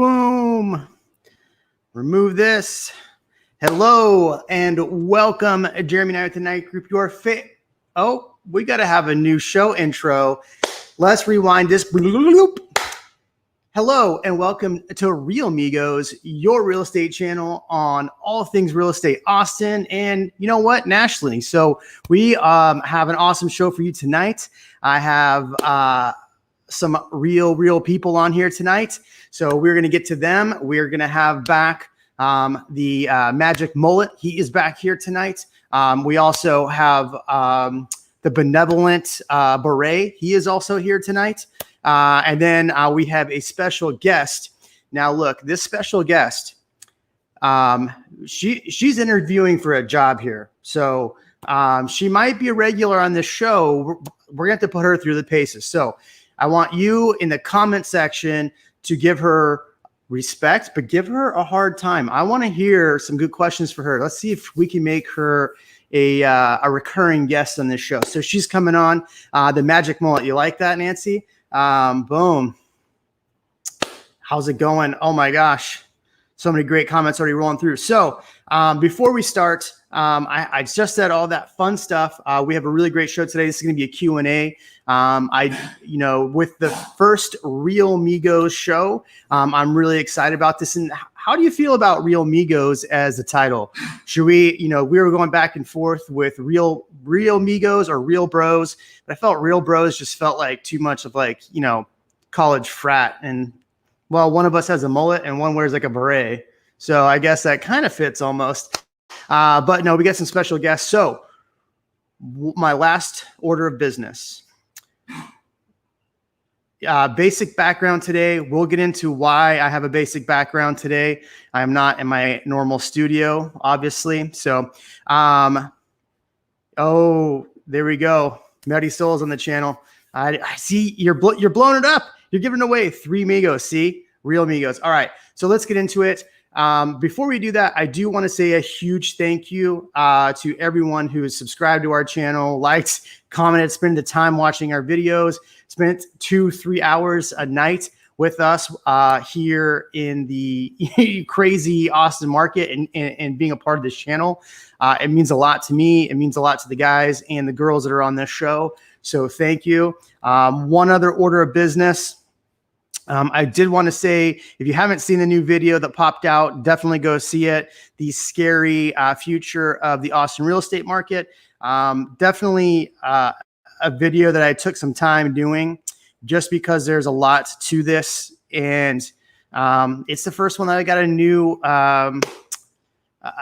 Boom. Remove this. Hello and welcome, Jeremy Knight with the Night Group. Oh, we got to have a new show intro. Let's rewind this. Hello and welcome to REALMigos, your real estate channel on all things real estate Austin and you know what, nationally. So we have an awesome show for you tonight. I have some real people on here tonight. So we're going to get to them. We're going to have back the Magic Mullet. He is back here tonight. We also have the Benevolent Beret. He is also here tonight. And then we have a special guest. Now, look, this special guest, she's interviewing for a job here. So she might be a regular on this show. We're going to have to put her through the paces. So I want you in the comment section to give her respect, but give her a hard time. I want to hear some good questions for her. Let's see if we can make her a recurring guest on this show. So she's coming on, the Magic Mullet. You like that, Nancy? Boom. How's it going? Oh my gosh. So many great comments already rolling through. So before we start, I just said all that fun stuff. We have a really great show today. This is going to be a Q&A. With the first REALMigos show, I'm really excited about this. And how do you feel about REALMigos as a title? Should we, we were going back and forth with REALMigos or Real Bros, but I felt Real Bros just felt like too much of college frat. And well, one of us has a mullet and one wears like a beret. So I guess that kind of fits almost. But no, we got some special guests. So my last order of business. Basic background today. We'll get into why I have a basic background today. I'm not in my normal studio, obviously. So, oh, there we go. Muddy Souls on the channel. I see you're blowing it up. You're giving away 3 Migos. See, REALMigos. All right. So let's get into it. Before we do that, I do want to say a huge thank you to everyone who has subscribed to our channel, liked, commented, spent the time watching our videos, spent 2-3 hours a night with us here in the crazy Austin market and being a part of this channel. It means a lot to me. It means a lot to the guys and the girls that are on this show. So thank you. One other order of business. I did want to say, if you haven't seen the new video that popped out, definitely go see it. The scary future of the Austin real estate market. Definitely a video that I took some time doing just because there's a lot to this. And it's the first one that I got a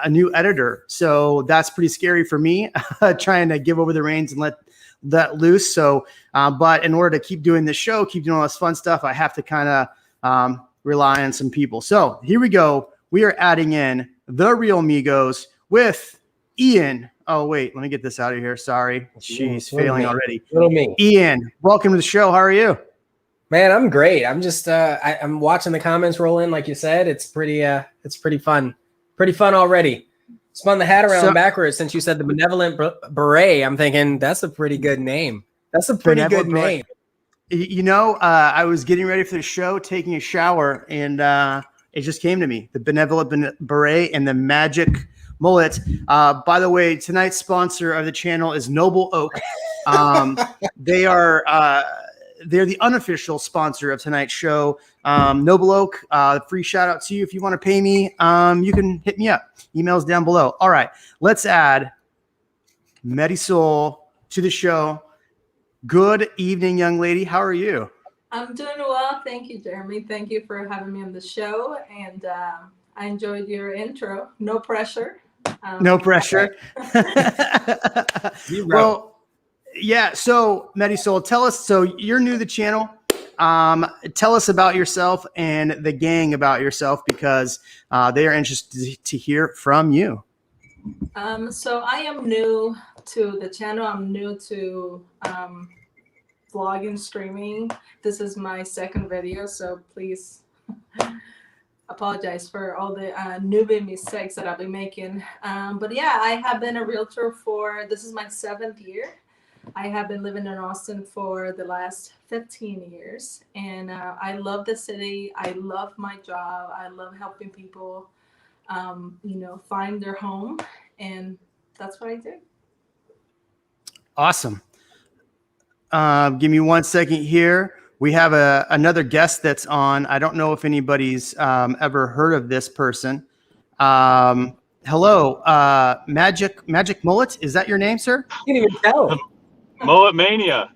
new editor. So that's pretty scary for me, trying to give over the reins and let that loose. So, but in order to keep doing this show, keep doing all this fun stuff, I have to kind of rely on some people. So here we go. We are adding in the REALMigos with Ian. Oh, wait, let me get this out of here. Sorry. She's failing already. Little me. Ian, welcome to the show. How are you? Man, I'm great. I'm just, I'm watching the comments roll in. Like you said, it's pretty fun. Pretty fun already. Spun the hat around backwards since you said the Benevolent Beret. I'm thinking that's a pretty good name. That's a pretty good name. I was getting ready for the show, taking a shower, and it just came to me. The Benevolent Beret and the Magic Mullet. By the way, tonight's sponsor of the channel is Noble Oak. They're the unofficial sponsor of tonight's show. Noble Oak, free shout out to you. If you want to pay me, you can hit me up. Emails down below. All right, let's add Medisol to the show. Good evening, young lady. How are you? I'm doing well. Thank you, Jeremy. Thank you for having me on the show. And I enjoyed your intro. No pressure. No pressure. Well, yeah. So Medisol, tell us, so you're new to the channel. Tell us about yourself and the gang about yourself, because they are interested to hear from you. So I am new to the channel. I'm new to vlogging, streaming. This is my second video, so please apologize for all the newbie mistakes that I'll be making. But yeah, I have been a realtor this is my 7th year. I have been living in Austin for the last 15 years, and I love the city. I love my job. I love helping people, find their home, and that's what I do. Awesome. Give me 1 second here. We have another guest that's on. I don't know if anybody's ever heard of this person. Hello, Magic Mullet. Is that your name, sir? You can't even tell. Mullet Mania.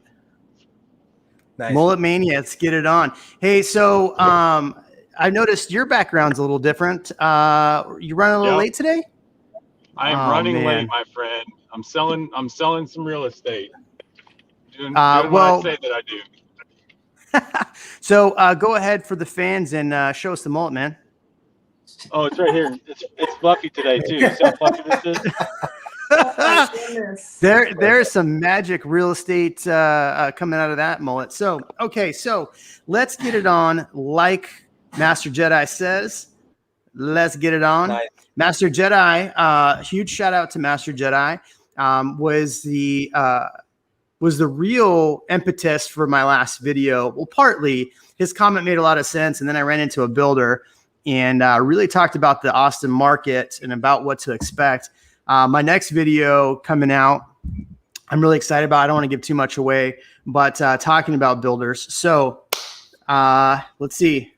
Nice. Mullet Mania. Let's get it on. Hey, so I noticed your background's a little different. You running a little late today? I'm running late, my friend. I'm selling some real estate. Doing what I say that I do. So go ahead for the fans and show us the mullet, man. Oh, it's right here. It's fluffy today too. You see how fluffy this is? Oh my goodness. There's some magic real estate coming out of that mullet. So let's get it on. Like Master Jedi says, let's get it on. Nice. Master Jedi, huge shout out to Master Jedi. Was the real impetus for my last video. Well, partly his comment made a lot of sense, and then I ran into a builder and really talked about the Austin market and about what to expect. My next video coming out, I'm really excited about. I don't want to give too much away, but talking about builders. So let's see.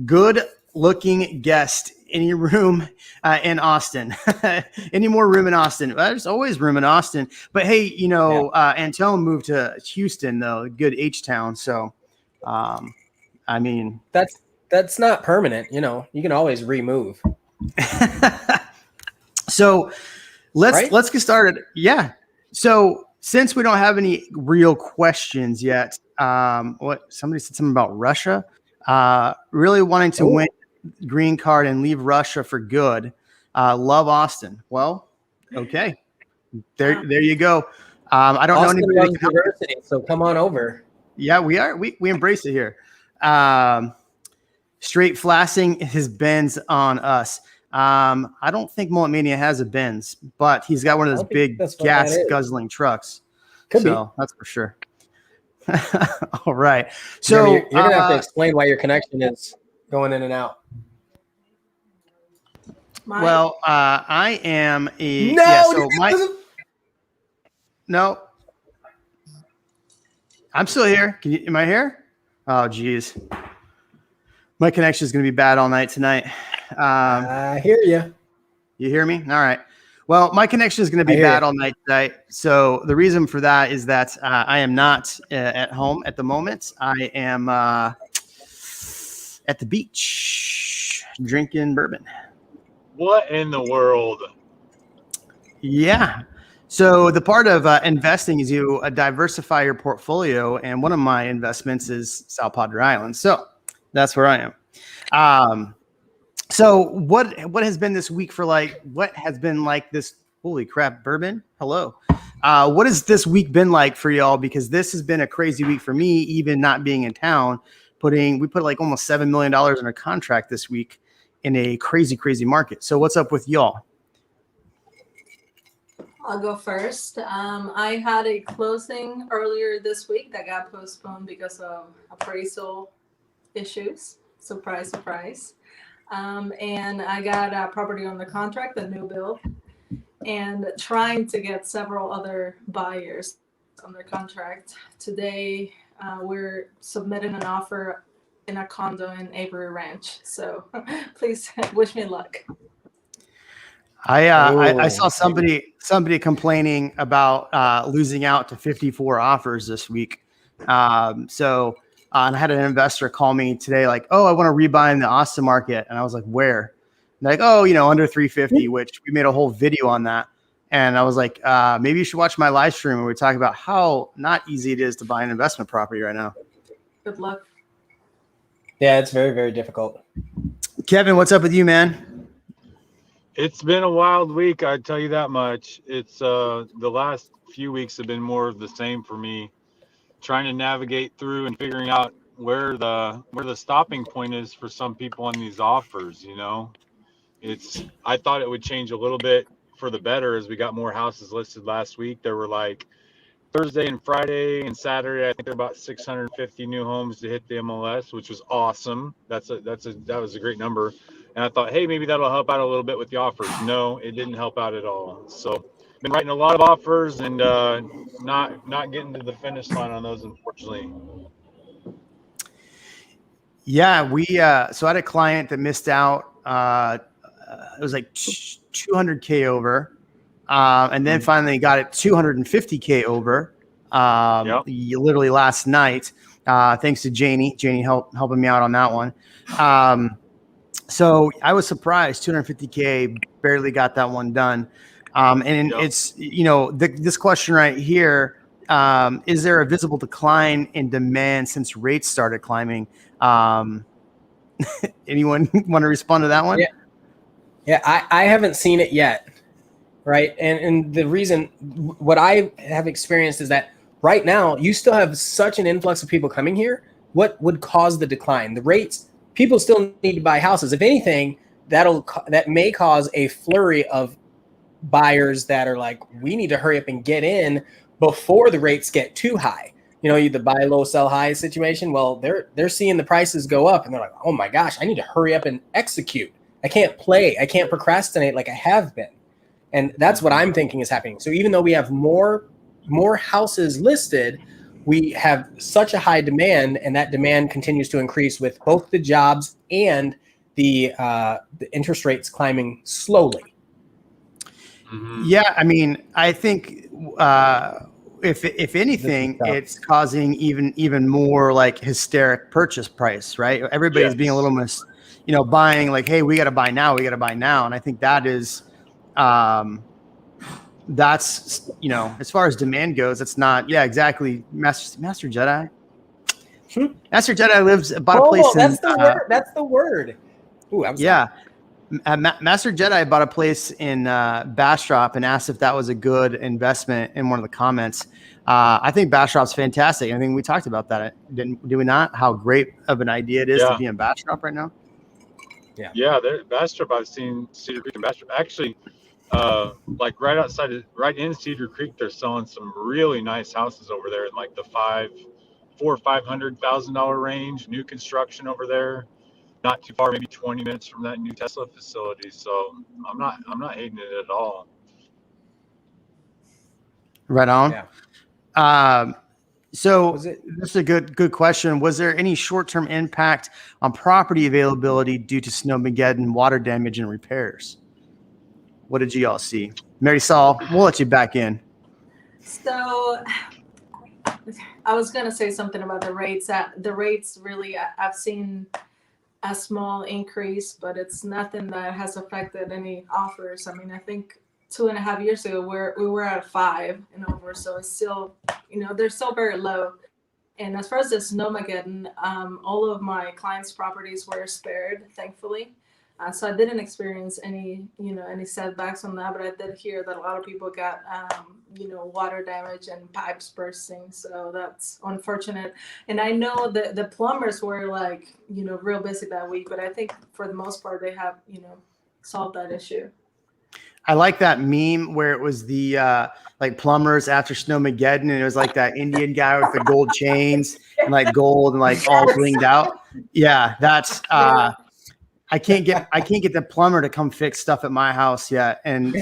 Good looking guest. Any room in Austin? Any more room in Austin? Well, there's always room in Austin. But hey, Antone moved to Houston, though, good H-town. So, I mean, that's not permanent. You can always remove. So let's get started. Yeah. So since we don't have any real questions yet, somebody said something about Russia, really wanting to win green card and leave Russia for good. Love Austin. Well, okay. There you go. I don't Austin know anybody. University, so come on over. Yeah, we are. We embrace it here. Straight flassing his Benz on us. I don't think Mullet Mania has a Benz, but he's got one of those big gas guzzling trucks. Could be. That's for sure. All right. So you're gonna have to explain why your connection is going in and out. Well, I am a no. I'm still here. Am I here? Oh, geez. My connection is going to be bad all night tonight. I hear you. You hear me? All right. Well, my connection is going to be bad all night tonight. So the reason for that is that I am not at home at the moment. I am at the beach drinking bourbon. What in the world? Yeah. So the part of investing is you diversify your portfolio, and one of my investments is South Padre Island. So that's where I am. So what has been this week for what has been like this? Holy crap, bourbon. Hello. What has this week been like for y'all? Because this has been a crazy week for me, even not being in town. We put like almost $7 million in a contract this week in a crazy, crazy market. So what's up with y'all? I'll go first. I had a closing earlier this week that got postponed because of appraisal issues. Surprise, surprise. And I got a property on the contract, a new build, and trying to get several other buyers on their contract. Today, we're submitting an offer in a condo in Avery Ranch. So please wish me luck. I saw somebody complaining about losing out to 54 offers this week. And I had an investor call me today like, oh, I want to rebuy in the Austin market. And I was like, where? And they're like, oh, under 350, which we made a whole video on that. And I was like, maybe you should watch my live stream where we talk about how not easy it is to buy an investment property right now. Good luck. Yeah, it's very, very difficult. Kevin, what's up with you, man? It's been a wild week, I tell you that much. It's the last few weeks have been more of the same for me, trying to navigate through and figuring out where the stopping point is for some people on these offers. I thought it would change a little bit for the better as we got more houses listed last week. There were like Thursday and Friday and Saturday, I think there were about 650 new homes to hit the MLS, which was awesome. That was a great number. And I thought, hey, maybe that'll help out a little bit with the offers. No, it didn't help out at all. So been writing a lot of offers and not getting to the finish line on those, unfortunately. Yeah, so I had a client that missed out. It was like 200K over, and then finally got it 250K over. Literally last night, thanks to Janie helping me out on that one. So I was surprised, 250K, barely got that one done. It's, this question right here, is there a visible decline in demand since rates started climbing? Anyone want to respond to that one? Yeah, I haven't seen it yet. Right. And the reason what I have experienced is that right now you still have such an influx of people coming here. What would cause the decline? The rates, people still need to buy houses. If anything, that may cause a flurry of buyers that are like, we need to hurry up and get in before the rates get too high. The buy low, sell high situation. Well, they're seeing the prices go up and they're like, oh my gosh, I need to hurry up and execute. I can't procrastinate like I have been. And that's what I'm thinking is happening. So even though we have more houses listed, we have such a high demand, and that demand continues to increase with both the jobs and the interest rates climbing slowly. Mm-hmm. Yeah, I mean, I think if anything, it's causing even more like hysteric purchase price, right? Everybody's being a little buying like, hey, we got to buy now, and I think that is. That's as far as demand goes, it's not. Yeah, exactly. Master Jedi. Master Jedi bought a place. That's the word. That's the word. Ooh, I'm sorry. Master Jedi bought a place in Bastrop and asked if that was a good investment in one of the comments. I think Bastrop's fantastic. I think we talked about that. Do we not? How great of an idea it is to be in Bastrop right now. Yeah, Bastrop, I've seen Cedar Creek and Bastrop. Actually, like right in Cedar Creek, they're selling some really nice houses over there in like the $400,000 or $500,000 range. New construction over there, not too far, maybe 20 minutes from that new Tesla facility. So I'm not hating it at all. Right on. Yeah. So this is a good question. Was there any short-term impact on property availability due to Snowmageddon, water damage, and repairs? What did you all see? Mary Saul, we'll let you back in. So I was going to say something about the rates. The rates really, I've seen a small increase, but it's nothing that has affected any offers. I mean, I think 2.5 years ago, we were at 5 and over. So it's still, they're still very low. And as far as the Snowmageddon, all of my clients' properties were spared, thankfully. So I didn't experience any setbacks on that, but I did hear that a lot of people got, water damage and pipes bursting. So that's unfortunate. And I know that the plumbers were like, real busy that week, but I think for the most part, they have, solved that issue. I like that meme where it was the like plumbers after Snowmageddon, and it was like that Indian guy with the gold chains and like gold and like all blinged out. Yeah, that's I can't get the plumber to come fix stuff at my house yet, and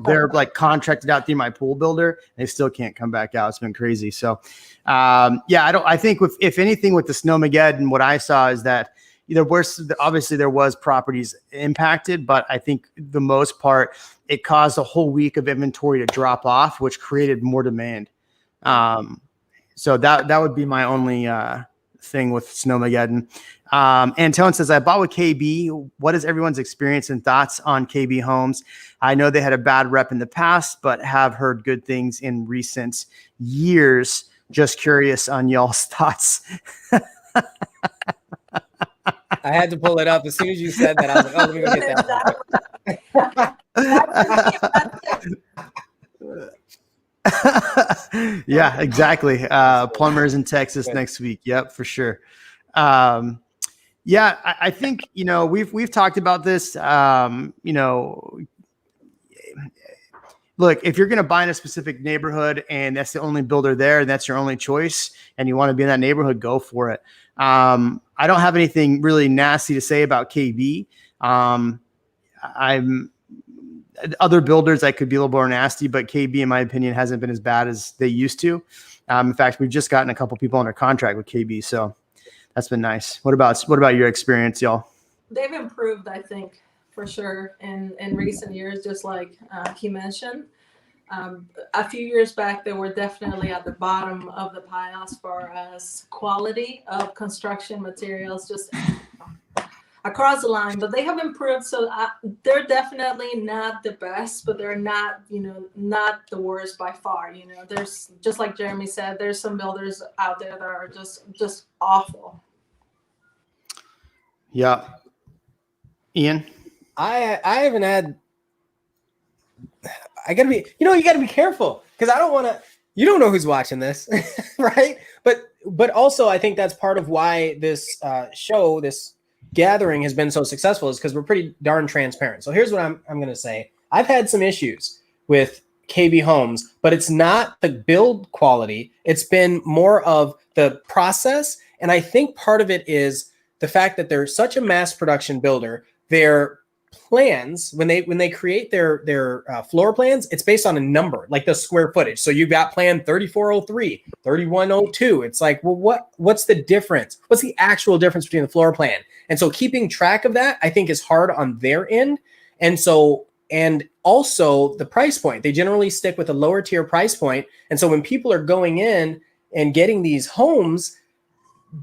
they're like contracted out through my pool builder. They still can't come back out. It's been crazy. So I think if anything with the Snowmageddon, what I saw is that there was properties impacted, but I think the most part it caused a whole week of inventory to drop off, which created more demand. So that would be my only thing with Snowmageddon. Antone says, I bought with KB. What is everyone's experience and thoughts on KB homes? I know they had a bad rep in the past, but have heard good things in recent years. Just curious on y'all's thoughts. I had to pull it up. As soon as you said that, I was like, oh, let me go get that. Yeah, exactly. Plumbers in Texas next week. Yep, for sure. I think, we've talked about this, look, if you're going to buy in a specific neighborhood and that's the only builder there and that's your only choice and you want to be in that neighborhood, go for it. I don't have anything really nasty to say about KB. I'm other builders that could be a little more nasty, but KB, in my opinion, hasn't been as bad as they used to. In fact, we've just gotten a couple people under contract with KB, so that's been nice. What about your experience, y'all? They've improved, I think, for sure in recent years, just like he mentioned. A few years back, they were definitely at the bottom of the pile as far as quality of construction materials, just across the line, but they have improved. So they're definitely not the best, but they're not, not the worst by far. There's, just like Jeremy said, there's some builders out there that are just awful. Yeah. Ian? I haven't had, I gotta be, you gotta be careful because I don't want to, you don't know who's watching this, right? But also I think that's part of why this show, this gathering has been so successful is because we're pretty darn transparent. So here's what I'm going to say. I've had some issues with KB Homes, but it's not the build quality. It's been more of the process. And I think part of it is the fact that they're such a mass production builder. Their plans, when they create their floor plans, it's based on a number, like the square footage. So you've got plan 3403, 3102. It's like, well, what's the difference? What's the actual difference between the floor plan? And so keeping track of that, I think, is hard on their end. And also the price point. They generally stick with a lower tier price point. And so when people are going in and getting these homes,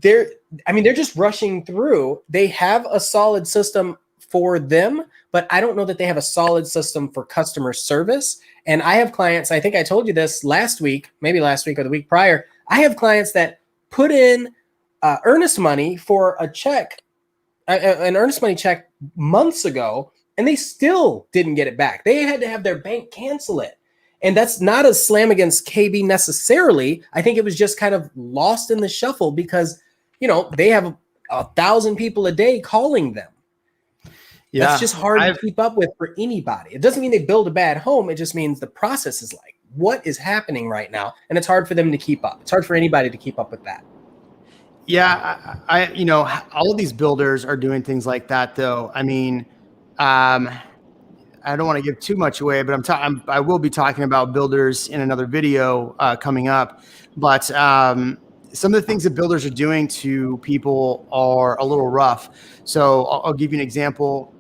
they're just rushing through. They have a solid system for them, but I don't know that they have a solid system for customer service. And I have clients, I think I told you this last week, maybe last week or the week prior. I have clients that put in earnest money for a check, an earnest money check months ago, and they still didn't get it back. They had to have their bank cancel it. And that's not a slam against KB necessarily. I think it was just kind of lost in the shuffle because, they have 1,000 people a day calling them. Yeah, that's just hard to keep up with for anybody. It doesn't mean they build a bad home. It just means the process is like, what is happening right now? And it's hard for them to keep up. It's hard for anybody to keep up with that. Yeah, all of these builders are doing things like that, though. I mean, I don't want to give too much away, but I will be talking about builders in another video coming up. But some of the things that builders are doing to people are a little rough. So I'll give you an example.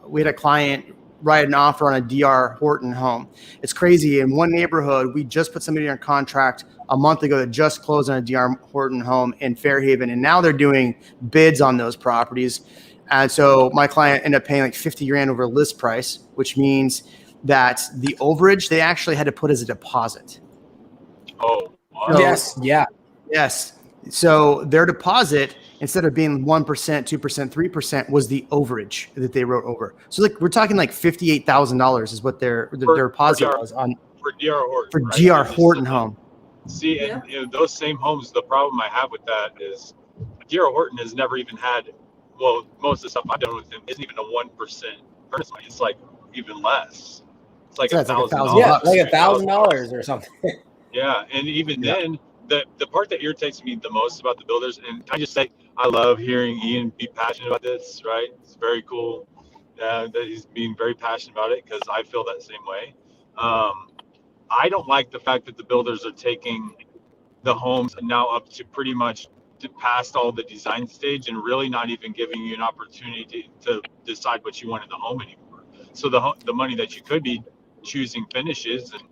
We had a client write an offer on a DR Horton home. It's crazy. In one neighborhood, we just put somebody on contract a month ago that just closed on a DR Horton home in Fairhaven, and now they're doing bids on those properties. And so my client ended up paying like $50,000 over list price, which means that the overage they actually had to put as a deposit. Oh, wow. So, yes. Yeah. Yes. So their deposit, instead of being 1%, 2%, 3%, was the overage that they wrote over. So like we're talking like $58,000 is what their deposit was on for DR Horton. For right? DR Horton home. See, and those same homes, the problem I have with that is DR Horton has never even had. Well, most of the stuff I've done with them isn't even a 1% earnest money. It's like even less. It's like $1,000. Yeah, like $1,000 or something. Yeah, and even then, the part that irritates me the most about the builders, and I just say I love hearing Ian be passionate about this. Right, it's very cool that he's being very passionate about it because I feel that same way. I don't like the fact that the builders are taking the homes now up to pretty much past all the design stage and really not even giving you an opportunity to decide what you want in the home anymore. So the money that you could be choosing finishes and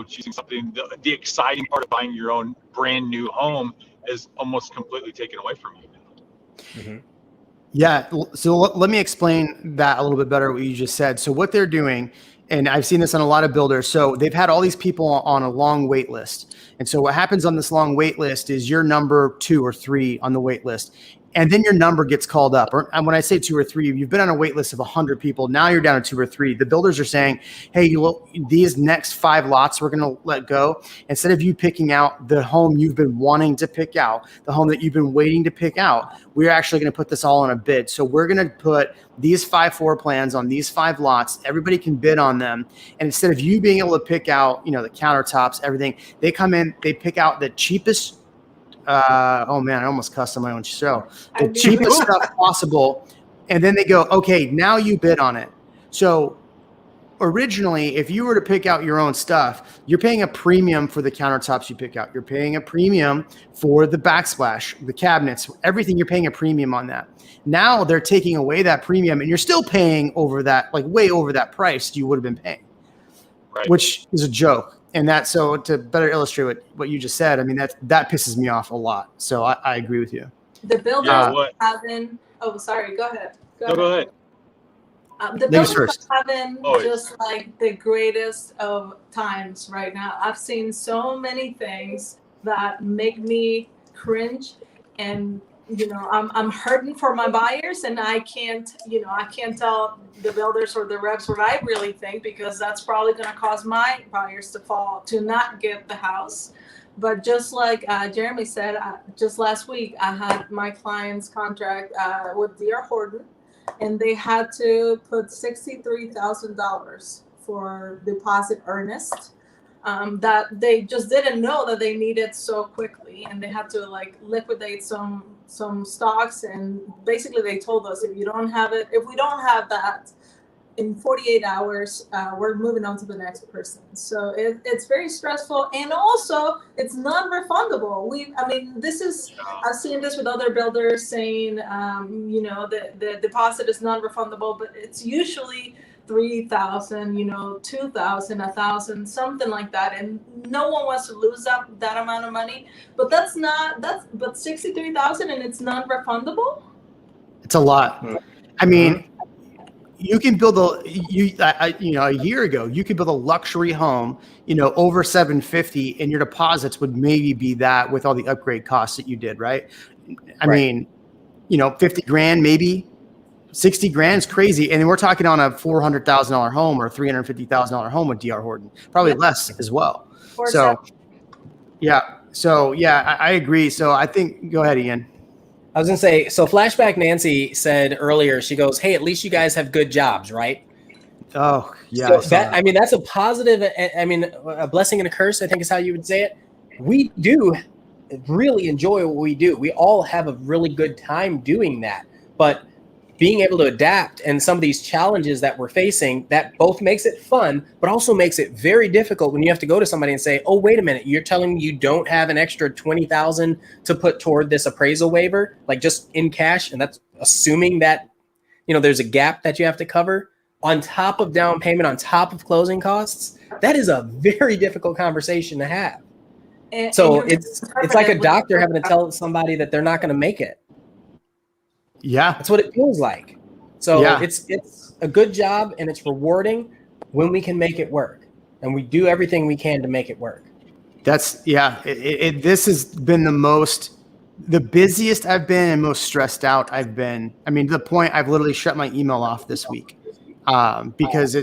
choosing something, the exciting part of buying your own brand new home is almost completely taken away from you. Mm-hmm. Yeah. So let me explain that a little bit better, what you just said. So what they're doing, and I've seen this on a lot of builders. So they've had all these people on a long wait list. And so what happens on this long wait list is you're number 2 or 3 on the wait list. and then your number gets called up. And when I say 2 or 3, you've been on a wait list of 100 people. Now you're down to 2 or 3. The builders are saying, hey, these next 5 lots we're going to let go. Instead of you picking out the home you've been wanting to pick out, the home that you've been waiting to pick out, we're actually going to put this all on a bid. So we're going to put these 5 floor plans on these 5 lots. Everybody can bid on them. And instead of you being able to pick out, the countertops, everything, they come in, they pick out the cheapest. Oh man, I almost cussed on my own show. The cheapest stuff possible. And then they go, okay, now you bid on it. So originally, if you were to pick out your own stuff, you're paying a premium for the countertops you pick out. You're paying a premium for the backsplash, the cabinets, everything. You're paying a premium on that. Now they're taking away that premium and you're still paying over that, like way over that price you would have been paying, right, which is a joke. And so to better illustrate what you just said, I mean, that pisses me off a lot. So I agree with you. The builders having, sorry, go ahead. Go ahead. The builders are having just like the greatest of times right now. I've seen so many things that make me cringe, and I'm hurting for my buyers, and I can't tell the builders or the reps what I really think, because that's probably going to cause my buyers to not get the house. But just like Jeremy said, just last week, I had my client's contract with D.R. Horton, and they had to put $63,000 for deposit earnest. That they just didn't know that they needed so quickly, and they had to liquidate some stocks, and basically they told us if we don't have that in 48 hours, we're moving on to the next person. So it's very stressful, and also it's non-refundable. I've seen this with other builders saying, the deposit is non-refundable, but it's usually $3,000, $2,000, $1,000, something like that, and no one wants to lose that amount of money. But but $63,000 and it's non-refundable. It's a lot. I mean, you can build a year ago you could build a luxury home, over $750, and your deposits would maybe be that with all the upgrade costs that you did, right? I mean, $50,000 maybe. $60,000 is crazy, and we're talking on a $400,000 home or $350,000 home with D.R. Horton, probably less as well. I agree. So I think, go ahead, Ian. I was gonna say, so Flashback Nancy said earlier, she goes, "Hey, at least you guys have good jobs, right?" Oh yeah. So that's a positive. A blessing and a curse, I think is how you would say it. We do really enjoy what we do. We all have a really good time doing that, but being able to adapt and some of these challenges that we're facing, that both makes it fun, but also makes it very difficult when you have to go to somebody and say, oh, wait a minute, you're telling me you don't have an extra $20,000 to put toward this appraisal waiver, like just in cash. And that's assuming that, there's a gap that you have to cover on top of down payment, on top of closing costs. That is a very difficult conversation to have. And it's like a doctor having to tell somebody that they're not going to make it. Yeah, that's what it feels like. So it's a good job, and it's rewarding when we can make it work, and we do everything we can to make it work. This has been the busiest I've been and most stressed out I've been. I mean, to the point I've literally shut my email off this week because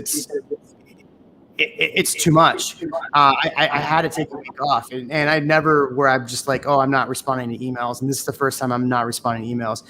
it's too much. I had to take a week off, and I never where I'm just like, oh, I'm not responding to emails. And this is the first time I'm not responding to emails.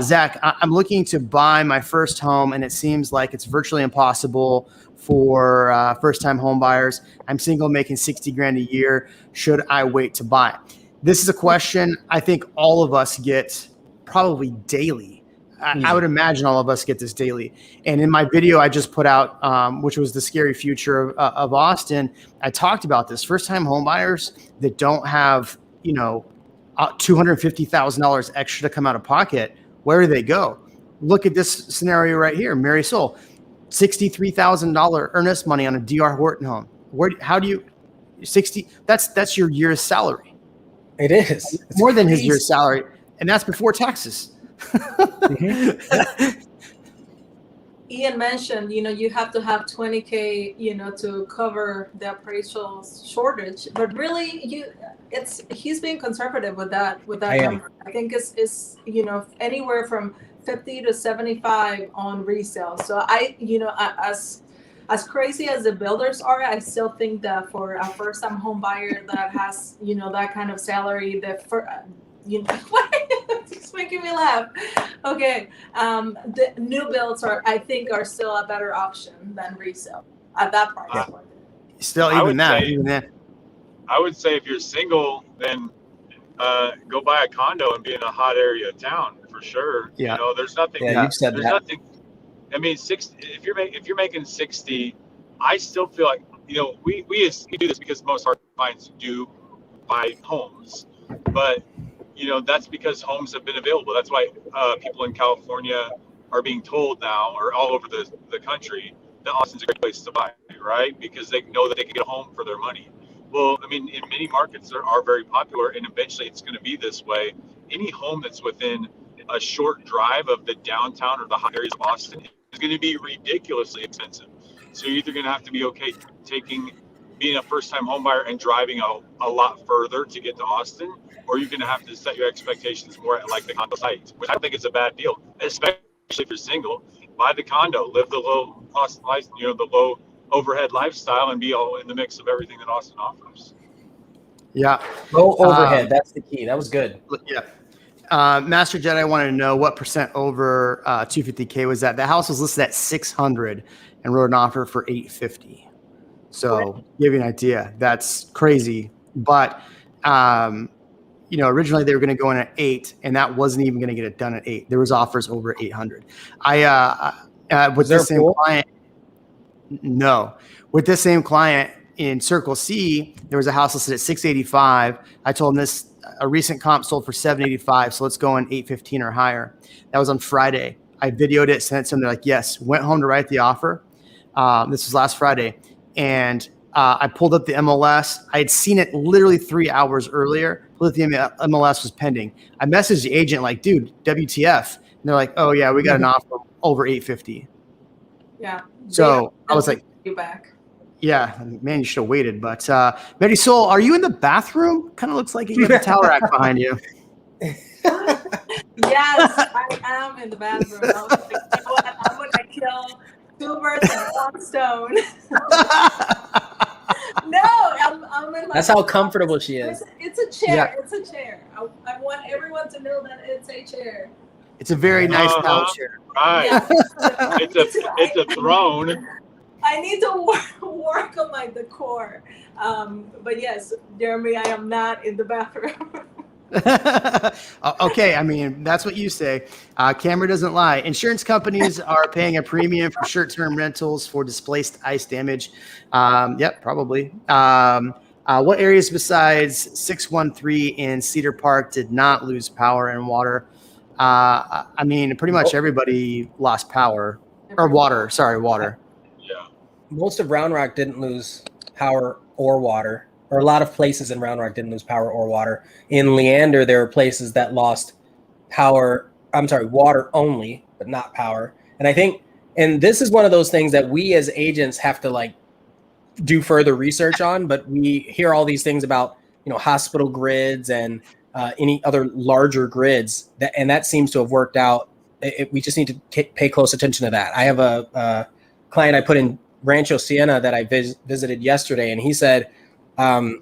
Zach, I'm looking to buy my first home, and it seems like it's virtually impossible for first-time home buyers. I'm single, making $60,000 a year. Should I wait to buy? This is a question I think all of us get probably daily. I would imagine all of us get this daily. And in my video I just put out, which was the scary future of Austin, I talked about this. First-time home buyers that don't have, $250,000 extra to come out of pocket, where do they go? Look at this scenario right here. Mary Soul, $63,000 earnest money on a D.R. Horton home. How do you 60? That's your year's salary. It is. It's more than his year's salary, and that's before taxes. Ian mentioned, you have to have 20K, to cover the appraisal shortage. But really, he's being conservative with that I am. number. I think it's anywhere from 50 to 75 on resale. So as crazy as the builders are, I still think that for a first-time home buyer that has that kind of salary, it's making me laugh. Okay, the new builds are still a better option than resale at that price point. Still, even that. I would say if you're single, then go buy a condo and be in a hot area of town for sure. Yeah. There's nothing. Yeah, you've said there's that. nothing. I mean, 60. If you're making 60, I still feel like we do this because most of our clients do buy homes, but that's because homes have been available. That's why people in California are being told now, or all over the country, that Austin's a great place to buy, right? Because they know that they can get a home for their money. Well, I mean, in many markets that are very popular, and eventually it's going to be this way. Any home that's within a short drive of the downtown or the hot areas of Austin is going to be ridiculously expensive. So you're either going to have to be okay being a first-time home buyer and driving a lot further to get to Austin, or you're going to have to set your expectations more at like the condo site, which I don't think is a bad deal, especially if you're single. Buy the condo, live the low cost life, the low overhead lifestyle, and be all in the mix of everything that Austin offers. Yeah. Low overhead. That's the key. That was good. Yeah. Master Jedi wanted to know what percent over 250K was that. The house was listed at 600 and wrote an offer for 850. So give you an idea. That's crazy. But originally they were going to go in at 8, and that wasn't even going to get it done at 8. There was offers over 800. With the same client. No, with this same client in Circle C, there was a house listed at 685. I told him a recent comp sold for 785. So let's go in 815 or higher. That was on Friday. I videoed it, sent it to them. They're like, yes. Went home to write the offer. This was last Friday. And I pulled up the MLS. I had seen it literally 3 hours earlier. Pulled up the MLS was pending. I messaged the agent like, dude, WTF? And they're like, oh yeah, we got an offer over 850. Yeah. So I was like, you back. Yeah, man, you should have waited. But Marisol, are you in the bathroom? Kind of looks like you have a towel rack behind you. Yes, I am in the bathroom. I was like, I'm going to kill 2 birds with 1 stone. No, I'm in my. That's how comfortable she is. It's a chair. Yeah. It's a chair. I want everyone to know that it's a chair. It's a very nice towel chair. Right. Yeah. It's a throne. I need to work on my decor. But yes, Jeremy, I am not in the bathroom. Okay, I mean, that's what you say. Camera doesn't lie. Insurance companies are paying a premium for short-term rentals for displaced ice damage. Yep, probably. What areas besides 613 and Cedar Park did not lose power and water? I mean, pretty much everybody lost power. Or water. Sorry, water. Yeah. Most of Round Rock didn't lose power or water. Or a lot of places in Round Rock didn't lose power or water. In Leander, there were places that lost water only, but not power. And I think, and this is one of those things that we as agents have to do further research on, but we hear all these things about, hospital grids and any other larger grids, and that seems to have worked out. We just need to pay close attention to that. I have a client I put in Rancho Siena that I visited yesterday, and he said, I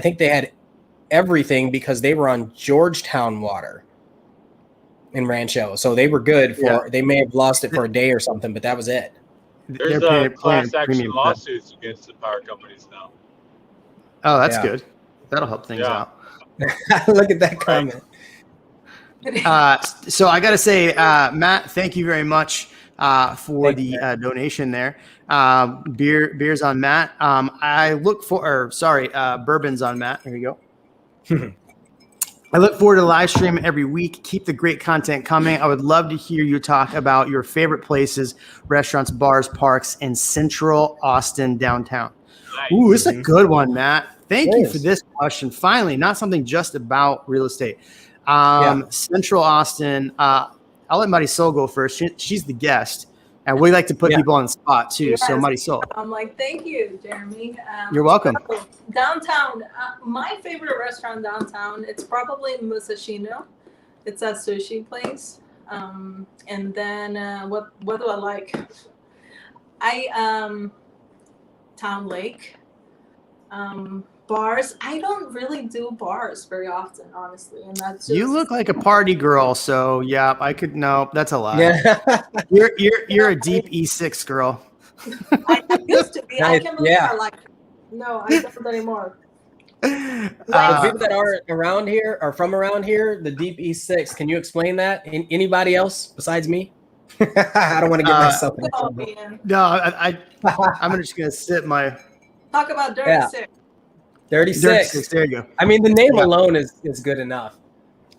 think they had everything because they were on Georgetown water in Rancho. So they were good they may have lost it for a day or something, but that was it. There's class action lawsuits against the power companies now. Oh, that's good. That'll help things out. Look at that comment. So I got to say, Matt, thank you very much for the donation there. Beers on Matt. Bourbons on Matt. Here we go. I look forward to the live stream every week. Keep the great content coming. I would love to hear you talk about your favorite places, restaurants, bars, parks in Central Austin downtown. Nice. Ooh, this is a good one, Matt. Thank you for this question. Finally, not something just about real estate. Central Austin. I'll let Marisol go first. She's the guest. And we like to put Yeah. people on the spot too. So Yes. Mighty Soul. I'm like, thank you, Jeremy. You're welcome. So, downtown, my favorite restaurant downtown, it's probably Musashino. It's a sushi place. And then what do I like? Town Lake. Bars. I don't really do bars very often, honestly. And that's just, You look like a party girl, so yeah, I could no, that's a lie. Yeah. You're a deep E6 girl. I used to be. I Nice, can't believe yeah. I like. No, I don't anymore. For people that aren't around here or from around here, the Deep E6. Can you explain that? Anybody else besides me? I don't want to get myself in Oh, trouble. man. No, I'm just gonna sip my Talk about dirty Yeah. sick. 36. There you go. I mean, the name Yeah. alone is good enough.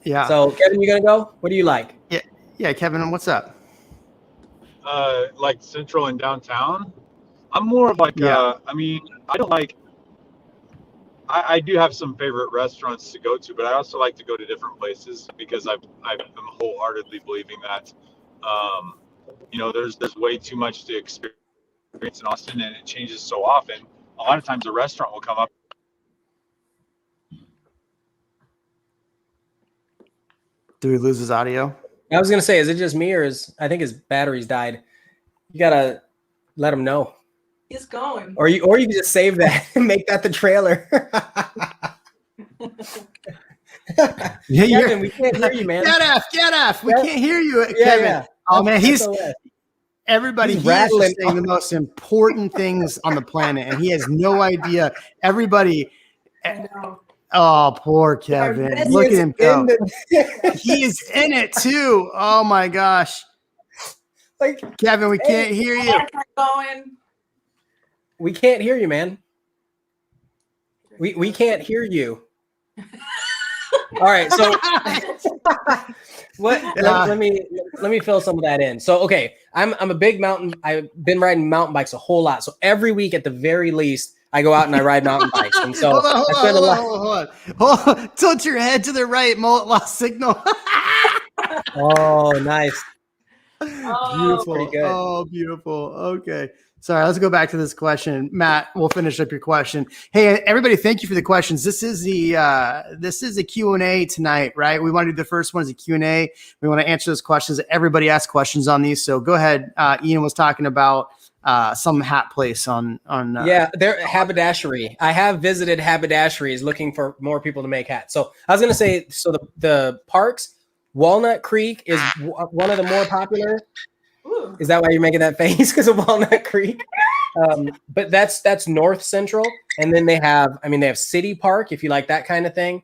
Yeah. So, Kevin, you gonna go? What do you like? Yeah, Kevin, what's up? Like Central and downtown. I'm more of like, Yeah. I mean, I don't like. I do have some favorite restaurants to go to, but I also like to go to different places because I'm wholeheartedly believing that, there's way too much to experience in Austin, and it changes so often. A lot of times, a restaurant will come up. Do we lose his audio? I was gonna say, is it just me or I think his batteries died? You gotta let him know, He's going. or you can just save that and make that the trailer. Yeah, Kevin, we can't hear you, man. Get off. We Yeah. can't hear you, Yeah, Kevin. yeah. Oh man, SOS. everybody. He's He is rattling. just saying the most important things on the planet, and he has no idea. Everybody. I know. Oh, poor Kevin. He Look at He is him go. in the- He is in it too. Oh my gosh. like, Kevin, we can't hear you. Going. we can't hear you, man. We can't hear you. All right, so let me fill some of that in. So okay, I'm a big mountain. I've been riding mountain bikes a whole lot. So every week at the very least, I go out and I ride mountain bikes. And so hold on. Tilt your head to the right. Mullet lost signal. Oh, nice. Oh, Beautiful. pretty good. Oh, beautiful. Okay. Sorry, let's go back to this question. Matt, we'll finish up your question. Hey, everybody, thank you for the questions. This is a Q&A tonight, right? We want to do the first one as a Q&A. We want to answer those questions. Everybody asks questions on these. So go ahead. Ian was talking about some hat place on Yeah, they're haberdashery. I have visited haberdasheries looking for more people to make hats. So I was going to say, so the parks, Walnut Creek is one of the more popular. ooh. Is that why you're making that face? Because of Walnut Creek? But that's North Central. And then they have City Park, if you like that kind of thing.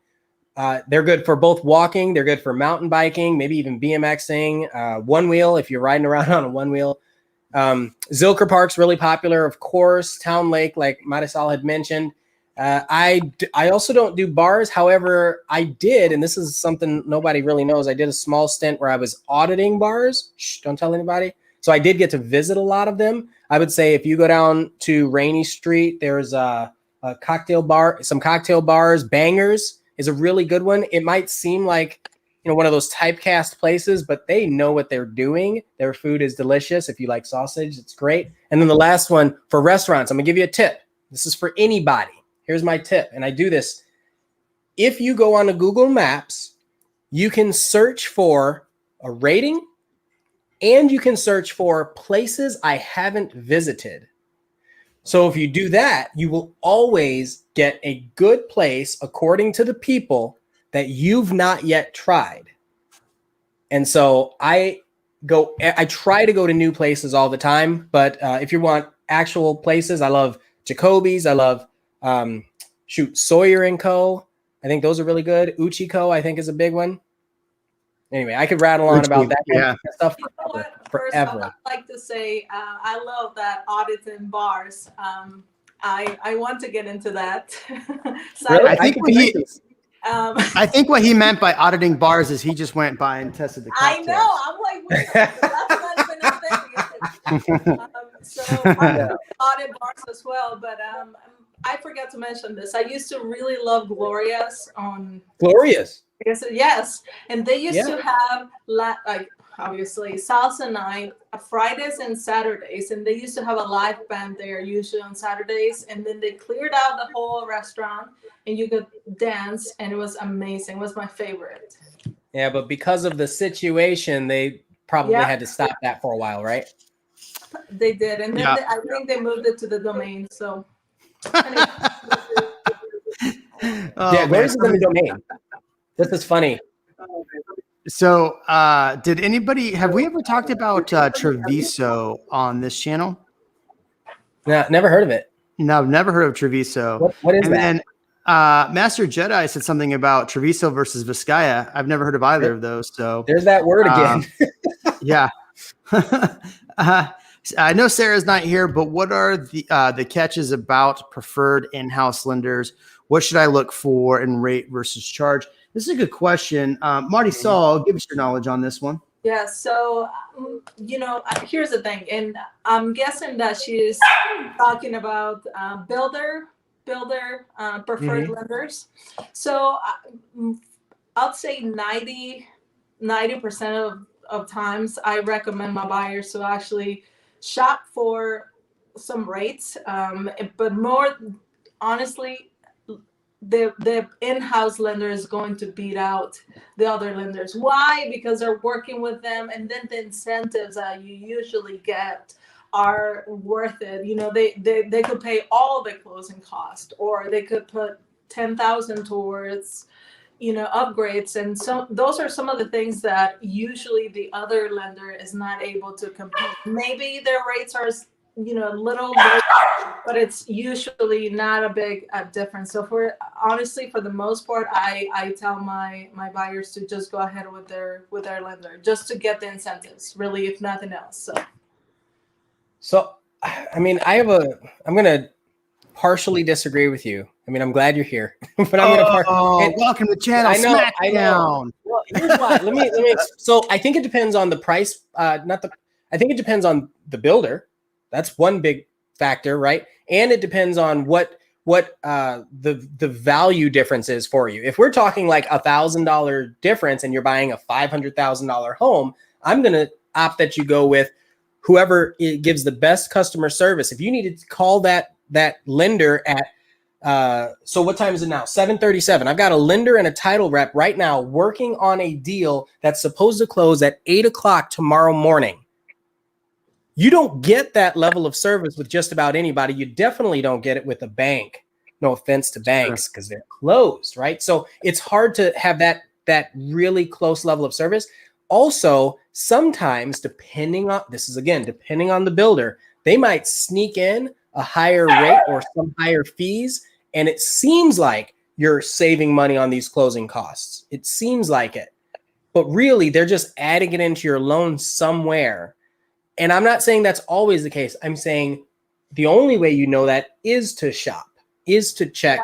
They're good for both walking. They're good for mountain biking, maybe even BMXing, one wheel, if you're riding around on a one wheel. Zilker Park's really popular, of course. Town Lake, like Marisol had mentioned. I also don't do bars. However, I did, and this is something nobody really knows. I did a small stint where I was auditing bars. Shh, don't tell anybody. So I did get to visit a lot of them. I would say if you go down to Rainy Street, there's a cocktail bar, some cocktail bars. Bangers is a really good one. It might seem like one of those typecast places, but they know what they're doing. Their food is delicious. If you like sausage, it's great. And then the last one for restaurants, I'm gonna give you a tip. This is for anybody. Here's my tip, and I do this. If you go on a Google Maps, you can search for a rating, and you can search for places I haven't visited. So if you do that, you will always get a good place according to the people that you've not yet tried. And so I try to go to new places all the time, but if you want actual places, I love Jacoby's. I love Sawyer & Co. I think those are really good. Uchiko, I think, is a big one. Anyway, I could rattle on about that kind of stuff You know what? First, forever. I'd like to say I love that audits and bars. I want to get into that. Really? I think what he meant by auditing bars is he just went by and tested the cocktails. I know. I'm like, wait, that's not even a thing. So I audit bars as well, but I forgot to mention this. I used to really love Gloria's on. Glorious. Yes, and they used to have like obviously, salsa night, Fridays and Saturdays, and they used to have a live band there usually on Saturdays, and then they cleared out the whole restaurant and you could dance, and it was amazing. It was my favorite. Yeah, but because of the situation, they probably had to stop that for a while, right? They did, and then I think they moved it to the Domain. So, anyway. Where's it in the Domain? This is funny. So, did anybody have we ever talked about Treviso on this channel? No, never heard of it. No, I've never heard of Treviso. What is that? And Master Jedi said something about Treviso versus Vizcaya. I've never heard of either of those. So there's that word again. Yeah. I know Sarah's not here, but what are the catches about preferred in-house lenders? What should I look for in rate versus charge? This is a good question. Marty Saul, give us your knowledge on this one. Yeah, so, here's the thing, and I'm guessing that she's talking about builder preferred lenders. So I'll say 90% of times I recommend my buyers to actually shop for some rates, but more honestly, the in-house lender is going to beat out the other lenders. Why? Because they're working with them, and then the incentives that you usually get are worth it. They could pay all the closing cost, or they could put $10,000 towards upgrades, and so those are some of the things that usually the other lender is not able to compete. Maybe their rates are a little bit, but it's usually not a big difference. So for the most part, I tell my buyers to just go ahead with their lender just to get the incentives, really, if nothing else. So I mean, I'm gonna partially disagree with you. I mean, I'm glad you're here, but I'm gonna welcome to channel Smackdown. I know. Well, here's why. Let me. So I think it depends on the price. I think it depends on the builder. That's one big factor, right? And it depends on what the value difference is for you. If we're talking like $1,000 difference and you're buying a $500,000 home, I'm gonna opt that you go with whoever gives the best customer service. If you needed to call that lender at so what time is it now? 7:37. I've got a lender and a title rep right now working on a deal that's supposed to close at 8:00 tomorrow morning. You don't get that level of service with just about anybody. You definitely don't get it with a bank. No offense to banks, because they're closed, right? So it's hard to have that really close level of service. Also, sometimes depending on the builder, they might sneak in a higher rate or some higher fees, and it seems like you're saving money on these closing costs. It seems like it, but really they're just adding it into your loan somewhere. And I'm not saying that's always the case. I'm saying the only way you know that is to shop, is to check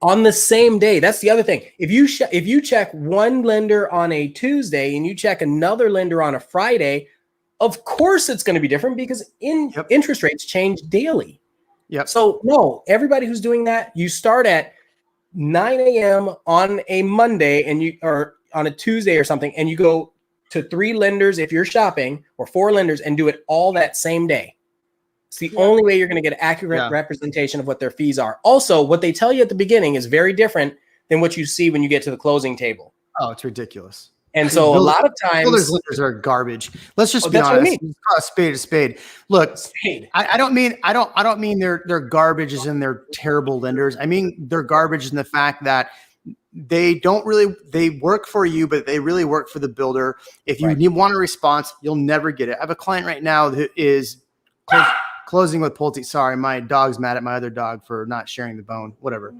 on the same day. That's the other thing. If you check one lender on a Tuesday and you check another lender on a Friday, of course it's going to be different because interest rates change daily. Yep. So no, everybody who's doing that, you start at 9 a.m. on a Monday or on a Tuesday or something, and you go to 3 lenders if you're shopping, or 4 lenders, and do it all that same day. It's the only way you're going to get an accurate representation of what their fees are. Also, what they tell you at the beginning is very different than what you see when you get to the closing table. Oh, it's ridiculous. And so a lot of times builders lenders are garbage. Let's just be honest. A spade a spade. Look, I don't mean they're garbage as in they're terrible lenders. I mean they're garbage in the fact that they work for you, but they really work for the builder. If you want a response, you'll never get it. I have a client right now who is closing with Pulte. Sorry, my dog's mad at my other dog for not sharing the bone. Whatever.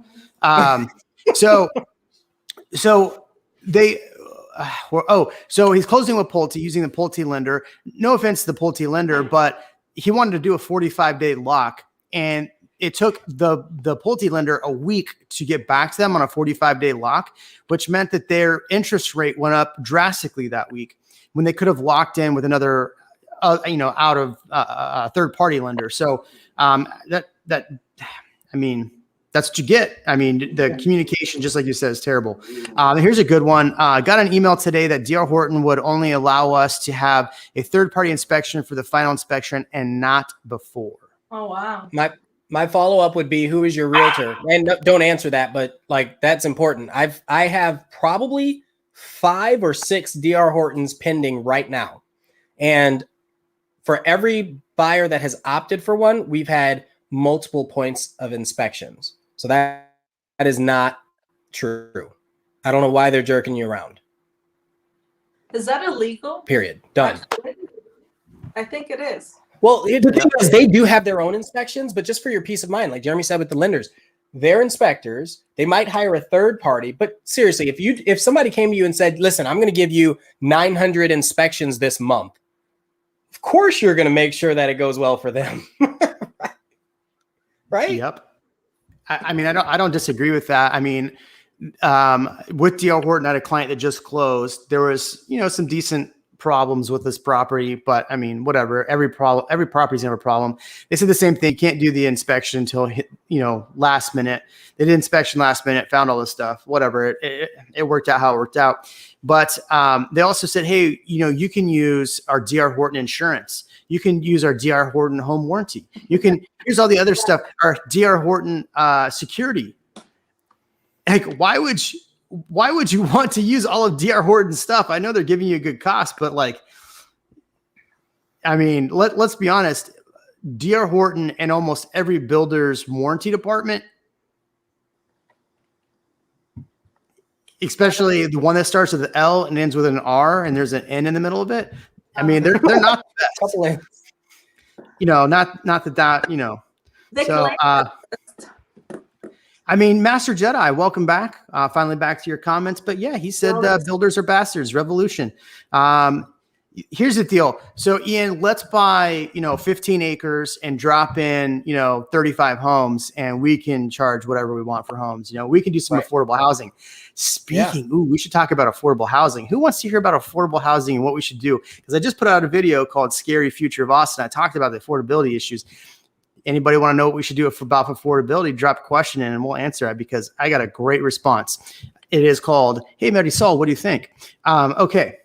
So he's closing with Pulte using the Pulte lender. No offense to the Pulte lender, but he wanted to do a 45-day lock, and it took the Pulte lender a week to get back to them on a 45-day lock, which meant that their interest rate went up drastically that week when they could have locked in with another, third-party lender. So that's that's what you get. I mean, the communication, just like you said, is terrible. Here's a good one. Got an email today that D.R. Horton would only allow us to have a third-party inspection for the final inspection and not before. Oh, wow. My follow-up would be, who is your realtor? And don't answer that, but like that's important. I have probably 5 or 6 D.R. Hortons pending right now. And for every buyer that has opted for one, we've had multiple points of inspections. So that is not true. I don't know why they're jerking you around. Is that illegal? Period. Done. I think it is. Well, the thing is, they do have their own inspections, but just for your peace of mind, like Jeremy said with the lenders, their inspectors, they might hire a third party. But seriously, if somebody came to you and said, listen, I'm going to give you 900 inspections this month, of course you're going to make sure that it goes well for them. Right? Yep. I mean, I don't disagree with that. I mean, with D.R. Horton, I had a client that just closed. There was, some decent problems with this property, but I mean, whatever. Every property's gonna have a problem. They said the same thing. You can't do the inspection until last minute. They did inspection last minute, found all this stuff. Whatever. It worked out how it worked out. But they also said, hey, you can use our D.R. Horton insurance. You can use our D.R. Horton home warranty. You can use all the other stuff. Our D.R. Horton security. Like, why would you want to use all of D.R. Horton's stuff? I know they're giving you a good cost, but I mean, let's be honest. D.R. Horton and almost every builder's warranty department, especially the one that starts with an L and ends with an R and there's an N in the middle of it. I mean, they're not the best. Not that. So, I mean, Master Jedi, welcome back. Finally back to your comments. But yeah, he said builders are bastards, revolution. Here's the deal. So Ian, let's buy, 15 acres and drop in, 35 homes and we can charge whatever we want for homes. We can do some affordable housing. Speaking, we should talk about affordable housing. Who wants to hear about affordable housing and what we should do? Because I just put out a video called Scary Future of Austin. I talked about the affordability issues. Anybody want to know what we should do about affordability? Drop a question in and we'll answer it because I got a great response. It is called, hey, Marisol, what do you think? Okay.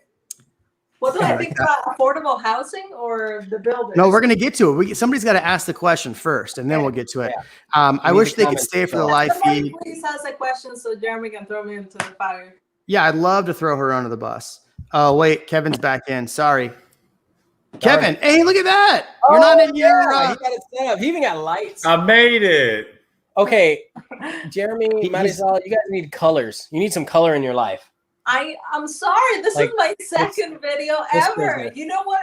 What do I think about affordable housing or the builders? No, we're going to get to it. Somebody's got to ask the question first and then we'll get to it. I wish they could stay for the live feed. Please ask a question so Jeremy can throw me into the fire. Yeah, I'd love to throw her under the bus. Oh, wait, Kevin's back in. Sorry. Kevin, hey, look at that. You're not in your... He got it set up. He even got lights. I made it. Okay, Jeremy, Marisol, you guys need colors. You need some color in your life. I'm sorry. This is my second video ever. Business. You know what?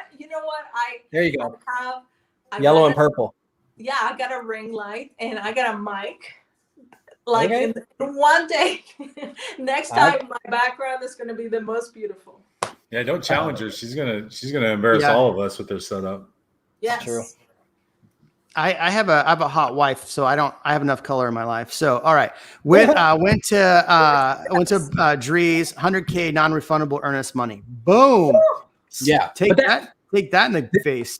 There you go. I Yellow and purple. Yeah, I got a ring light and I got a mic. In one day. Next time, my background is going to be the most beautiful. Yeah, don't challenge her. She's gonna embarrass all of us with her setup. Yes. True. I have a hot wife, so I have enough color in my life. So all right, went to Drees, 100K non-refundable earnest money. Boom. Yeah. Take that in the face.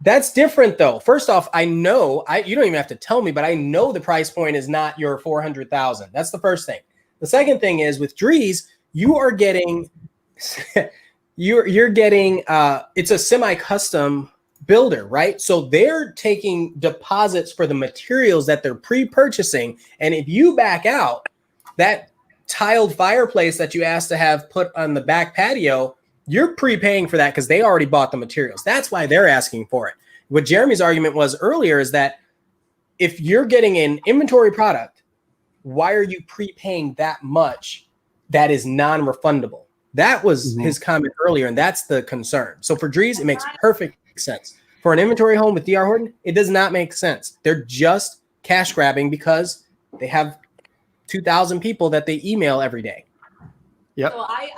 That's different though. First off, I know you don't even have to tell me, but I know the price point is not your 400,000. That's the first thing. The second thing is with Drees, you are getting you're getting it's a semi-custom builder, right? So they're taking deposits for the materials that they're pre-purchasing. And if you back out, that tiled fireplace that you asked to have put on the back patio, you're prepaying for that because they already bought the materials. That's why they're asking for it. What Jeremy's argument was earlier is that if you're getting an inventory product, why are you prepaying that much that is non-refundable? That was his comment earlier, and that's the concern. So for Drees, it makes perfect sense. For an inventory home with D.R. Horton, it does not make sense. They're just cash grabbing because they have 2,000 people that they email every day. Yep. So I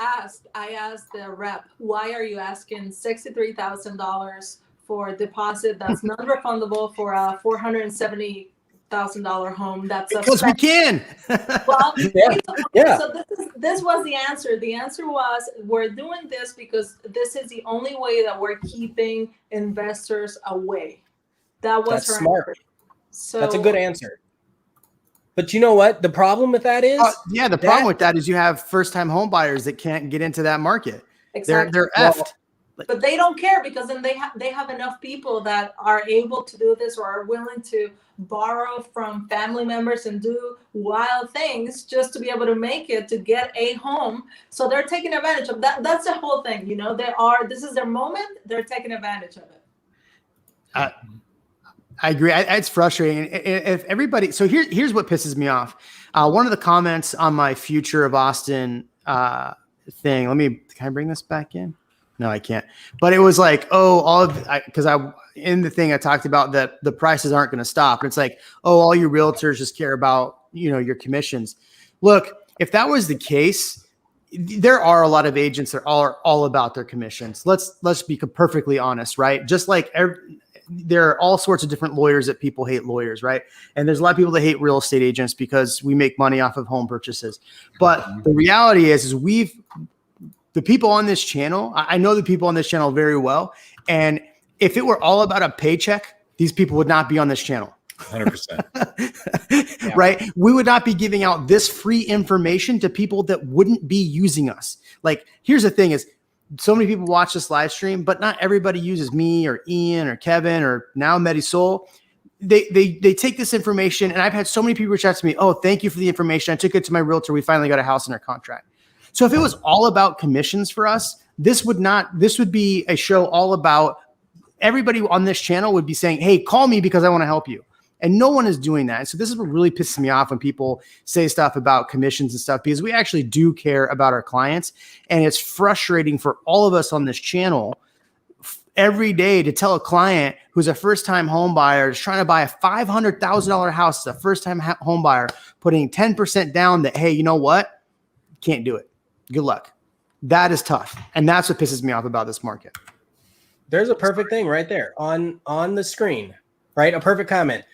asked the rep, why are you asking $63,000 for a deposit that's non-refundable for a $470,000 home? That's because we can. Well, yeah. So this was the answer. The answer was, we're doing this because this is the only way that we're keeping investors away. That was That's smart. answer. So that's a good answer. But you know what? The problem with that is, the problem with that is you have first-time home buyers that can't get into that market. Exactly. They're effed. But they don't care because then they have enough people that are able to do this or are willing to borrow from family members and do wild things just to be able to make it to get a home. So they're taking advantage of that. That's the whole thing. This is their moment. They're taking advantage of it. I agree. It's frustrating. If everybody, so here's what pisses me off. One of the comments on my Future of Austin thing. Can I bring this back in? No, I can't. But it was like, because in the thing I talked about that the prices aren't going to stop. And it's like, all you realtors just care about, your commissions. Look, if that was the case, there are a lot of agents that are all about their commissions. Let's be perfectly honest, right? Just like there are all sorts of different lawyers that people hate lawyers, right? And there's a lot of people that hate real estate agents because we make money off of home purchases. But the reality is the people on this channel, I know the people on this channel very well. And if it were all about a paycheck, these people would not be on this channel. 100%. Right? We would not be giving out this free information to people that wouldn't be using us. Like, here's the thing is, so many people watch this live stream, but not everybody uses me or Ian or Kevin or now Medisol. They take this information, and I've had so many people reach out to me. Oh, thank you for the information. I took it to my realtor. We finally got a house under contract. So if it was all about commissions for us, this would be a show all about everybody on this channel would be saying, hey, call me because I want to help you. And no one is doing that. And so this is what really pisses me off when people say stuff about commissions and stuff, because we actually do care about our clients. And it's frustrating for all of us on this channel every day to tell a client who's a first-time home buyer, is trying to buy a $500,000 house, a first-time home buyer, putting 10% down that, hey, you know what? Can't do it. Good luck. That is tough. And that's what pisses me off about this market. There's a perfect thing right there on the screen, right? A perfect comment.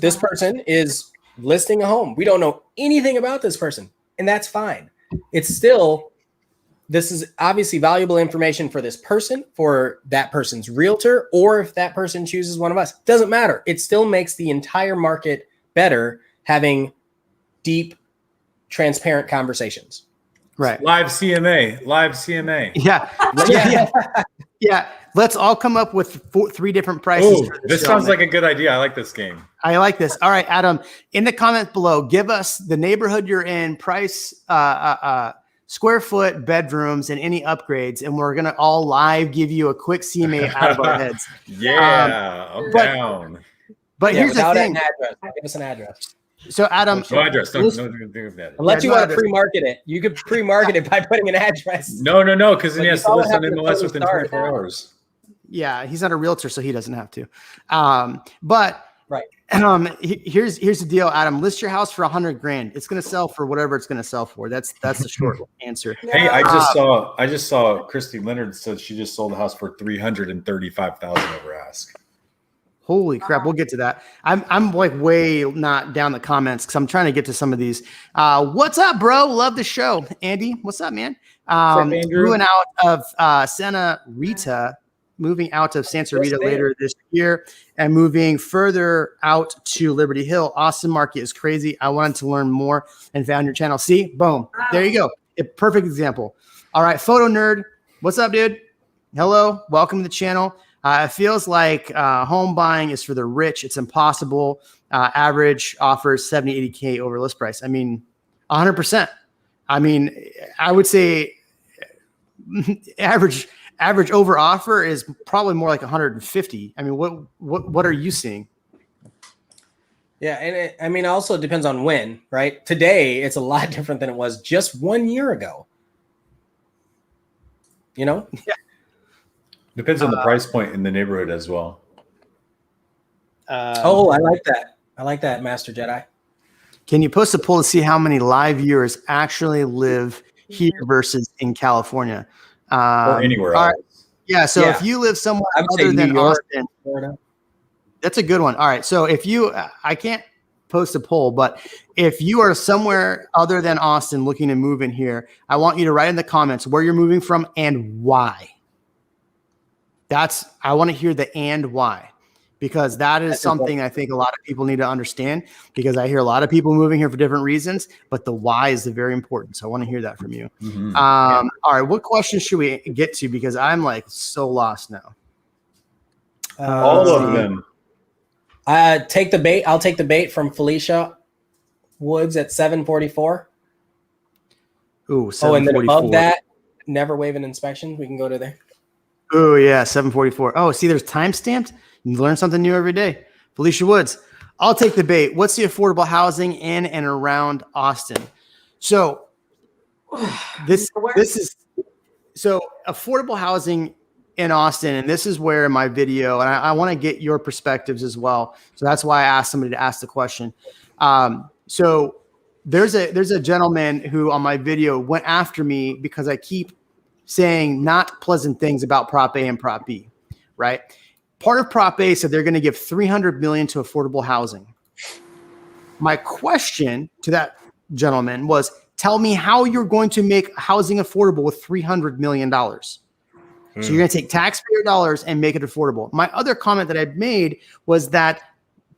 This person is listing a home. We don't know anything about this person, and that's fine. This is obviously valuable information for this person, for that person's realtor, or if that person chooses one of us. Doesn't matter. It still makes the entire market better having deep, transparent conversations. Right. Live CMA. Yeah. Let's all come up with 3 different prices. This sounds like a good idea. I like this game. I like this. All right, Adam, in the comment below, give us the neighborhood you're in, price, square foot, bedrooms, and any upgrades. And we're going to all live give you a quick CMA out of our heads. Yeah, I'm down. But here's the thing. An address. Give us an address. So Adam, no address. Unless you want to pre-market it, you could pre-market it by putting an address. No, because then he has to list on MLS within 24 hours. Yeah, he's not a realtor, so he doesn't have to. But right. Here's the deal, Adam. List your house for $100,000. It's going to sell for whatever it's going to sell for. That's the short answer. Hey, I just saw Christy Leonard said she just sold a house for $335,000 over ask. Holy crap! We'll get to that. I'm like way not down the comments because I'm trying to get to some of these. What's up, bro? Love the show, Andy. What's up, man? Moving out of Santa Rita later this year, and moving further out to Liberty Hill. Austin market is crazy. I wanted to learn more and found your channel. See, boom, there you go. A perfect example. All right, photo nerd. What's up, dude? Hello, welcome to the channel. It feels like home buying is for the rich. It's impossible. Average offers 70, 80K over list price. I mean, 100%. I mean, I would say average over offer is probably more like 150. I mean, what are you seeing? Yeah, and it also depends on when, right? Today, it's a lot different than it was just 1 year ago. Yeah. Depends on the price point in the neighborhood as well. I like that. I like that, Master Jedi. Can you post a poll to see how many live viewers actually live here versus in California? Or anywhere else. Right. Yeah, so if you live somewhere other than Austin, Florida. That's a good one. All right, so if you, I can't post a poll, but if you are somewhere other than Austin looking to move in here, I want you to write in the comments where you're moving from and why. I want to hear the and why. because that is something I think a lot of people need to understand, because I hear a lot of people moving here for different reasons, but the why is very important. So I want to hear that from you. All right. What questions should we get to? Because I'm like so lost now. All of them. Take the bait. I'll take the bait from Felicia Woods at 744. Ooh, Oh, and then above that, never waive an inspection. We can go to there. Oh, yeah, 744. Oh, see, there's time stamped. You learn something new every day. Felicia Woods, I'll take the bait. What's the affordable housing in and around Austin? So this is so affordable housing in Austin, and this is where my video, and I want to get your perspectives as well. So that's why I asked somebody to ask the question. So there's a gentleman who on my video went after me because I keep saying not pleasant things about Prop A and Prop B, right? Part of Prop A said they're going to give $300 million to affordable housing. My question to that gentleman was, tell me how you're going to make housing affordable with $300 million. So you're going to take taxpayer dollars and make it affordable. My other comment that I made was that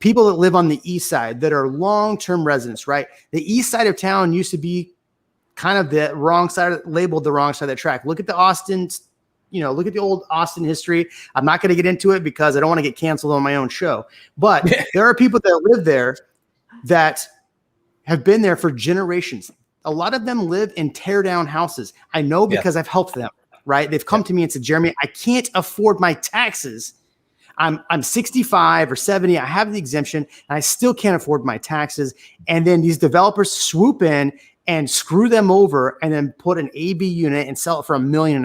people that live on the east side that are long-term residents, right? The east side of town used to be kind of the wrong side, labeled the wrong side of the track. Look at the Austin, look at the old Austin history. I'm not going to get into it because I don't want to get canceled on my own show. But there are people that live there that have been there for generations. A lot of them live in tear down houses. I know because I've helped them, right? They've come to me and said, Jeremy, I can't afford my taxes. I'm 65 or 70. I have the exemption and I still can't afford my taxes. And then these developers swoop in and screw them over and then put an AB unit and sell it for $1.5 million.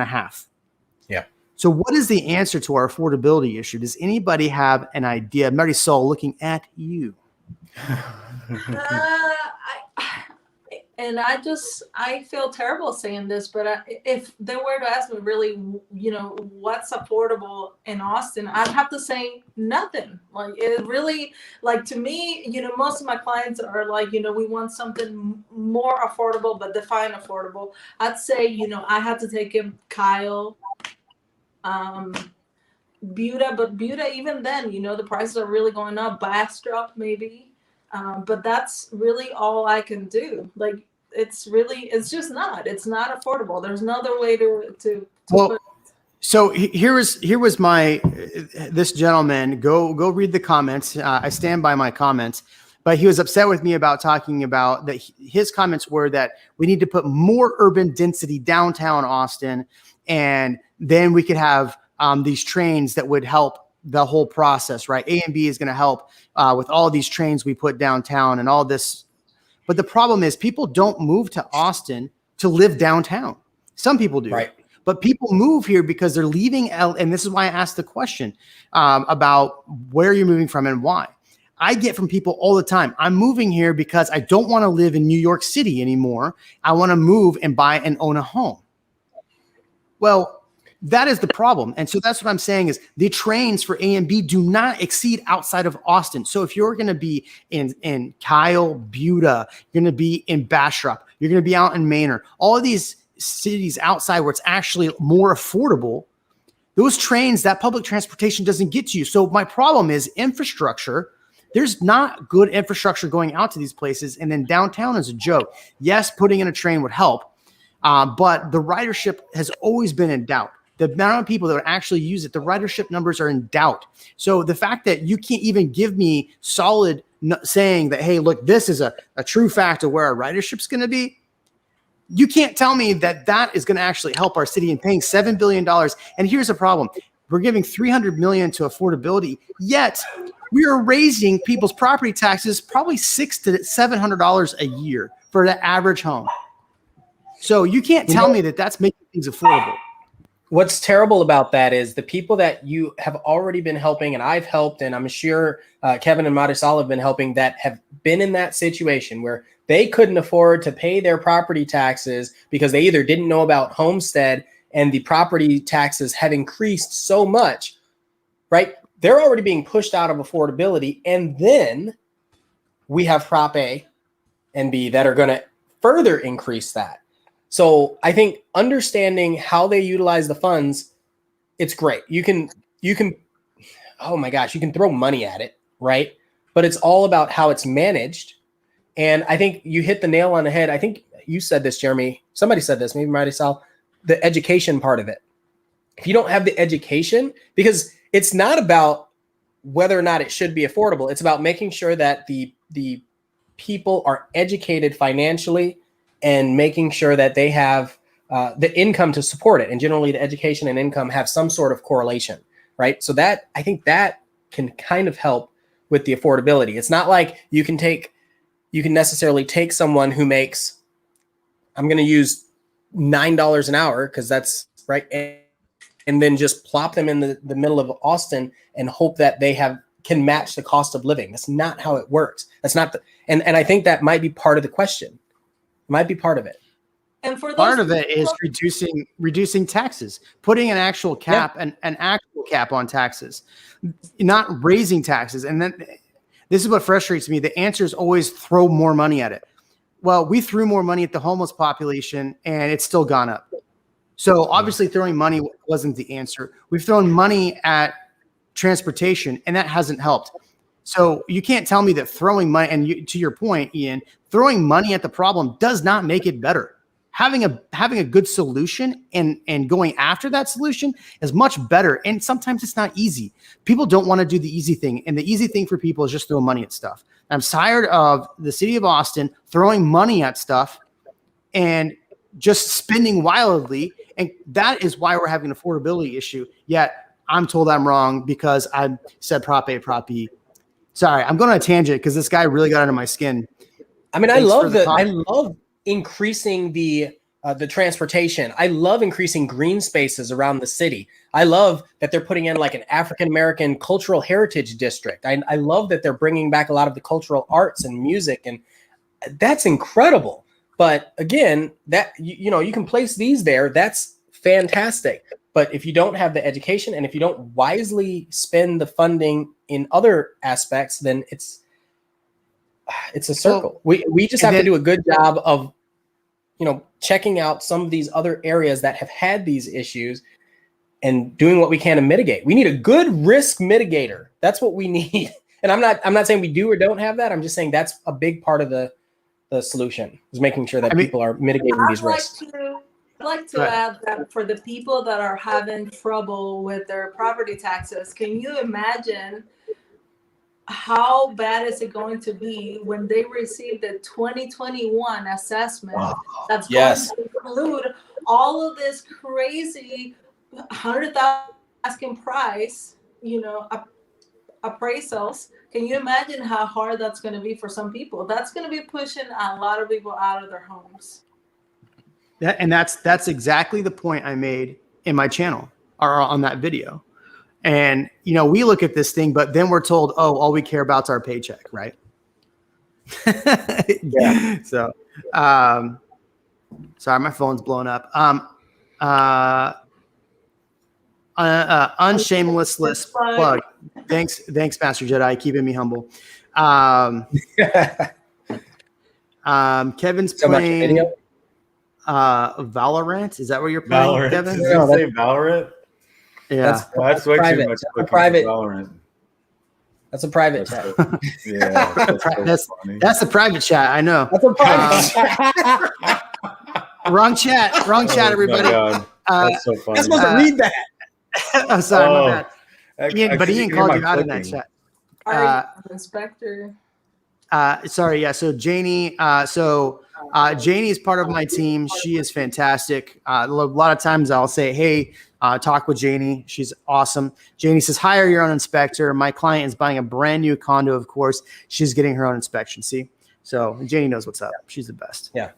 Yeah. So what is the answer to our affordability issue? Does anybody have an idea? Marisol, looking at you. I feel terrible saying this, but if they were to ask me really, what's affordable in Austin, I'd have to say nothing. Like it really, like to me, most of my clients are like, we want something more affordable, but define affordable. I'd say, I have to take him Kyle, Buda, but Buda, even then, the prices are really going up. Bastrop maybe, but that's really all I can do. Like it's not affordable. There's another way to well, put it. So here was my this gentleman. Go read the comments. I stand by my comments, but he was upset with me about talking about that. His comments were that we need to put more urban density downtown Austin, and then we could have these trains that would help the whole process, right? Abnb is going to help with all these trains we put downtown and all this. But the problem is people don't move to Austin to live downtown. Some people do. Right. But people move here because they're leaving and this is why I asked the question about where you're moving from and why. I get from people all the time, I'm moving here because I don't want to live in New York City anymore. I want to move and buy and own a home. Well, that is the problem. And so that's what I'm saying is the trains for A and B do not exceed outside of Austin. So if you're going to be in Kyle, Buda, you're going to be in Bastrop, you're going to be out in Manor, all of these cities outside where it's actually more affordable, those trains, that public transportation doesn't get to you. So my problem is infrastructure. There's not good infrastructure going out to these places. And then downtown is a joke. Yes, putting in a train would help. But the ridership has always been in doubt. The amount of people that would actually use it, the ridership numbers are in doubt. So the fact that you can't even give me solid saying that, hey, look, this is a true fact of where our ridership's going to be. You can't tell me that that is going to actually help our city in paying $7 billion. And here's the problem. We're giving $300 million to affordability, yet we are raising people's property taxes probably $600 to $700 a year for the average home. So you can't tell me that that's making things affordable. What's terrible about that is the people that you have already been helping, and I've helped, and I'm sure Kevin and Marisol have been helping, that have been in that situation where they couldn't afford to pay their property taxes because they either didn't know about homestead and the property taxes have increased so much, right? They're already being pushed out of affordability. And then we have Prop A and B that are going to further increase that. So I think understanding how they utilize the funds, it's great. You can oh my gosh, you can throw money at it, right? But it's all about how it's managed. And I think you hit the nail on the head. I think you said this, Jeremy. Somebody said this, maybe Marisol, the education part of it. If you don't have the education, because it's not about whether or not it should be affordable. It's about making sure that the people are educated financially and making sure that they have the income to support it. And generally the education and income have some sort of correlation, right? So that, I think that can kind of help with the affordability. It's not like you can necessarily take someone who makes, I'm going to use $9 an hour because that's right. And then just plop them in the middle of Austin and hope that they can match the cost of living. That's not how it works. That's not and I think that might be part of the question. Might be part of it. And for part of it is reducing taxes, putting an actual cap, an actual cap on taxes, not raising taxes. And then this is what frustrates me. The answer is always throw more money at it. Well, we threw more money at the homeless population and it's still gone up. So obviously throwing money wasn't the answer. We've thrown money at transportation and that hasn't helped. So you can't tell me that throwing money, and to your point, Ian, throwing money at the problem does not make it better. Having a good solution and going after that solution is much better. And sometimes it's not easy. People don't want to do the easy thing. And the easy thing for people is just throw money at stuff. I'm tired of the city of Austin throwing money at stuff and just spending wildly. And that is why we're having an affordability issue. Yet I'm told I'm wrong because I said Prop A, Prop B. Sorry, I'm going on a tangent because this guy really got under my skin. I mean, I love increasing the transportation. I love increasing green spaces around the city. I love that they're putting in like an African-American cultural heritage district. I love that they're bringing back a lot of the cultural arts and music, and that's incredible. But again, that you can place these there. That's fantastic. But if you don't have the education and if you don't wisely spend the funding in other aspects, then it's a circle. We just have to do a good job of, checking out some of these other areas that have had these issues and doing what we can to mitigate. We need a good risk mitigator. That's what we need. And I'm not saying we do or don't have that. I'm just saying that's a big part of the solution, is making sure that people are mitigating these risks. I'd like to add that for the people that are having trouble with their property taxes, can you imagine how bad is it going to be when they receive the 2021 assessment that's going to include all of this crazy $100,000 asking price, appraisals? Can you imagine how hard that's going to be for some people? That's going to be pushing a lot of people out of their homes. And that's exactly the point I made in my channel or on that video. And, we look at this thing, but then we're told, oh, all we care about is our paycheck, right? Yeah. So, sorry, my phone's blowing up. Unshameless plug. Thanks, Master Jedi, keeping me humble. Kevin's playing Valorant. Is that what you're playing, Valorant. Kevin? Did you say Valorant? Yeah, that's way private. too much. Private. Valorant. That's a private chat. Yeah, that's the private chat. I know. That's a private chat. Wrong chat, everybody. That's so funny. I'm supposed to read that. Oh, sorry, my bad. Ian called you out in that chat. Inspector. Sorry, yeah. So Janie, Janie is part of my team. She is fantastic. A lot of times I'll say, hey, talk with Janie. She's awesome. Janie says, hire your own inspector. My client is buying a brand new condo, of course. She's getting her own inspection. See? So Janie knows what's up. She's the best. Yeah.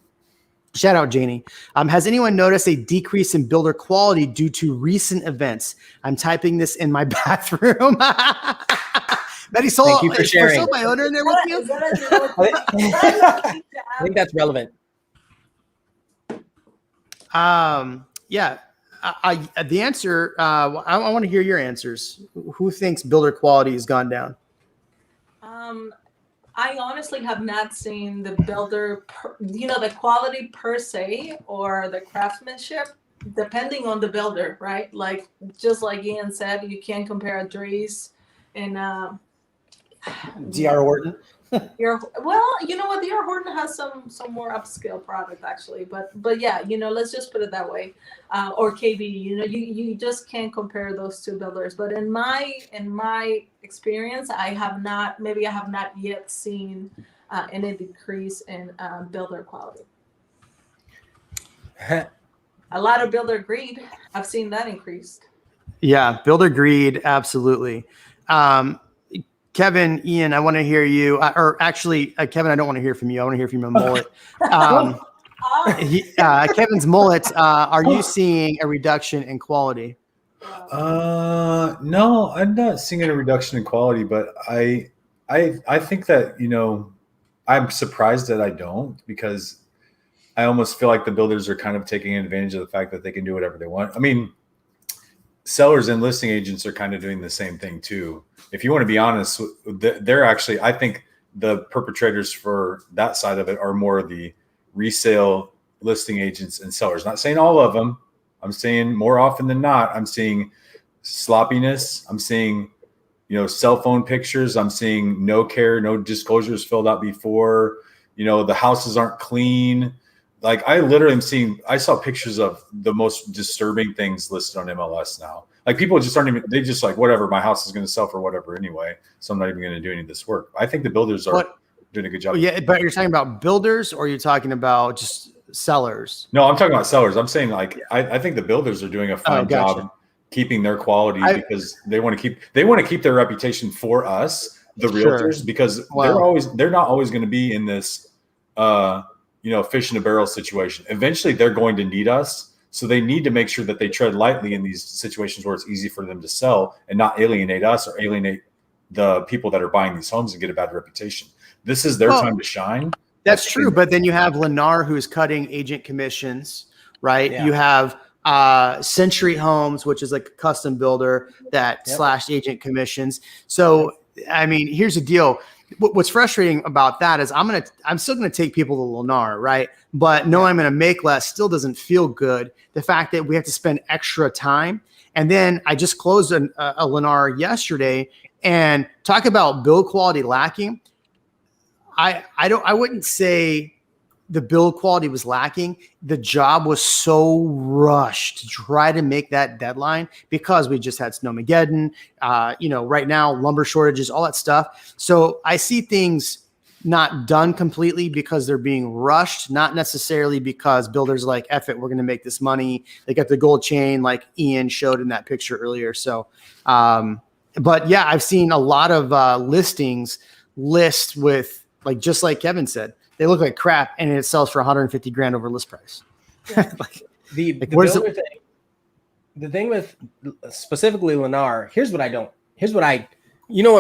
Shout out, Janie. Has anyone noticed a decrease in builder quality due to recent events? I'm typing this in my bathroom. Thank you for sharing. My owner in there with you? I think that's relevant. Yeah. The answer, I want to hear your answers. Who thinks builder quality has gone down? I honestly have not seen the builder, the quality per se or the craftsmanship, depending on the builder, right? Like, just like Ian said, you can't compare a Dries And DR Horton. well, you know what? DR Horton has some more upscale product actually, but yeah, let's just put it that way. Or KB, you just can't compare those two builders. But in my experience, I have not yet seen any decrease in builder quality. A lot of builder greed. I've seen that increased. Yeah, builder greed, absolutely. Kevin, Ian, I want to hear you. Or actually, Kevin, I don't want to hear from you. I want to hear from your mullet. Kevin's mullet. Are you seeing a reduction in quality? No, I'm not seeing a reduction in quality, but I think that, I'm surprised that I don't, because I almost feel like the builders are kind of taking advantage of the fact that they can do whatever they want. I mean, sellers and listing agents are kind of doing the same thing too. If you want to be honest, they're actually, I think the perpetrators for that side of it are more the resale listing agents and sellers. Not saying all of them. I'm saying more often than not, I'm seeing sloppiness. I'm seeing, cell phone pictures. I'm seeing no care, no disclosures filled out before, the houses aren't clean. Like I literally I saw pictures of the most disturbing things listed on MLS now. Like people just aren't even, they just like, whatever, my house is going to sell for whatever anyway. So I'm not even going to do any of this work. I think the builders are doing a good job. Yeah, but you're talking about builders or you're talking about just sellers? No, I'm talking about sellers. I'm saying like, I think the builders are doing a fine job keeping their quality because they want to keep their reputation for us, the realtors, because they're not always going to be in this, fish in a barrel situation. Eventually they're going to need us. So they need to make sure that they tread lightly in these situations where it's easy for them to sell and not alienate us or alienate the people that are buying these homes and get a bad reputation. This is their time to shine. That's true. But then you have Lennar, who's cutting agent commissions, right? Yeah. You have Century Homes, which is like a custom builder that slashed agent commissions. So, I mean, here's the deal. What's frustrating about that is I'm still gonna take people to Lennar, right? But knowing I'm gonna make less still doesn't feel good. The fact that we have to spend extra time, and then I just closed a Lennar yesterday, and talk about build quality lacking. I wouldn't say the build quality was lacking. The job was so rushed to try to make that deadline because we just had Snowmageddon, right now, lumber shortages, all that stuff. So I see things not done completely because they're being rushed, not necessarily because builders like, F it, we're going to make this money. They got the gold chain like Ian showed in that picture earlier. So, but yeah, I've seen a lot of listings list with just like Kevin said, they look like crap, and it sells for $150,000 over list price. The thing with specifically Lennar, here's what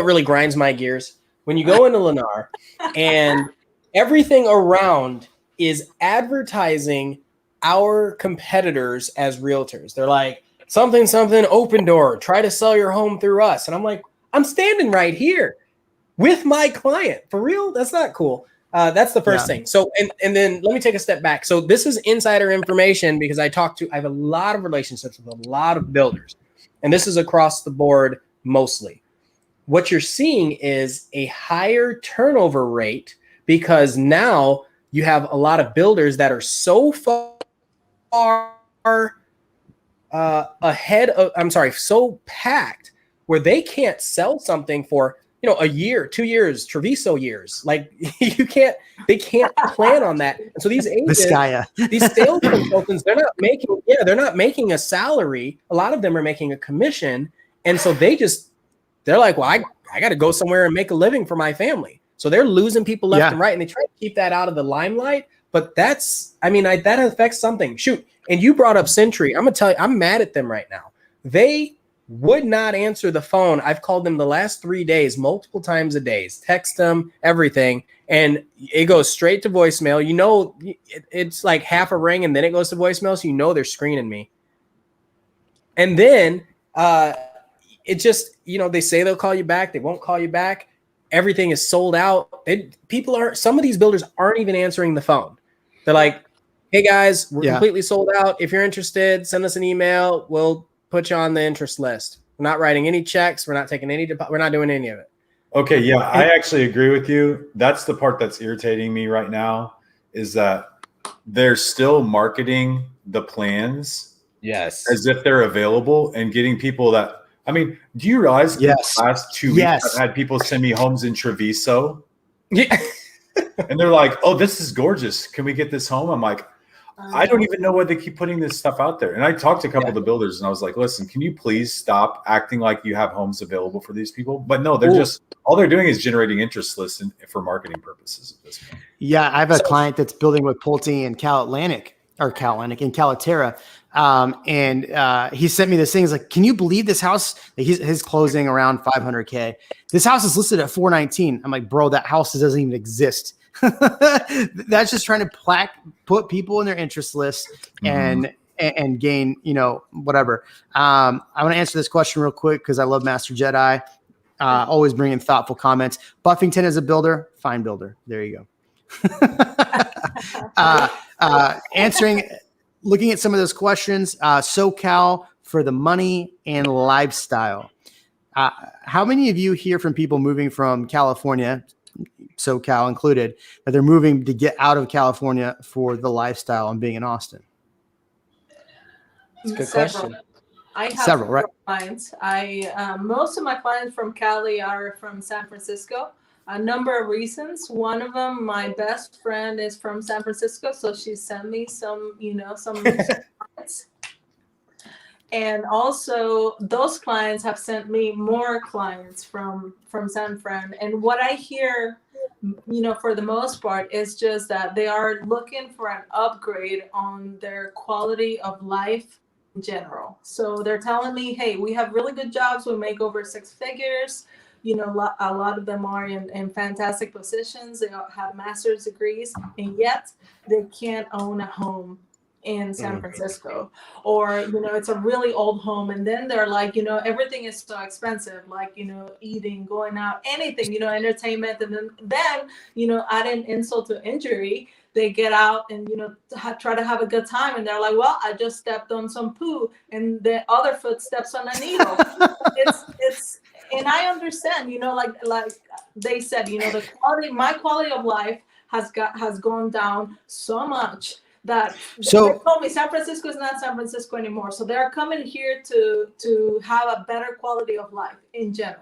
really grinds my gears. When you go into Lennar and everything around is advertising our competitors as realtors. They're like, something, open door, try to sell your home through us. And I'm like, I'm standing right here with my client. For real? That's not cool. That's the first thing. So, and then let me take a step back. So this is insider information because I have a lot of relationships with a lot of builders, and this is across the board mostly. What you're seeing is a higher turnover rate because now you have a lot of builders that are so far so packed where they can't sell something for a year, 2 years, Treviso years. Like they can't plan on that. And so these agents, these sales consultants, they're not making a salary. A lot of them are making a commission. And so they're like, well, I got to go somewhere and make a living for my family. So they're losing people left and right. And they try to keep that out of the limelight. But that affects something. Shoot. And you brought up Century. I'm going to tell you, I'm mad at them right now. They would not answer the phone. I've called them the last 3 days, multiple times a day, text them, everything. And it goes straight to voicemail. It's like half a ring and then it goes to voicemail. So they're screening me. And then it just, they say they'll call you back. They won't call you back. Everything is sold out. Some of these builders aren't even answering the phone. They're like, hey guys, we're completely sold out. If you're interested, send us an email. We'll put you on the interest list. We're not writing any checks. We're not taking any we're not doing any of it. Okay, yeah, I actually agree with you. That's the part that's irritating me right now, is that they're still marketing the plans as if they're available and getting people that, I mean, do you realize in the last 2 weeks I've had people send me homes in Treviso? Yeah. And they're like, oh, this is gorgeous. Can we get this home? I'm like, I don't even know why they keep putting this stuff out there. And I talked to a couple of the builders and I was like, listen, can you please stop acting like you have homes available for these people? But no, they're just, all they're doing is generating interest lists for marketing purposes at this point. Yeah, I have a client that's building with Pulte in in Calaterra. And he sent me this thing. He's like, can you believe this house? His closing around 500K. This house is listed at 419. I'm like, bro, that house doesn't even exist. That's just trying to put people in their interest list and gain, whatever. I want to answer this question real quick because I love Master Jedi. Always bringing thoughtful comments. Buffington is a builder, fine builder. There you go. Looking at some of those questions, SoCal for the money and lifestyle. How many of you hear from people moving from California, SoCal included, that they're moving to get out of California for the lifestyle and being in Austin? That's a good question. I have several, right? Clients. Most of my clients from Cali are from San Francisco. A number of reasons. One of them, my best friend is from San Francisco, so she sent me some clients. And also, those clients have sent me more clients from San Fran. And what I hear, for the most part, is just that they are looking for an upgrade on their quality of life in general. So they're telling me, hey, we have really good jobs. We make over 6 figures. A lot of them are in fantastic positions. They have master's degrees, and yet they can't own a home in San Francisco, or it's a really old home, and then they're like, everything is so expensive, like eating, going out, anything, entertainment, and then adding insult to injury, they get out and try to have a good time, and they're like, well, I just stepped on some poo, and the other foot steps on a needle. it's and I understand, like they said, my quality of life has gone down so much that they told me San Francisco is not San Francisco anymore. So they're coming here to have a better quality of life in general.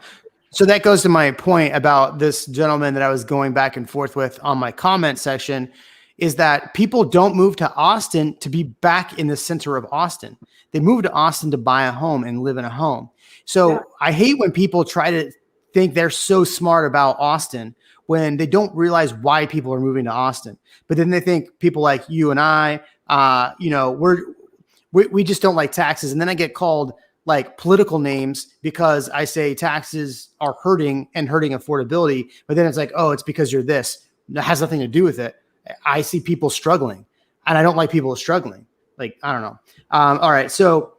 So that goes to my point about this gentleman that I was going back and forth with on my comment section, is that people don't move to Austin to be back in the center of Austin. They move to Austin to buy a home and live in a home. So I hate when people try to think they're so smart about Austin when they don't realize why people are moving to Austin. But then they think people like you and I, we just don't like taxes. And then I get called like political names because I say taxes are hurting affordability. But then it's like, oh, it's because you're this. That has nothing to do with it. I see people struggling, and I don't like people struggling. Like, I don't know. All right. So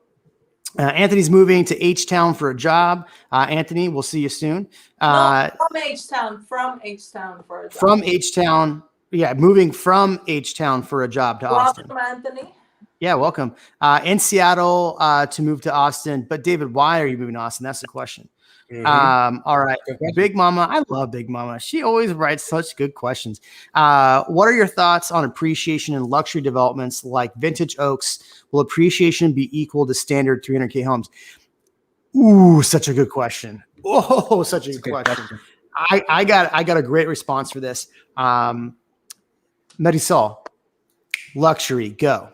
Anthony's moving to H-Town for a job. Anthony, we'll see you soon. From H-Town for a job. From H-Town. Yeah, moving from H-Town for a job to Austin. Welcome, Anthony. Yeah, welcome. In Seattle to move to Austin. But David, why are you moving to Austin? That's the question. All right. Big Mama. I love Big Mama. She always writes such good questions. What are your thoughts on appreciation in luxury developments like Vintage Oaks? Will appreciation be equal to standard 300K homes? Ooh, such a good question. Oh, such a good question. I got a great response for this. Marisol, luxury, go.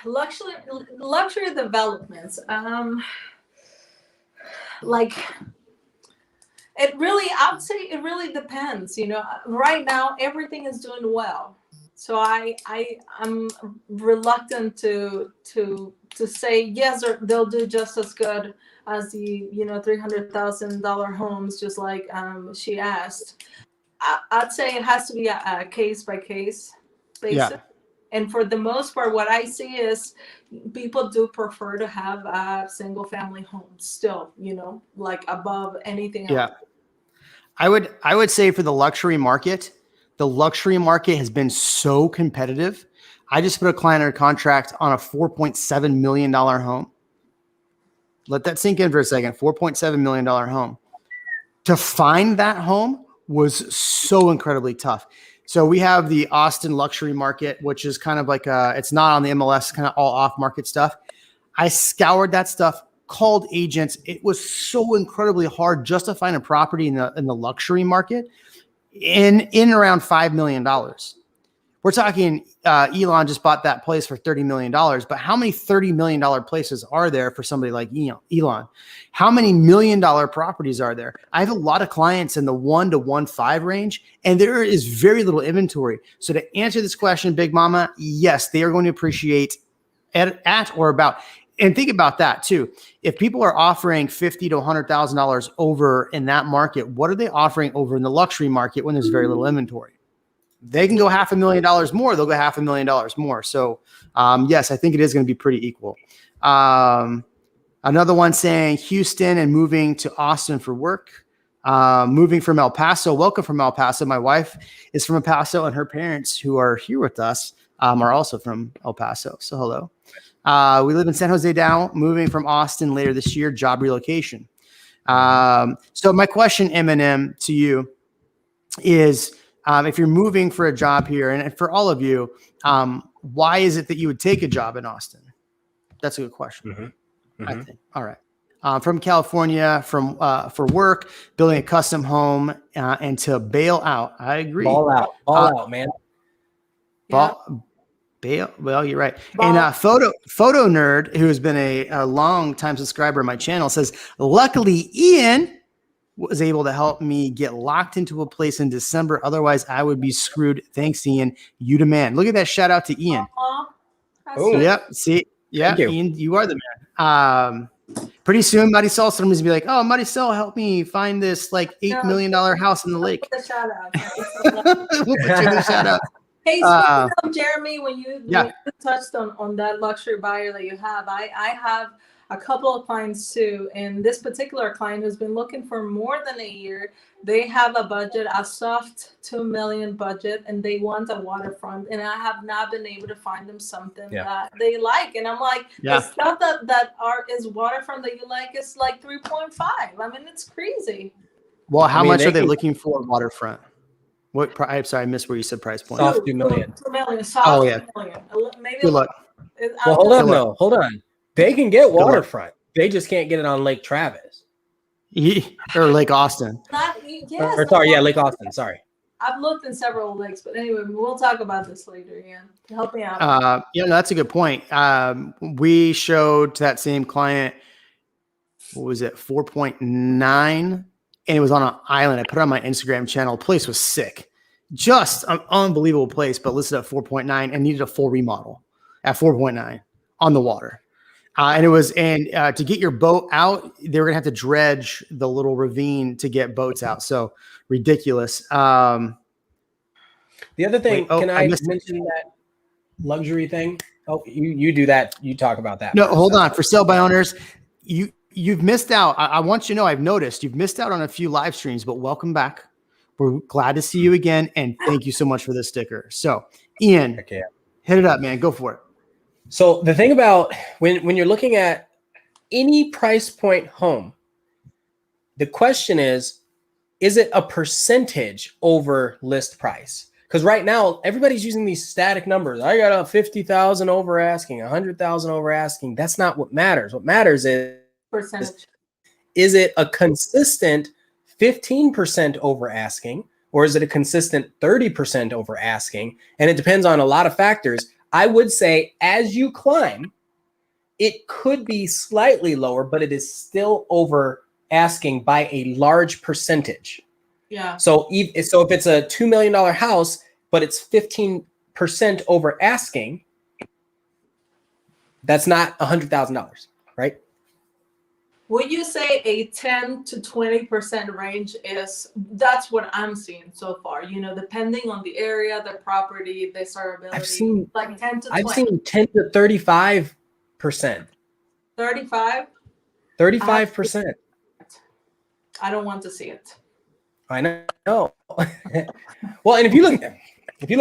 Luxury developments. Like it really, I would say it really depends. Right now everything is doing well, so I'm reluctant to say yes, or they'll do just as good as the $300,000 homes, just like she asked. I'd say it has to be a case by case basis. Yeah. And for the most part, what I see is people do prefer to have a single family home still, like above anything else. Yeah. I would say for the luxury market has been so competitive. I just put a client under contract on a $4.7 million home. Let that sink in for a second. $4.7 million home. To find that home was so incredibly tough. So we have the Austin luxury market, which is kind of like it's not on the MLS, kind of all off market stuff. I scoured that stuff, called agents. It was so incredibly hard just to find a property in the luxury market in around $5 million. We're talking Elon just bought that place for $30 million, but how many $30 million places are there for somebody like Elon? How many $1 million properties are there? I have a lot of clients in the 1 to 1.5 range, and there is very little inventory. So to answer this question, Big Mama, yes, they are going to appreciate at or about. And think about that too. If people are offering $50,000 to $100,000 over in that market, what are they offering over in the luxury market when there's very little inventory? They can go $500,000 more. They'll go $500,000 more. So yes, I think it is going to be pretty equal. Another one saying Houston and moving to Austin for work. Moving from El Paso. Welcome from El Paso. My wife is from El Paso, and her parents, who are here with us, are also from El Paso. So hello. We live in San Jose now. Moving from Austin later this year. Job relocation. So my question, Eminem, to you is, if you're moving for a job here, and for all of you, why is it that you would take a job in Austin? That's a good question. I think. All right. From California, for work, building a custom home, and to bail out. I agree. Ball out, man. Well, you're right. And photo nerd, who has been a long time subscriber of my channel, says, luckily Ian was able to help me get locked into a place in December. Otherwise, I would be screwed. Thanks, Ian. You demand. Look at that. Shout out to Ian. Yep. See, yeah, Ian, you are the man. Pretty soon, Marisol, somebody's gonna be like, "Oh, Marisol, help me find this like $8 million house in the lake." Shout out. We'll put you in the shout out. Hey, speaking of Jeremy, when you touched on that luxury buyer that you have, I have a couple of clients too. And this particular client who's been looking for more than a year, they have a budget, a soft $2 million budget, and they want a waterfront. And I have not been able to find them something that they like. And I'm like, the stuff that is waterfront that you like is like 3.5. I mean, it's crazy. Well, how much are they looking for waterfront? What? I'm sorry, I missed where you said price point. Soft $2 million. $2 million. Soft $2 million. Maybe good luck. Well, hold on. They can get waterfront. They just can't get it on Lake Travis. Or Lake Austin. Lake Austin. Sorry. I've looked in several lakes, but anyway, we'll talk about this later. Yeah, help me out. That's a good point. We showed to that same client, what was it, 4.9, and it was on an island. I put it on my Instagram channel. The place was sick, just an unbelievable place, but listed at 4.9 and needed a full remodel at 4.9 on the water. To get your boat out, they were gonna have to dredge the little ravine to get boats out. So ridiculous. The other thing, can I mention that luxury thing? Oh, you do that. You talk about that. No, hold on. For sale by owners, you've missed out. I want you to know, I've noticed you've missed out on a few live streams, but welcome back. We're glad to see you again, and thank you so much for this sticker. So, Ian, hit it up, man. Go for it. So the thing about when you're looking at any price point home, the question is it a percentage over list price? Because right now everybody's using these static numbers. I got a 50,000 over asking, 100,000 over asking. That's not what matters. What matters is percentage. Is it a consistent 15% over asking, or is it a consistent 30% over asking? And it depends on a lot of factors. I would say as you climb, it could be slightly lower, but it is still over asking by a large percentage. Yeah. So if it's a $2 million house, but it's 15% over asking, that's not $100,000, right? Would you say a 10 to 20% range that's what I'm seeing so far, depending on the area, the property, the desirability. I've seen like 10 to 20. I've seen 10 to 35%. 35? 35%. I don't want to see it. I know. Well, and if you look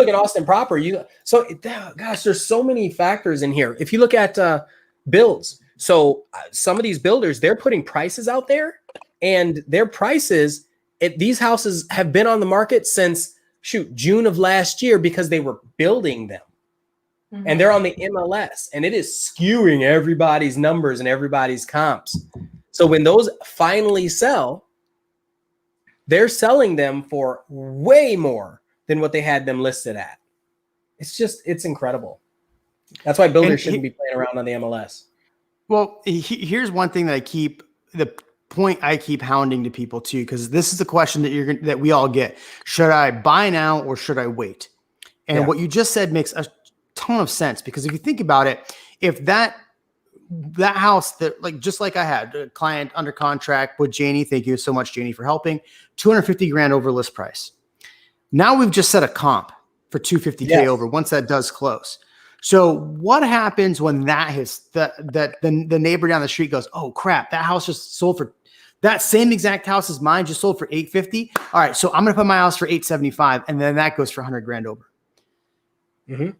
at Austin proper, there's so many factors in here. If you look at builds, So some of these builders, they're putting prices out there, and their prices, these houses have been on the market since June of last year because they were building them. And they're on the MLS, and it is skewing everybody's numbers and everybody's comps. So when those finally sell, they're selling them for way more than what they had them listed at. It's incredible. That's why builders shouldn't be playing around on the MLS. Well, here's one thing that the point I keep hounding to people too, because this is the question that we all get. Should I buy now or should I wait? And what you just said makes a ton of sense, because if you think about it, if that house that, like, just like I had a client under contract with Janie, thank you so much, Janie, for helping, 250 grand over list price. Now we've just set a comp for 250K over once that does close. So what happens when that hits the neighbor down the street goes, oh crap, that house just sold for that same exact house as mine just sold for 850. All right. So I'm going to put my house for 875. And then that goes for 100 grand over.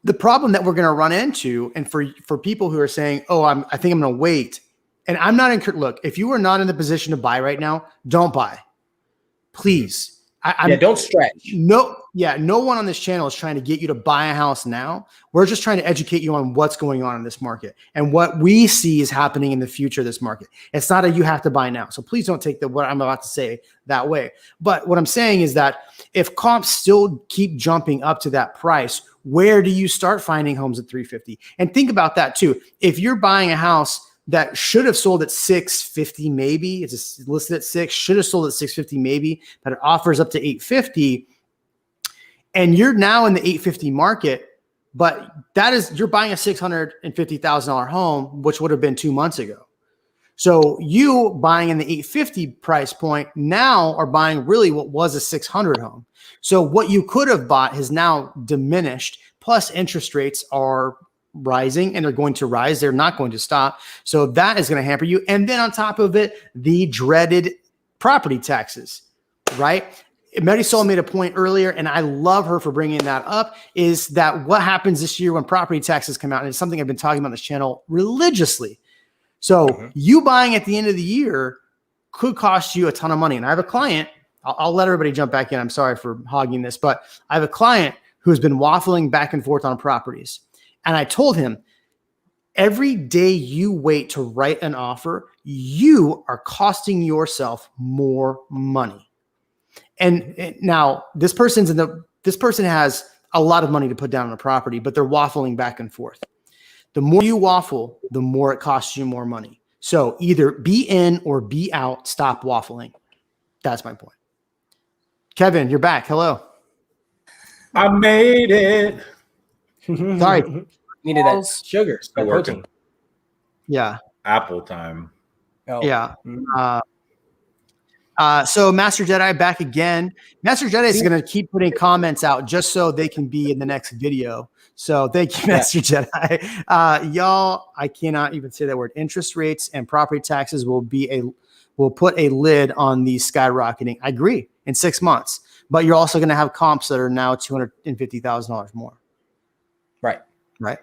The problem that we're going to run into, and for people who are saying, oh, I think I'm going to wait. And I'm not look, if you are not in the position to buy right now, don't buy. Please. Don't stretch. No one on this channel is trying to get you to buy a house now. We're just trying to educate you on what's going on in this market and what we see is happening in the future of this market. It's not you have to buy now. So please don't take what I'm about to say that way. But what I'm saying is that if comps still keep jumping up to that price, where do you start finding homes at 350? And think about that too. If you're buying a house that should have sold at 650, maybe it's listed at 6, should have sold at 650, maybe, but it offers up to 850. And you're now in the 850 market, but you're buying a $650,000 home, which would have been 2 months ago. So you buying in the 850 price point now are buying really what was a 600 home. So what you could have bought has now diminished, plus interest rates are rising, and they're going to rise. They're not going to stop. So that is going to hamper you. And then on top of it, the dreaded property taxes, right? Marisol made a point earlier, and I love her for bringing that up, is that what happens this year when property taxes come out, and it's something I've been talking about on this channel religiously. So you buying at the end of the year could cost you a ton of money. And I have a client, I'll let everybody jump back in. I'm sorry for hogging this, but I have a client who has been waffling back and forth on properties. And I told him, every day you wait to write an offer, you are costing yourself more money. And now this person has a lot of money to put down on a property, but they're waffling back and forth. The more you waffle, the more it costs you more money. So either be in or be out. Stop waffling. That's my point. Kevin, you're back. Hello. I made it. Sorry. Needed that sugar. That protein. Yeah. Apple time. Oh. Yeah. So Master Jedi back again. Master Jedi is going to keep putting comments out just so they can be in the next video. So thank you, Master Jedi. Y'all, I cannot even say that word. Interest rates and property taxes will put a lid on these skyrocketing. I agree, in 6 months. But you're also going to have comps that are now $250,000 more. Right.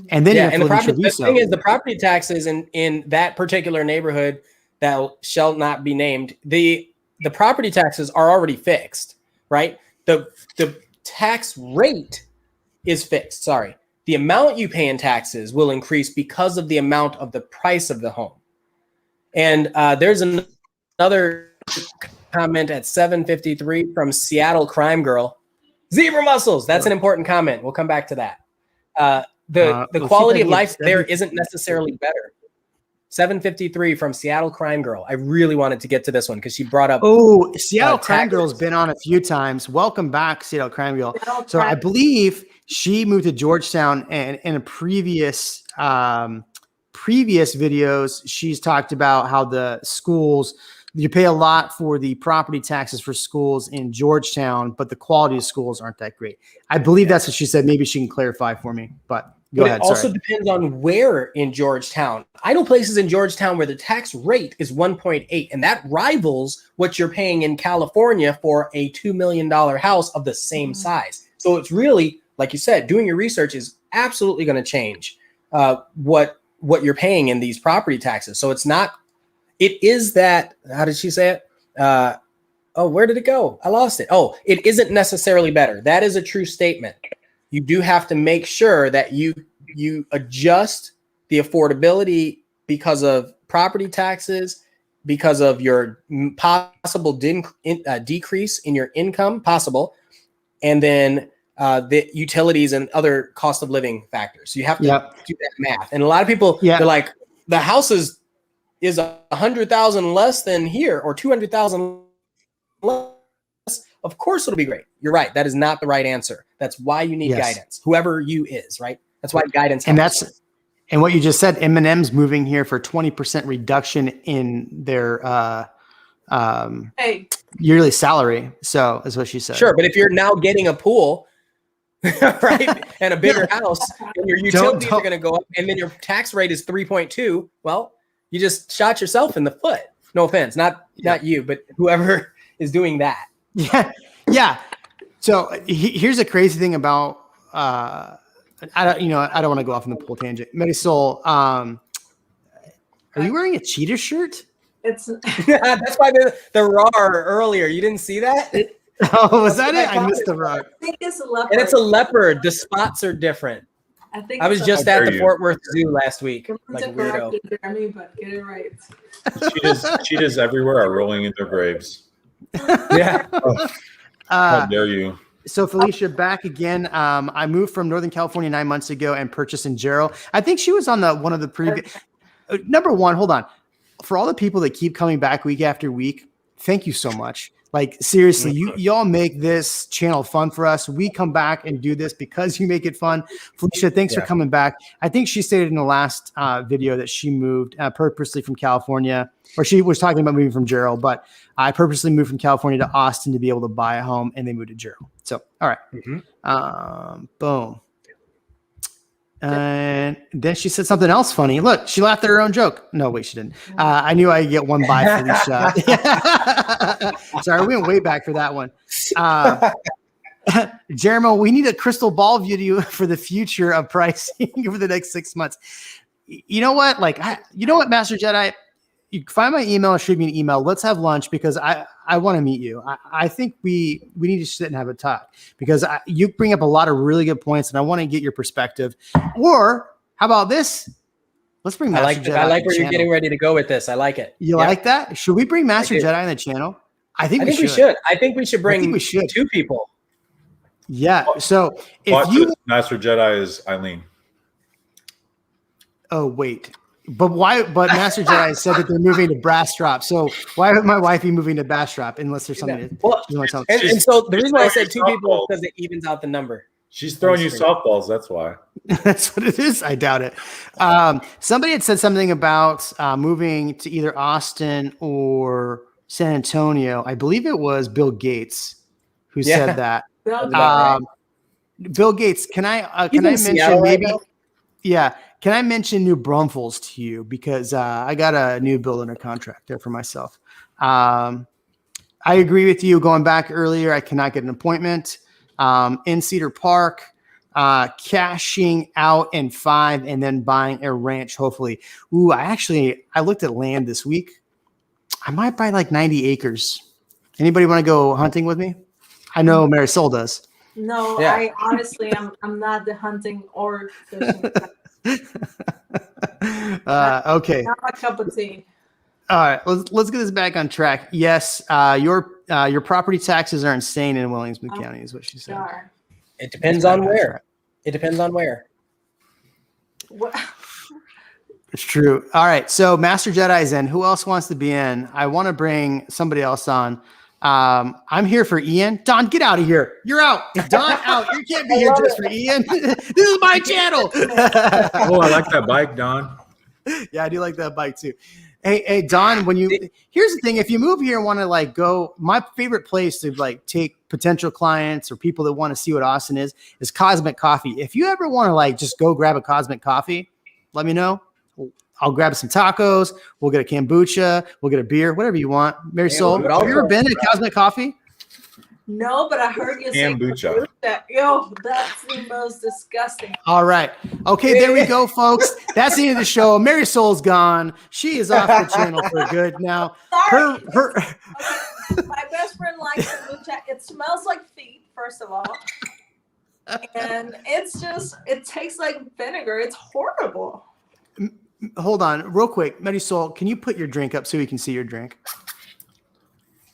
And then the thing is, the property taxes in that particular neighborhood that shall not be named, the property taxes are already fixed, right? The tax rate is fixed. Sorry. The amount you pay in taxes will increase because of the amount of the price of the home. And there's another comment at 7:53 from Seattle Crime Girl. Zebra muscles. That's an important comment. We'll come back to that. The quality of life there isn't necessarily better. 7:53 from Seattle Crime Girl. I really wanted to get to this one because she brought up. Oh, Seattle Crime Girl's been on a few times. Welcome back, Seattle Crime Girl. So I believe she moved to Georgetown, and in a previous videos, she's talked about how the schools, you pay a lot for the property taxes for schools in Georgetown, but the quality of schools aren't that great. I believe that's what she said. Maybe she can clarify for me, but go ahead. It also depends on where in Georgetown. I know places in Georgetown where the tax rate is 1.8, and that rivals what you're paying in California for a $2 million house of the same size. So it's really, like you said, doing your research is absolutely going to change what what you're paying in these property taxes. So it is that, how did she say it? Oh, where did it go? I lost it. Oh, it isn't necessarily better. That is a true statement. You do have to make sure that you adjust the affordability because of property taxes, because of your possible decrease in your income, possible, and then the utilities and other cost of living factors. So you have to do that math. And a lot of people, they're like, the house is 100,000 less than here, or 200,000 less. Of course it'll be great. You're right. That is not the right answer. That's why you need guidance. Whoever you is, right? That's why guidance helps. And what you just said, M&M's moving here for 20% reduction in their yearly salary. So that's what she said. Sure, but if you're now getting a pool, right, and a bigger house, and your utilities are going to go up, and then your tax rate is 3.2, well, you just shot yourself in the foot. No offense, not you, but whoever is doing that. Yeah. So here's a crazy thing about I don't want to go off on the pool tangent. Marisol, are you wearing a cheetah shirt? It's that's why the RAR earlier. You didn't see that? Oh, was that it? I missed the RAR. I think it's a leopard. And it's a leopard. The spots are different. I was just at the Fort Worth Zoo last week. Like a weirdo. Jeremy, but get it right. Cheetahs everywhere are rolling in their graves. Yeah. How dare you? So Felicia, back again. I moved from Northern California 9 months ago and purchased in Gerald. I think she was on one of the previous. Number one, hold on. For all the people that keep coming back week after week, thank you so much. Like seriously, y'all make this channel fun for us. We come back and do this because you make it fun. Felicia, thanks for coming back. I think she stated in the last video that she moved purposely from California, or she was talking about moving from Gerald, but I purposely moved from California to Austin to be able to buy a home, and they moved to Gerald. So, all right. Boom. And then she said something else funny. Look, she laughed at her own joke. No, wait, she didn't. I knew I'd get one by Felicia. Sorry, we went way back for that one. Jeremy, we need a crystal ball view for the future of pricing over the next 6 months. You know what? Master Jedi? You find my email, shoot me an email. Let's have lunch because I want to meet you. I think we need to sit and have a talk because you bring up a lot of really good points and I want to get your perspective. Or how about this? Let's bring Master Jedi. I like where you're getting ready to go with this. I like it. You like that? Should we bring Master Jedi on the channel? I think we should. I think we should bring 2 people. Yeah. So if Master Jedi is Eileen. Oh, wait. But why? But Master Jedi said that they're moving to Bastrop. So why would my wife be moving to Bastrop unless there's something? And so the reason why I said 2 people is because it evens out the number. She's throwing you softballs. That's why. That's what it is. I doubt it. Somebody had said something about moving to either Austin or San Antonio. I believe it was Bill Gates who said that. Bill Gates. Can I mention maybe? Right, yeah. Can I mention New Braunfels to you? Because I got a new build under contract there for myself. I agree with you. Going back earlier, I cannot get an appointment. In Cedar Park, cashing out in 5 and then buying a ranch, hopefully. Ooh, I looked at land this week. I might buy like 90 acres. Anybody want to go hunting with me? I know Marisol does. No, I honestly, I'm not the hunting or fishing. Okay. Not my cup of tea. All right, let's get this back on track. Yes, your property taxes are insane in Williamson County, is what she said. It depends on where. It depends on where. What? It's true. All right, so Master Jedi's in. Who else wants to be in? I want to bring somebody else on. I'm here for Ian. Don, get out of here. You're out. Don, out. You can't be here just for Ian. This is my channel. Oh, I like that bike, Don. Yeah, I do like that bike too. Hey, Don, here's the thing. If you move here and want to go, my favorite place to take potential clients or people that want to see what Austin is Cosmic Coffee. If you ever want to just go grab a Cosmic Coffee, let me know. I'll grab some tacos. We'll get a kombucha. We'll get a beer, whatever you want. Marisol, have you ever been to Cosmic Coffee? No, but I heard you say Kombucha. that. Yo, that's the most disgusting. All right. Okay, there we go, folks. That's the end of the show. Mary Soul's gone. She is off the channel for good now. Sorry. Her Okay, my best friend likes kombucha. It smells like feet, first of all. And it tastes like vinegar. It's horrible. Hold on, real quick. Mary Soul, can you put your drink up so we can see your drink?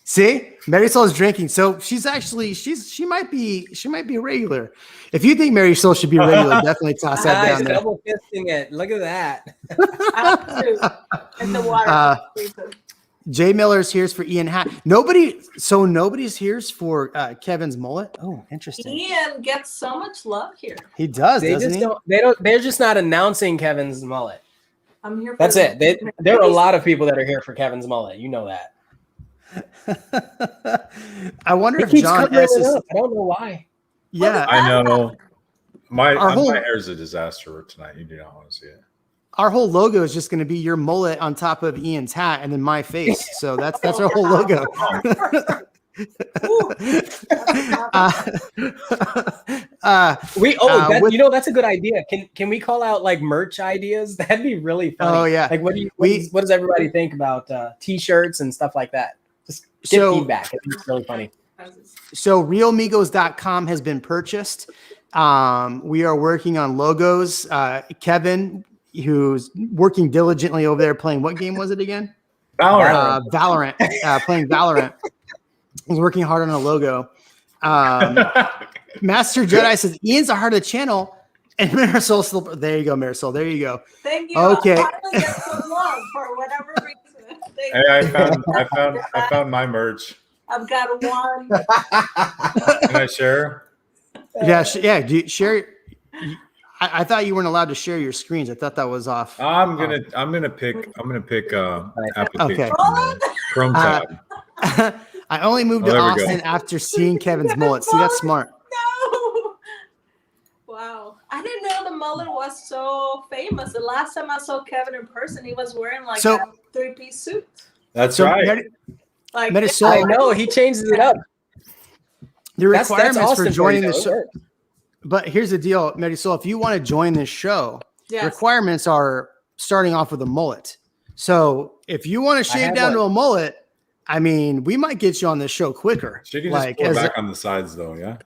See, Mary Soul is drinking, so she's actually she might be a regular. If you think Mary Soul should be regular, definitely toss that down there. Double fisting it. Look at that. And the water. Jay Miller's here's for Ian Hat. Nobody's here's for Kevin's mullet. Oh, interesting. Ian gets so much love here. He does, doesn't he? They're just not announcing Kevin's mullet. I'm here for That's it. There are a lot of people that are here for Kevin's mullet. You know that. I wonder if keeps John covering S. it is. up. I don't know why. Yeah, I know. My whole- hair is a disaster tonight. You do not want to see it. our whole logo is just going to be your mullet on top of Ian's hat and then my face. So that's our whole logo. That's a good idea. Can we call out like merch ideas? That'd be really funny. Oh yeah. Like what does everybody think about t-shirts and stuff like that? Just get feedback. It's really funny. So RealMigos.com has been purchased. We are working on logos. Kevin, who's working diligently over there playing, what game was it again? Valorant. Playing Valorant. He's working hard on a logo. Master Jedi says Ian's a heart of the channel, and Marisol still. There you go, Marisol. There you go. Thank you. Okay. I finally get some love for whatever reason. Hey, I found my merch. I've got one. Can I share? Yeah. Do you share? I thought you weren't allowed to share your screens. I thought that was off. I'm gonna pick application. Okay. Chrome tab. I only moved to there we Austin go. after seeing Kevin's mullet. See, that's smart. No. Wow. I didn't know the mullet was so famous. The last time I saw Kevin in person, he was wearing like a 3-piece suit. That's right. Like Marisol, I know he changes it up. The requirements for Austin joining you, the show. But here's the deal, Marisol. If you want to join this show, Yes. requirements are starting off with a mullet. So if you want to shave down to a mullet, I mean, we might get you on this show quicker. She can just pull back on the sides, though. Yeah.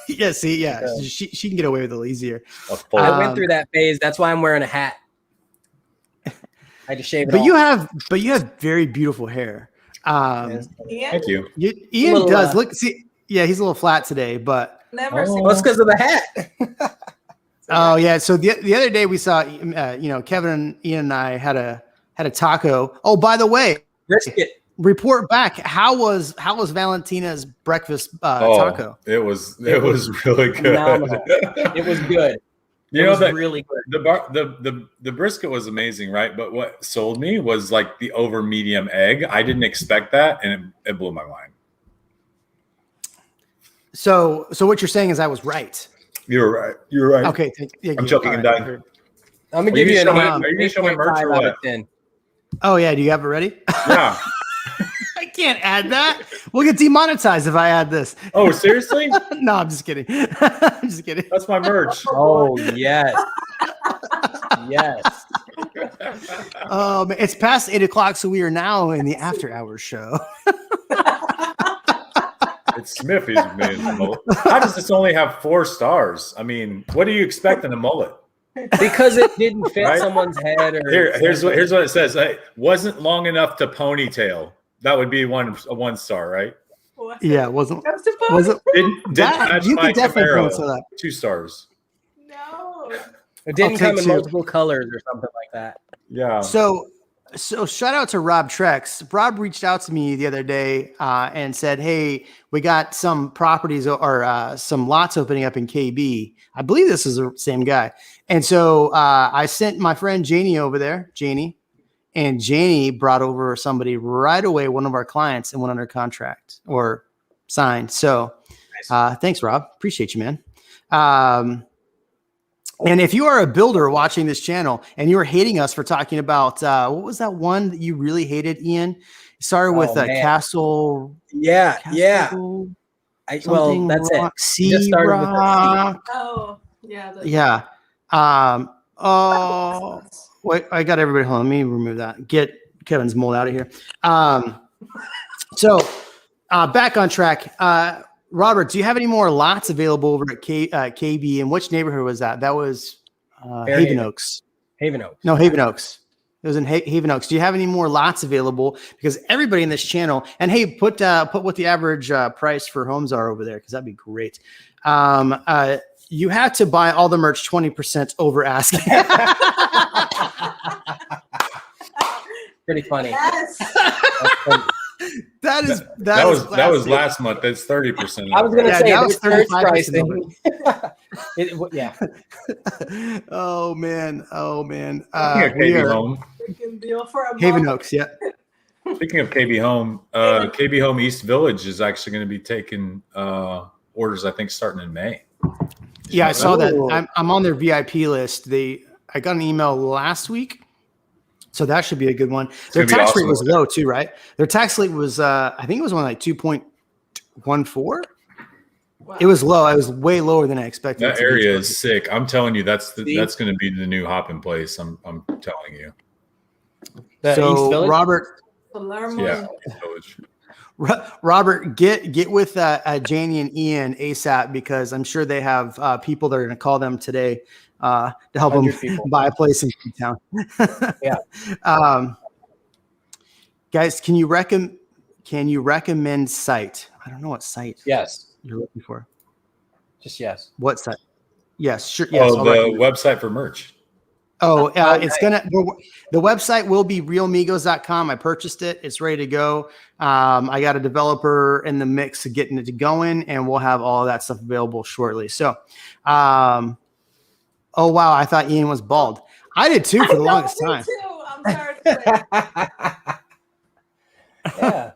Yeah. See, yeah, she can get away with it a little easier. I went through that phase. That's why I'm wearing a hat. I just shaved it. But you have very beautiful hair. Thank you. Ian does look. See, yeah, he's a little flat today, but Never seen Well, it's because of the hat. oh yeah. So the other day we saw, Kevin, Ian, and I had a taco. Oh, by the way, Brisket. report back. How was Valentina's breakfast taco? It was really good. Phenomenal. It was good. You know, really good. The brisket was amazing, right? But what sold me was like the over medium egg. I didn't expect that, and it blew my mind. So what you're saying is I was right. You're right. Okay, I'm joking and dying. I'm gonna give you an Are you gonna show my merch or what? Oh yeah, do you have it ready? Yeah. I can't add that. We'll get demonetized if I add this. Oh, seriously? No, I'm just kidding. I'm just kidding. That's my merch. Oh yes. Yes. It's past 8:00, so we are now in the after hours show. It's Smithy's man. How does this only have 4 stars? I mean, what do you expect in a mullet? Because it didn't fit Right? someone's head. Or Here's what it says. It wasn't long enough to ponytail. That would be a 1 star, right? Yeah, it wasn't. Was it? Didn't match You my could definitely Camaro. point to that. 2 stars. No. It didn't I'll come take in 2. multiple colors or something like that. Yeah. So shout out to Rob Trex. Rob reached out to me the other day and said, "Hey, we got some properties or some lots opening up in KB." I believe this is the same guy. And so I sent my friend Janie over there, and Janie brought over somebody right away, one of our clients, and went under contract or signed. So thanks, Rob. Appreciate you, man. And if you are a builder watching this channel and you're hating us for talking about what was that one that you really hated, Ian? It started with man. Castle. Yeah. Castle? Well, that's rock, it. Just started with rock. Oh, yeah. Yeah. Oh, wait, I got everybody. Hold on, let me remove that. Get Kevin's mold out of here. So back on track. Robert, do you have any more lots available over at KB? And which neighborhood was that? That was Haven Oaks. Haven Oaks. No, Haven Oaks. It was in Haven Oaks. Do you have any more lots available? Because everybody in this channel, and hey, put what the average price for homes are over there, because that'd be great. You have to buy all the merch 20% over asking. Pretty funny. Yes. That was last month. That's 30%. I was gonna say that was 35%. Yeah. Oh man. Speaking of KB Home. Freaking deal for a Haven month. Oaks, yeah. Speaking of KB Home, KB Home East Village is actually going to be taking orders, I think, starting in May. Yeah, I saw that. I'm on their VIP list. I got an email last week, so that should be a good one. Their tax rate was low too, right? Their tax rate was, I think it was like 2.14. Wow. It was low. I was way lower than I expected. That area is sick. I'm telling you, that's going to be the new hopping place. I'm telling you. So Robert, yeah, Village. Robert, get with Janie and Ian ASAP, because I'm sure they have people that are going to call them today to help them buy a place in town. Yeah. Guys, can you recommend site? I don't know what site. Yes. You're looking for. Just yes. What site? Yes, sure. Yes. Oh, the website for merch. Oh, it's the website will be realmigos.com. I purchased it. It's ready to go. I got a developer in the mix of getting it going, and we'll have all of that stuff available shortly. So, oh wow, I thought Ian was bald. I did too for the longest time. Me too. I'm sorry to say. Yeah.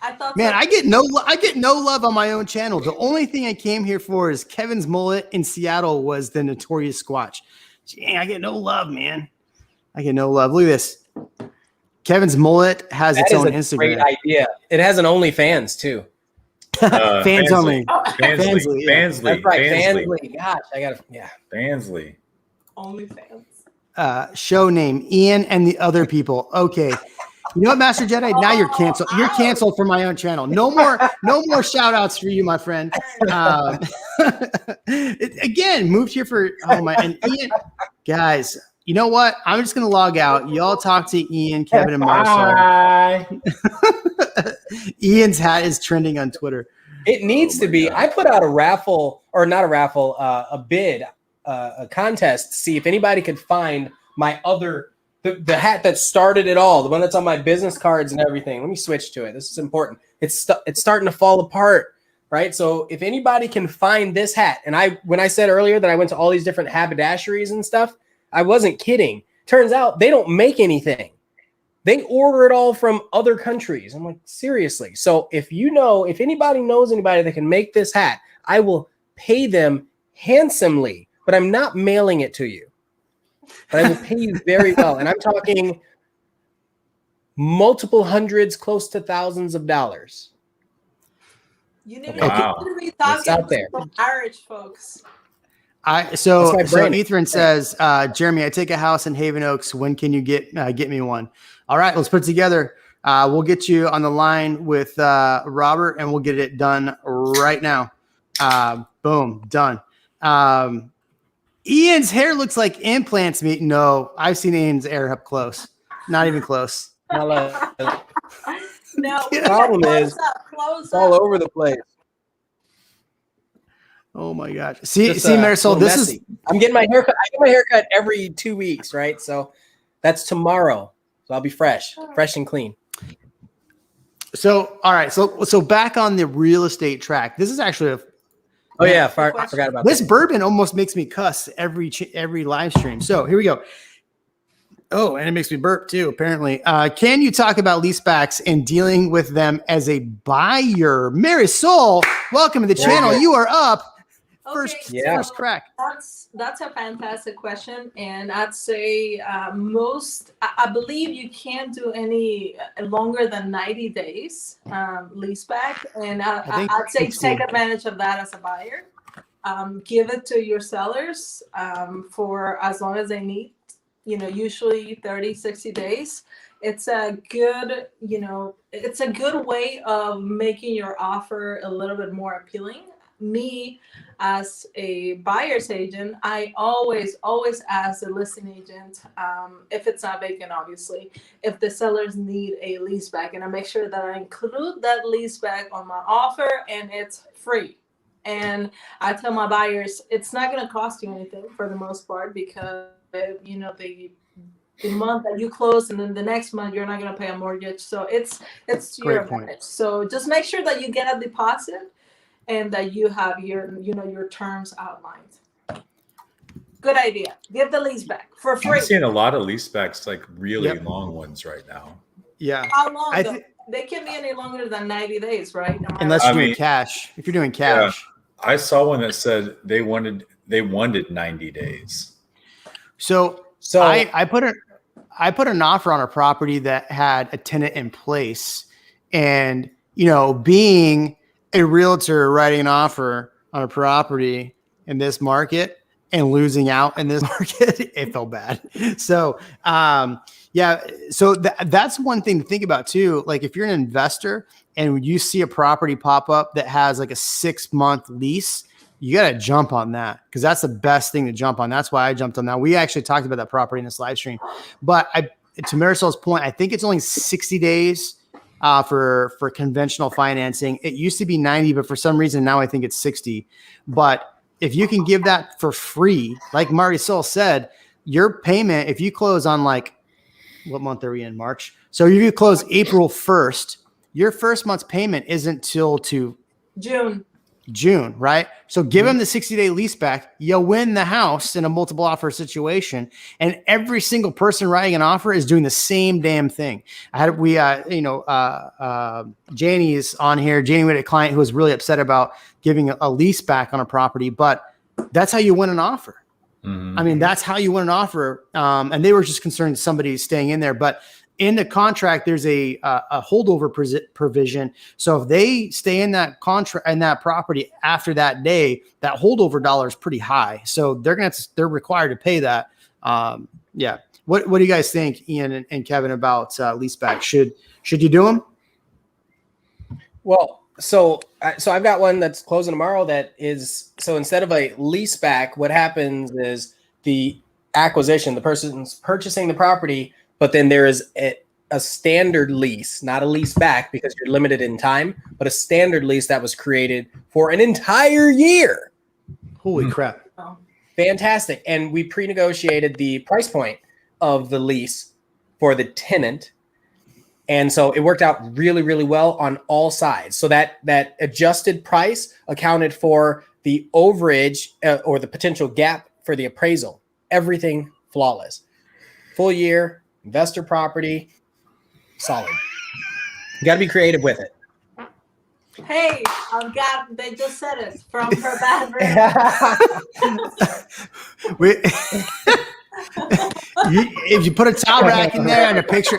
I thought Man, I get no love on my own channel. The only thing I came here for is Kevin's mullet in Seattle was the Notorious Squatch. Dang, I get no love, man. I get no love. Look at this. Kevin's mullet has its own Instagram. Great idea. It has an OnlyFans too. Fans only. Fansly. That's right. Fansly. Gosh, Fansly. OnlyFans. Show name Ian and the other people. Okay. You know what, Master Jedi? Now you're canceled. You're canceled for my own channel. No more shout outs for you, my friend. Again, moved here for and Ian. Guys, you know what? I'm just gonna log out. Y'all talk to Ian, Kevin, and Marcel. Ian's hat is trending on Twitter. It needs to be. God. I put out a raffle, or not a raffle, a bid, a contest to see if anybody could find my other. The hat that started it all, the one that's on my business cards and everything. Let me switch to it. This is important. It's starting to fall apart, right? So if anybody can find this hat, and when I said earlier that I went to all these different haberdasheries and stuff, I wasn't kidding. Turns out they don't make anything. They order it all from other countries. I'm like, seriously. So if anybody knows anybody that can make this hat, I will pay them handsomely, but I'm not mailing it to you. But I will pay you very well. And I'm talking multiple hundreds, close to thousands of dollars. You need to be talking out there. to Irish folks. So Ethan says, Jeremy, I take a house in Haven Oaks. When can you get me one? All right, let's put it together. We'll get you on the line with Robert, and we'll get it done right now. Boom, done. Ian's hair looks like implants. No, I've seen Ian's hair up close. Not even close. No, the problem is it's all over the place. Oh my gosh! See, Marisol, this messy. is. I'm getting my haircut. I get my haircut every 2 weeks, right? So that's tomorrow. So I'll be fresh and clean. So all right, so back on the real estate track. This is actually a. Oh yeah, I forgot about this. Bourbon almost makes me cuss every live stream. So here we go. Oh, and it makes me burp too, apparently. Can you talk about leasebacks and dealing with them as a buyer? Marisol, welcome to the channel. You are up First, Yeah. first crack. That's a fantastic question, and I'd say I believe you can't do any longer than 90 days lease back, and I think I'd say 60. take advantage of that as a buyer. Give it to your sellers for as long as they need. Usually 30, 60 days. It's a good, it's a good way of making your offer a little bit more appealing. Me, as a buyer's agent, I always ask the listing agent, if it's not vacant, obviously, if the sellers need a lease back, and I make sure that I include that lease back on my offer, and it's free. And I tell my buyers it's not going to cost you anything for the most part, because the month that you close and then the next month you're not going to pay a mortgage, so it's to your advantage. So just make sure that you get a deposit and that you have your terms outlined. Good idea. Give the lease back for free. I'm seeing a lot of lease backs, like really long ones right now. Yeah. How long though? They can't be any longer than 90 days, right? Unless you're doing cash. If you're doing cash. Yeah, I saw one that said they wanted 90 days. So I put an offer on a property that had a tenant in place, and being a realtor writing an offer on a property in this market and losing out in this market, it felt bad. So so that's one thing to think about too. Like if you're an investor and you see a property pop up that has like a 6-month lease, you got to jump on that, because that's the best thing to jump on. That's why I jumped on that. We actually talked about that property in this live stream. But to Marisol's point, I think it's only 60 days for conventional financing. It used to be 90, but for some reason now I think it's 60. But if you can give that for free, like Marisol said, your payment, if you close on what month are we in? March. So if you close April 1st, your first month's payment isn't till to June, right? So give them the 60-day lease back. You'll win the house in a multiple offer situation, and every single person writing an offer is doing the same damn thing. Janie's on here. Janie, we had a client who was really upset about giving a lease back on a property, but that's how you win an offer. I mean, that's how you win an offer. And they were just concerned somebody staying in there, but in the contract, there's a holdover provision. So if they stay in that contract and that property after that day, that holdover dollar is pretty high. So they're required to pay that. Yeah. What do you guys think, Ian and Kevin, about leaseback? Should you do them? Well, so I've got one that's closing tomorrow. That is, so instead of a leaseback, what happens is the acquisition, the person's purchasing the property, but then there is a standard lease, not a lease back because you're limited in time, but a standard lease that was created for an entire year. Holy crap. Fantastic. And we pre-negotiated the price point of the lease for the tenant. And so it worked out really, really well on all sides. So that adjusted price accounted for the overage or the potential gap for the appraisal. Everything flawless. Full year. Investor property, solid. You got to be creative with it. Hey, they just said it from her bathroom. If you put a towel rack in there and a picture,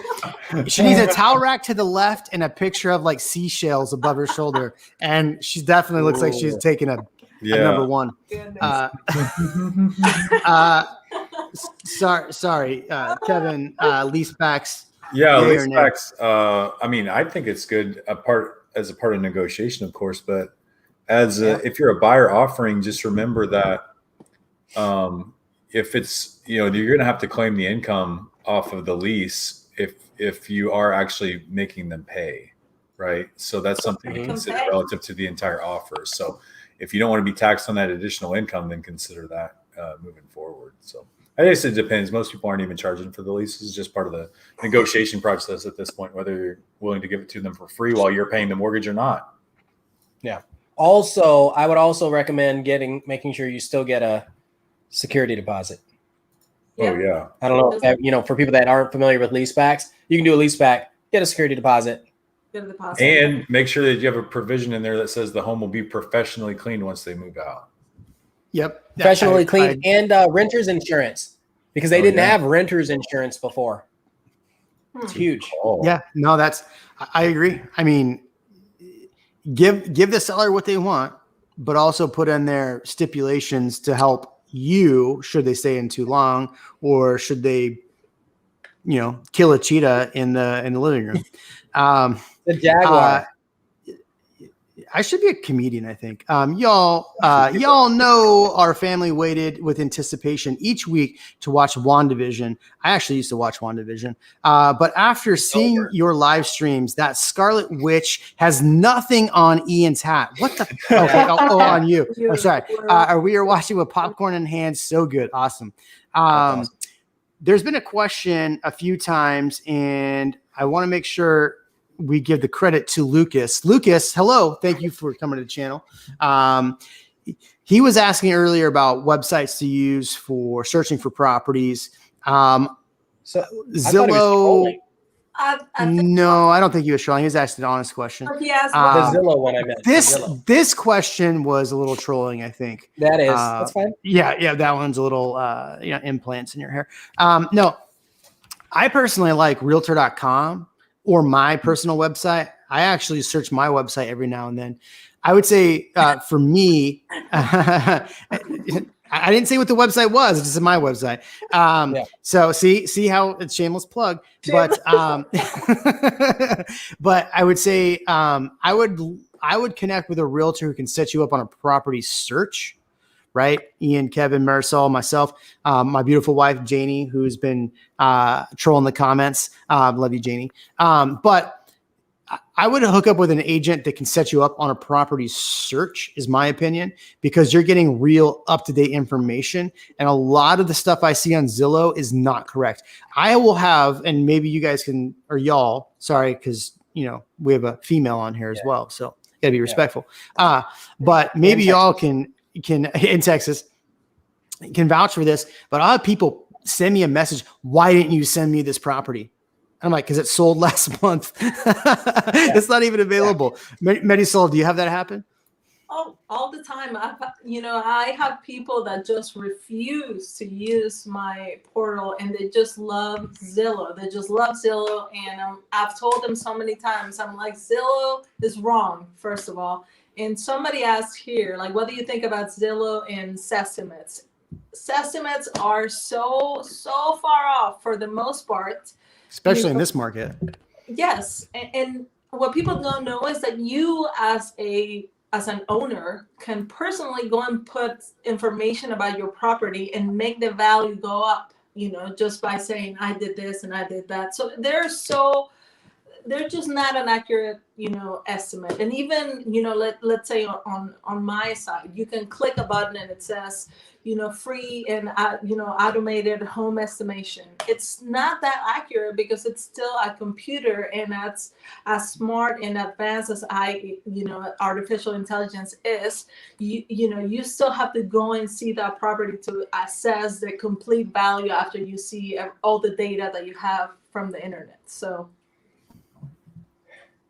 she needs a towel rack to the left and a picture of seashells above her shoulder. And she definitely looks like she's taking a number one. Sorry, Kevin. Leasebacks. Yeah, leasebacks. I mean, I think it's good as a part of negotiation, of course. But if you're a buyer offering, just remember that if it's you're going to have to claim the income off of the lease if you are actually making them pay, right? So that's something to consider relative to the entire offer. So if you don't want to be taxed on that additional income, then consider that moving forward. So I guess it depends. Most people aren't even charging for the leases. It's just part of the negotiation process at this point, whether you're willing to give it to them for free while you're paying the mortgage or not. Yeah. Also, I would also recommend making sure you still get a security deposit. Yeah. Oh yeah. I don't know, for people that aren't familiar with leasebacks, you can do a leaseback, get a security deposit. And make sure that you have a provision in there that says the home will be professionally cleaned once they move out. Yep. Professionally cleaned, and renter's insurance, because they didn't have renter's insurance before. It's huge. Yeah, no, I agree. I mean, give the seller what they want, but also put in their stipulations to help you should they stay in too long, or should they, kill a cheetah in the living room. The Jaguar. I should be a comedian, I think. Y'all know our family waited with anticipation each week to watch WandaVision. I actually used to watch WandaVision. But after seeing your live streams, that Scarlet Witch has nothing on Ian's hat. What the? Okay, on you. I'm sorry. We are watching with popcorn in hand. So good. Awesome. There's been a question a few times, and I want to make sure we give the credit to Lucas. Lucas, hello. Thank you for coming to the channel. He was asking earlier about websites to use for searching for properties. So Zillow. No, I don't think he was trolling. He was asking an honest question. He asked the Zillow one I meant. This question was a little trolling, I think. That is. That's fine. Yeah, that one's a little implants in your hair. No, I personally like realtor.com. Or my personal website. I actually search my website every now and then. I would say for me, I didn't say what the website was. It's just my website. So see how it's shameless plug. But but I would say I would connect with a realtor who can set you up on a property search. Right? Ian, Kevin, Marisol, myself, my beautiful wife, Janie, who's been trolling the comments. Love you, Janie. But I would hook up with an agent that can set you up on a property search, is my opinion, because you're getting real up-to-date information. And a lot of the stuff I see on Zillow is not correct. I will have, and maybe you guys can, or y'all, sorry, because, we have a female on here as well. So gotta be respectful. But maybe y'all can in Texas can vouch for this, but I'll have people send me a message. Why didn't you send me this property? I'm like, because it sold last month. It's not even available. Marisol, do you have that happen? Oh, all the time. I have people that just refuse to use my portal, and they just love Zillow. They just love Zillow, and I've told them so many times. I'm like, Zillow is wrong, first of all. And somebody asked here, like, what do you think about Zillow and Sestimates? Sestimates are so far off for the most part. Especially in this market. Yes. And what people don't know is that you as an owner can personally go and put information about your property and make the value go up, just by saying, I did this and I did that. So they're just not an accurate, estimate. And even, let's say on my side, you can click a button and it says, free and, automated home estimation. It's not that accurate because it's still a computer, and that's as smart and advanced as artificial intelligence is. You still have to go and see that property to assess the complete value after you see all the data that you have from the internet. So.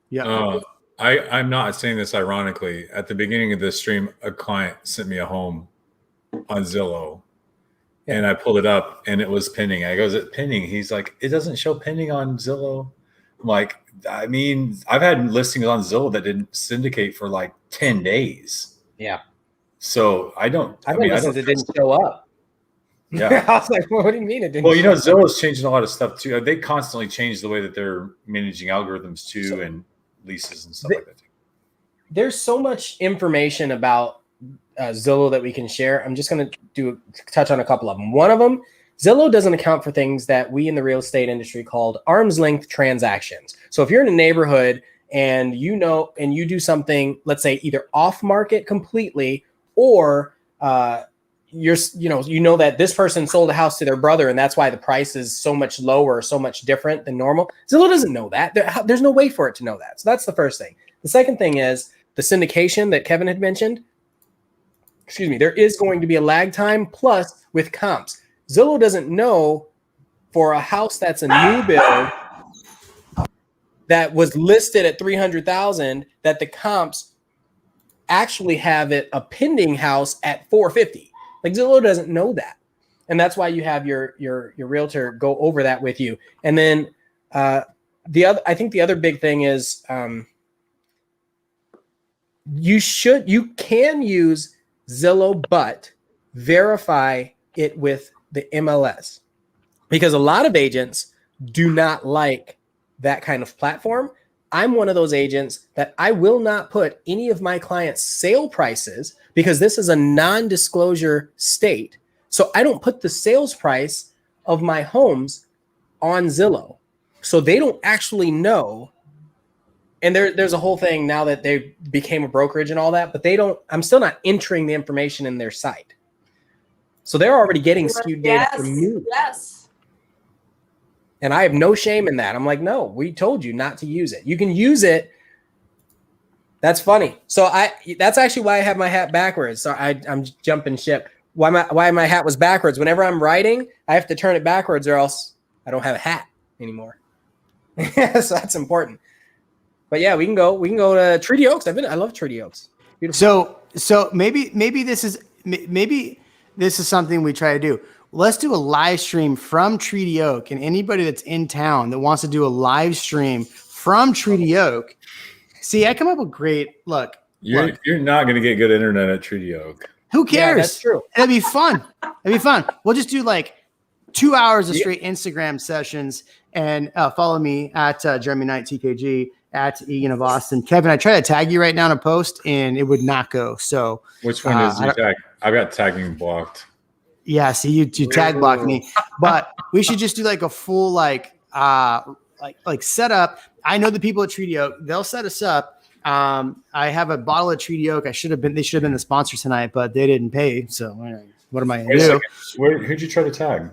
Yeah. I'm not saying this ironically. At the beginning of this stream, a client sent me a home on Zillow, and I pulled it up and it was pending. I go, is it pending? He's like, it doesn't show pending on Zillow. I'm like, I mean, I've had listings on Zillow that didn't syndicate for like 10 days. Yeah. So it didn't show up. Yeah. I was like, what do you mean it didn't? Well, Zillow's changing a lot of stuff too. They constantly change the way that they're managing algorithms too, and leases and stuff like that. There's so much information about Zillow that we can share. I'm just going to touch on a couple of them. One of them, Zillow doesn't account for things that we in the real estate industry called arm's length transactions. So if you're in a neighborhood and you do something, let's say either off market completely, or you know that this person sold a house to their brother and that's why the price is so much lower, so much different than normal. Zillow doesn't know that. There's no way for it to know that. So that's the first thing. The second thing is the syndication that Kevin had mentioned. Excuse me. There is going to be a lag time, plus with comps. Zillow doesn't know for a house that's a new build that was listed at $300,000 that the comps actually have it a pending house at $450,000. Like Zillow doesn't know that. And that's why you have your realtor go over that with you. And then I think the other big thing is you can use Zillow, but verify it with the MLS, because a lot of agents do not like that kind of platform. I'm one of those agents that I will not put any of my clients' sale prices, because this is a non-disclosure state. So I don't put the sales price of my homes on Zillow. So they don't actually know. And there's a whole thing now that they became a brokerage and all that, but I'm still not entering the information in their site. So they're already getting skewed data from me. Yes. And I have no shame in that. I'm like, no, we told you not to use it. You can use it. That's funny. So that's actually why I have my hat backwards. So I'm jumping ship. Why my hat was backwards. Whenever I'm writing, I have to turn it backwards or else I don't have a hat anymore. So that's important. But yeah, we can go to Treaty Oaks. I love Treaty Oaks. Beautiful. So maybe this is something we try to do. Let's do a live stream from Treaty Oak, and anybody that's in town that wants to do a live stream from Treaty Oak. See, I come up with great look. You're not going to get good internet at Treaty Oak. Who cares? Yeah, that's true. It'd be fun. We'll just do like 2 hours of straight Instagram sessions, and follow me at JeremyknightKG at Ianofaustin. Kevin, I try to tag you right now in a post, and it would not go. So which one is your tag? I've got tagging blocked. Yeah, see, you tag block me, but we should just do like a full like setup. I know the people at Treaty Oak; they'll set us up. I have a bottle of Treaty Oak. They should have been the sponsor tonight, but they didn't pay. So what am I going to do? Who'd you try to tag?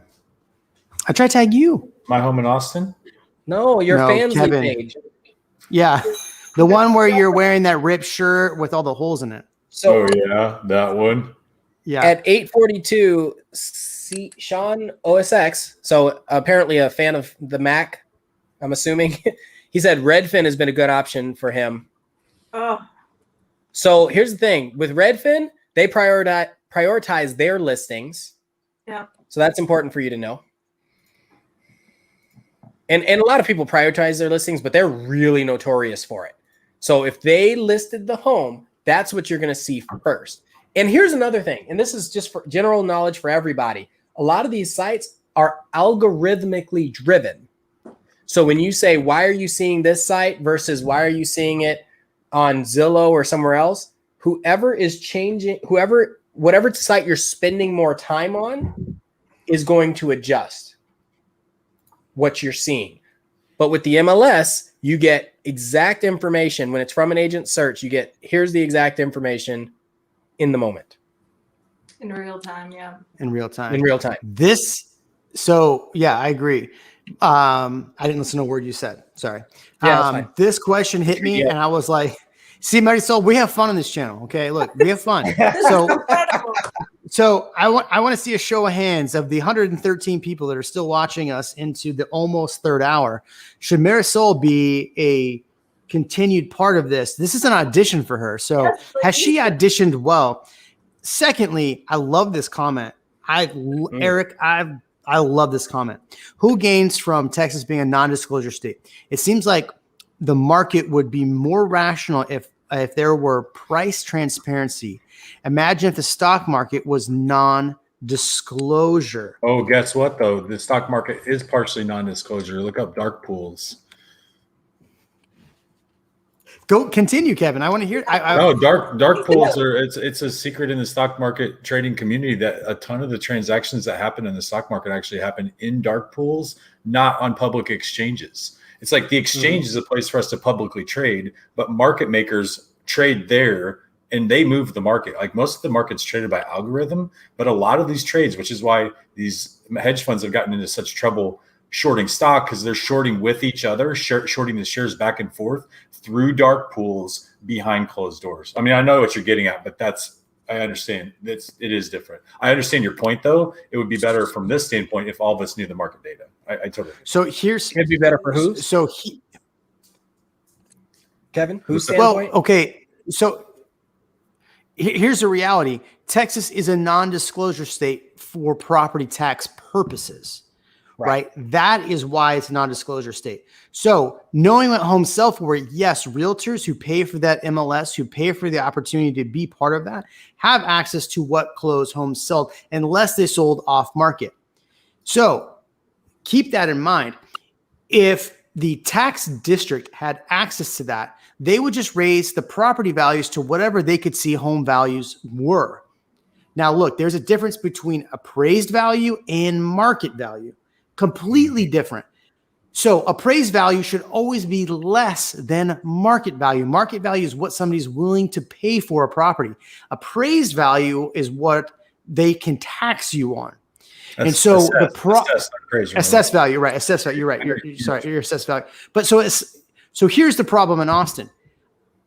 I tried to tag you. My home in Austin? No, your Fansly Kevin. page. Yeah, the one where you're wearing that ripped shirt with all the holes in it. So yeah, that one. Yeah. At 8:42, Sean OSX, so apparently a fan of the Mac, I'm assuming, he said Redfin has been a good option for him. Oh. So here's the thing. With Redfin, they prioritize their listings. Yeah. So that's important for you to know. And a lot of people prioritize their listings, but they're really notorious for it. So if they listed the home, that's what you're going to see first. And here's another thing, and this is just for general knowledge for everybody. A lot of these sites are algorithmically driven. So when you say, why are you seeing this site versus why are you seeing it on Zillow or somewhere else, whatever site you're spending more time on is going to adjust what you're seeing. But with the MLS, you get exact information. When it's from an agent search, here's the exact information in the moment. In real time, yeah. In real time. So yeah, I agree. I didn't listen to a word you said. Sorry. Yeah, that's fine. This question hit me and I was like, see, Marisol, we have fun on this channel. Okay. Look, we have fun. So I want to see a show of hands of the 113 people that are still watching us into the almost third hour. Should Marisol be a continued part of this? This is an audition for her. So has she auditioned well? Secondly, I love this comment. Eric, I love this comment. Who gains from Texas being a non-disclosure state? It seems like the market would be more rational if there were price transparency. Imagine if the stock market was non-disclosure. Oh, guess what though? The stock market is partially non-disclosure. Look up dark pools. Go continue, Kevin. I want to hear. No, dark pools are it's a secret in the stock market trading community that a ton of the transactions that happen in the stock market actually happen in dark pools, not on public exchanges. It's like the exchange is a place for us to publicly trade, but market makers trade there and they move the market. Like most of the market's traded by algorithm, but a lot of these trades, which is why these hedge funds have gotten into such trouble shorting stock, because they're shorting with each other, shorting the shares back and forth through dark pools behind closed doors. I mean, I know what you're getting at, but I understand it is different. I understand your point though. It would be better from this standpoint if all of us knew the market data. I totally agree. So it'd be better for who? Kevin, whose standpoint? Well, okay. So here's the reality. Texas is a non-disclosure state for property tax purposes, right? That is why it's a non-disclosure state. So knowing what homes sell for, yes, realtors who pay for that MLS, who pay for the opportunity to be part of that, have access to what closed homes sold unless they sold off market. So keep that in mind. If the tax district had access to that, they would just raise the property values to whatever they could see home values were. Now, look, there's a difference between appraised value and market value. Completely different. So appraised value should always be less than market value. Market value is what somebody's willing to pay for a property. Appraised value is what they can tax you on. And so assessed value, right? Assessed value. You're right. Your assessed value. But so here's the problem in Austin.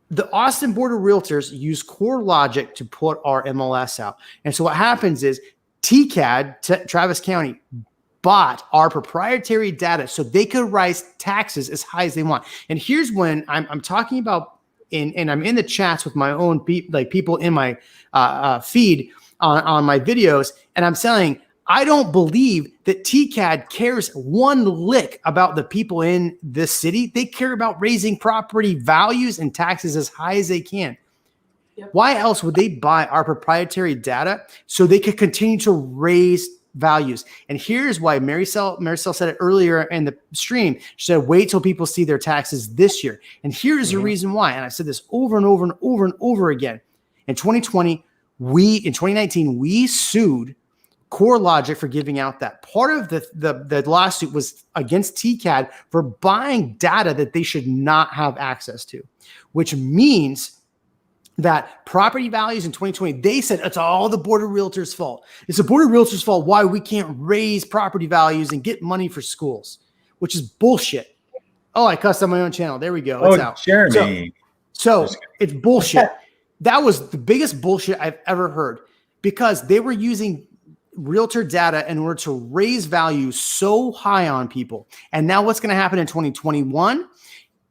The Austin Board of Realtors use core logic to put our MLS out. And so what happens is TCAD, Travis County, bought our proprietary data so they could raise taxes as high as they want. And here's when I'm talking about, and I'm in the chats with my own people in my feed on my videos, and I'm saying, I don't believe that TCAD cares one lick about the people in this city. They care about raising property values and taxes as high as they can. Yep. Why else would they buy our proprietary data so they could continue to raise values? And here's why Maricel said it earlier in the stream. She said, wait till people see their taxes this year. And here's the reason why. And I said this over and over and over and over again. In 2019, we sued CoreLogic for giving out that. Part of the lawsuit was against TCAD for buying data that they should not have access to, which means that property values in 2020, they said it's all the Board of Realtors' fault. It's the Board of Realtors' fault why we can't raise property values and get money for schools, which is bullshit. Oh, I cussed on my own channel. There we go. It's out. Jeremy. So it's bullshit. That was the biggest bullshit I've ever heard, because they were using realtor data in order to raise value so high on people. And now what's going to happen in 2021?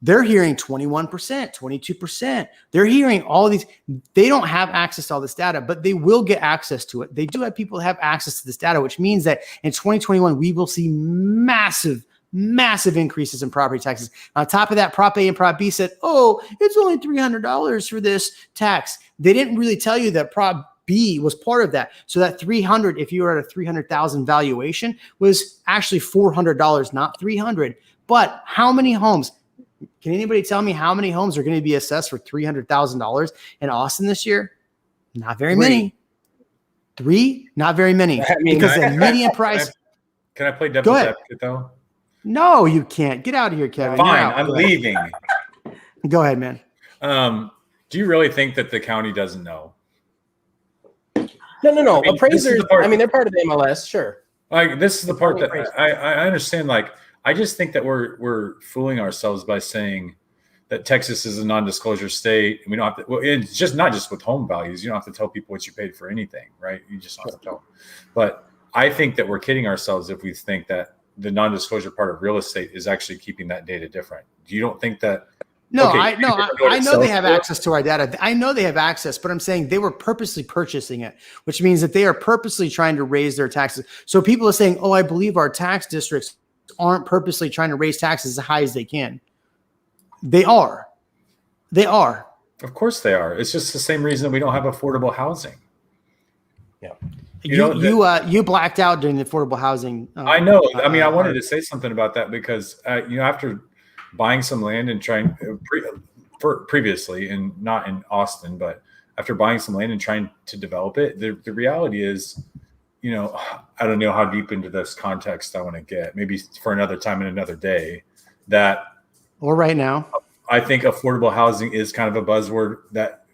They're hearing 21%, 22%. They're hearing all these. They don't have access to all this data, but they will get access to it. They do have people have access to this data, which means that in 2021, we will see massive increases in property taxes. On top of that, Prop A and Prop B said, oh, it's only $300 for this tax. They didn't really tell you that Prop B was part of that. So that 300, if you were at a 300,000 valuation, was actually $400, not 300. But how many homes? Can anybody tell me how many homes are going to be assessed for $300,000 in Austin this year? Not very many. 3? Not very many. Because the median price. Can I play devil's advocate though? No, you can't. Get out of here, Kevin. Fine, I'm leaving. Go ahead, man. Do you really think that the county doesn't know? No. Appraisers, they're part of the MLS, sure. Like, this is the part that I understand. Like, I just think that we're fooling ourselves by saying that Texas is a non-disclosure state. We don't have to. Well, it's just not just with home values. You don't have to tell people what you paid for anything, right? You just don't have to tell them. But I think that we're kidding ourselves if we think that the non-disclosure part of real estate is actually keeping that data different. You don't think that? No, okay, I know they have access to our data. I know they have access, but I'm saying they were purposely purchasing it, which means that they are purposely trying to raise their taxes. So people are saying, oh, I believe our tax districts aren't purposely trying to raise taxes as high as they can. They are. Of course they are. It's just the same reason we don't have affordable housing. Yeah. You blacked out during the affordable housing. I know. I wanted to say something about that because, after buying some land and trying previously, and not in Austin, but after buying some land and trying to develop it, the reality is, I don't know how deep into this context I want to get, maybe for another time and another day, or right now. I think affordable housing is kind of a buzzword that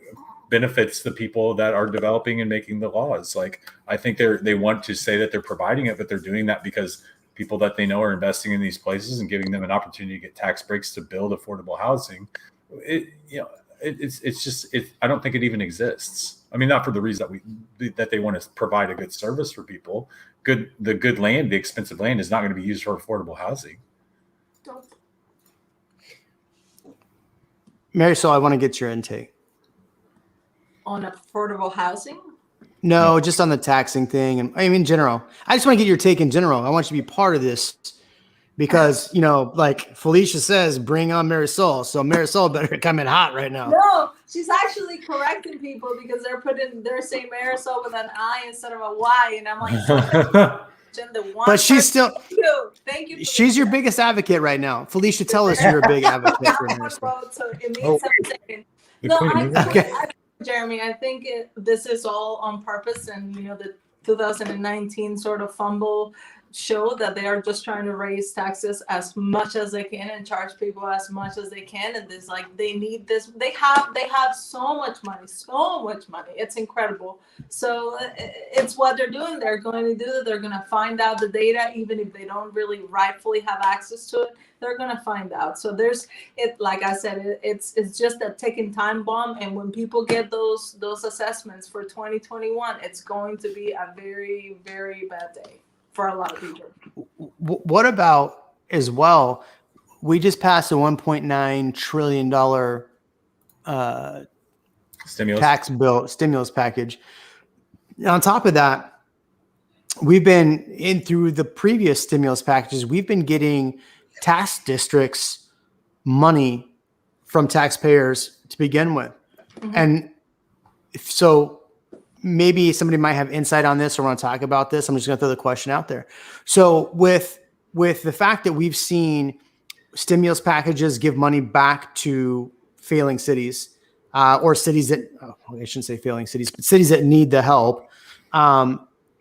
benefits the people that are developing and making the laws. Like, I think they want to say that they're providing it, but they're doing that because people that they know are investing in these places and giving them an opportunity to get tax breaks to build affordable housing. I don't think it even exists. I mean, not for the reason that they want to provide a good service for people. The good land, the expensive land, is not going to be used for affordable housing. Marisol, I want to get your intake. on affordable housing? No, just on the taxing thing. And I mean, in general, I just want to get your take in general. I want you to be part of this because, like Felicia says, bring on Marisol. So Marisol better come in hot right now. No, she's actually correcting people because they're saying Marisol with an I instead of a Y. And I'm like, But she's still, thank you. She's your biggest advocate right now. Felicia, tell us you're a big advocate for Marisol. So it means 7 seconds. No, Jeremy, I think this is all on purpose, and the 2019 sort of fumble show that they are just trying to raise taxes as much as they can and charge people as much as they can, and there's like they need this. They have so much money. It's incredible. So it's what they're doing. They're going to do that. They're going to find out the data, even if they don't really rightfully have access to it. They're going to find out. So like I said, it's just a ticking time bomb. And when people get those assessments for 2021, it's going to be a very, very bad day for a lot of people. What about as well? We just passed a $1.9 trillion stimulus package. And on top of that, we've been through the previous stimulus packages. We've been getting tax districts money from taxpayers to begin with. Mm-hmm. And so maybe somebody might have insight on this or want to talk about this. I'm just going to throw the question out there. So with the fact that we've seen stimulus packages give money back to failing cities or cities that, I shouldn't say failing cities, but cities that need the help.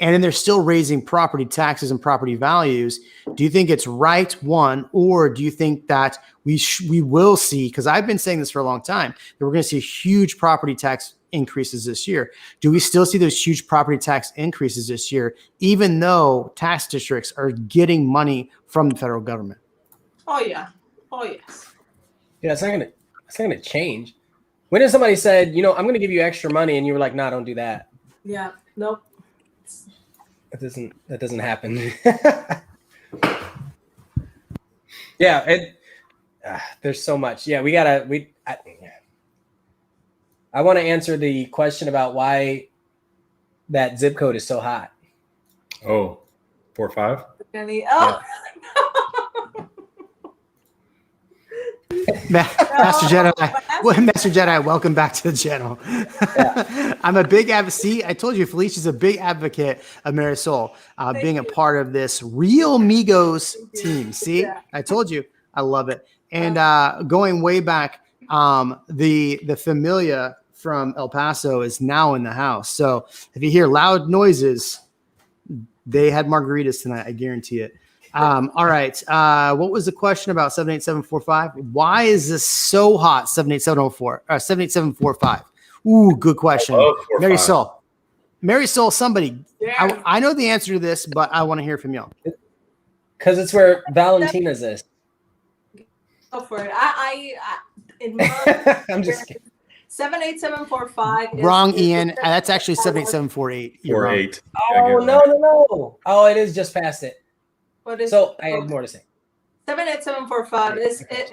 And then they're still raising property taxes and property values. Do you think it's right, one, or do you think that we will see, because I've been saying this for a long time, that we're going to see huge property tax increases this year? Do we still see those huge property tax increases this year, even though tax districts are getting money from the federal government? Oh, yeah. Oh, yes. Yeah, it's not gonna change. When has somebody said, I'm going to give you extra money, and you were like, nah, don't do that? Yeah, nope. That doesn't happen. Yeah, there's so much. Yeah, I want to answer the question about why that zip code is so hot. Oh, 4-5? Master Jedi, welcome back to the channel. Yeah. I'm a big advocate. See, I told you, Felicia's a big advocate of Marisol being a part of this REALMigos team. See, yeah. I told you, I love it. And going way back, the Familia from El Paso is now in the house. So if you hear loud noises, they had margaritas tonight. I guarantee it. All right. What was the question about 78745? Why is this so hot? 78704 or 78745. Ooh, good question. Marisol, somebody. Yeah. I know the answer to this, but I want to hear from y'all. Because it's where Valentina's is. Go for it. I'm just kidding. 78745. Wrong, Ian. That's actually 78748. You're 48. Oh, no. Oh, it is just past it. So I had more to say. 78745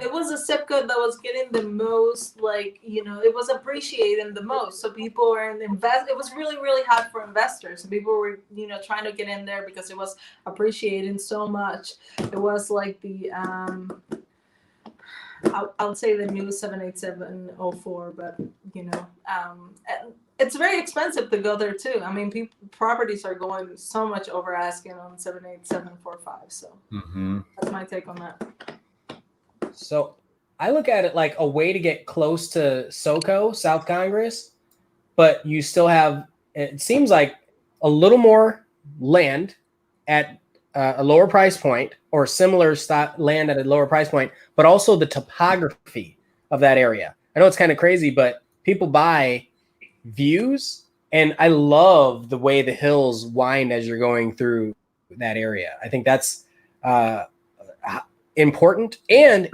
it was a zip code that was getting the most, it was appreciating the most. So people were it was really, really hot for investors. People were, trying to get in there because it was appreciating so much. It was like the I'll say the new 78704, but it's very expensive to go there too. I mean, properties are going so much over asking on 78745. So That's my take on that. So I look at it like a way to get close to SoCo, South Congress, but you still have, it seems like, a little more land at a lower price point, or similar land at a lower price point, but also the topography of that area. I know it's kind of crazy, but people buy views, and I love the way the hills wind as you're going through that area. I think that's important. And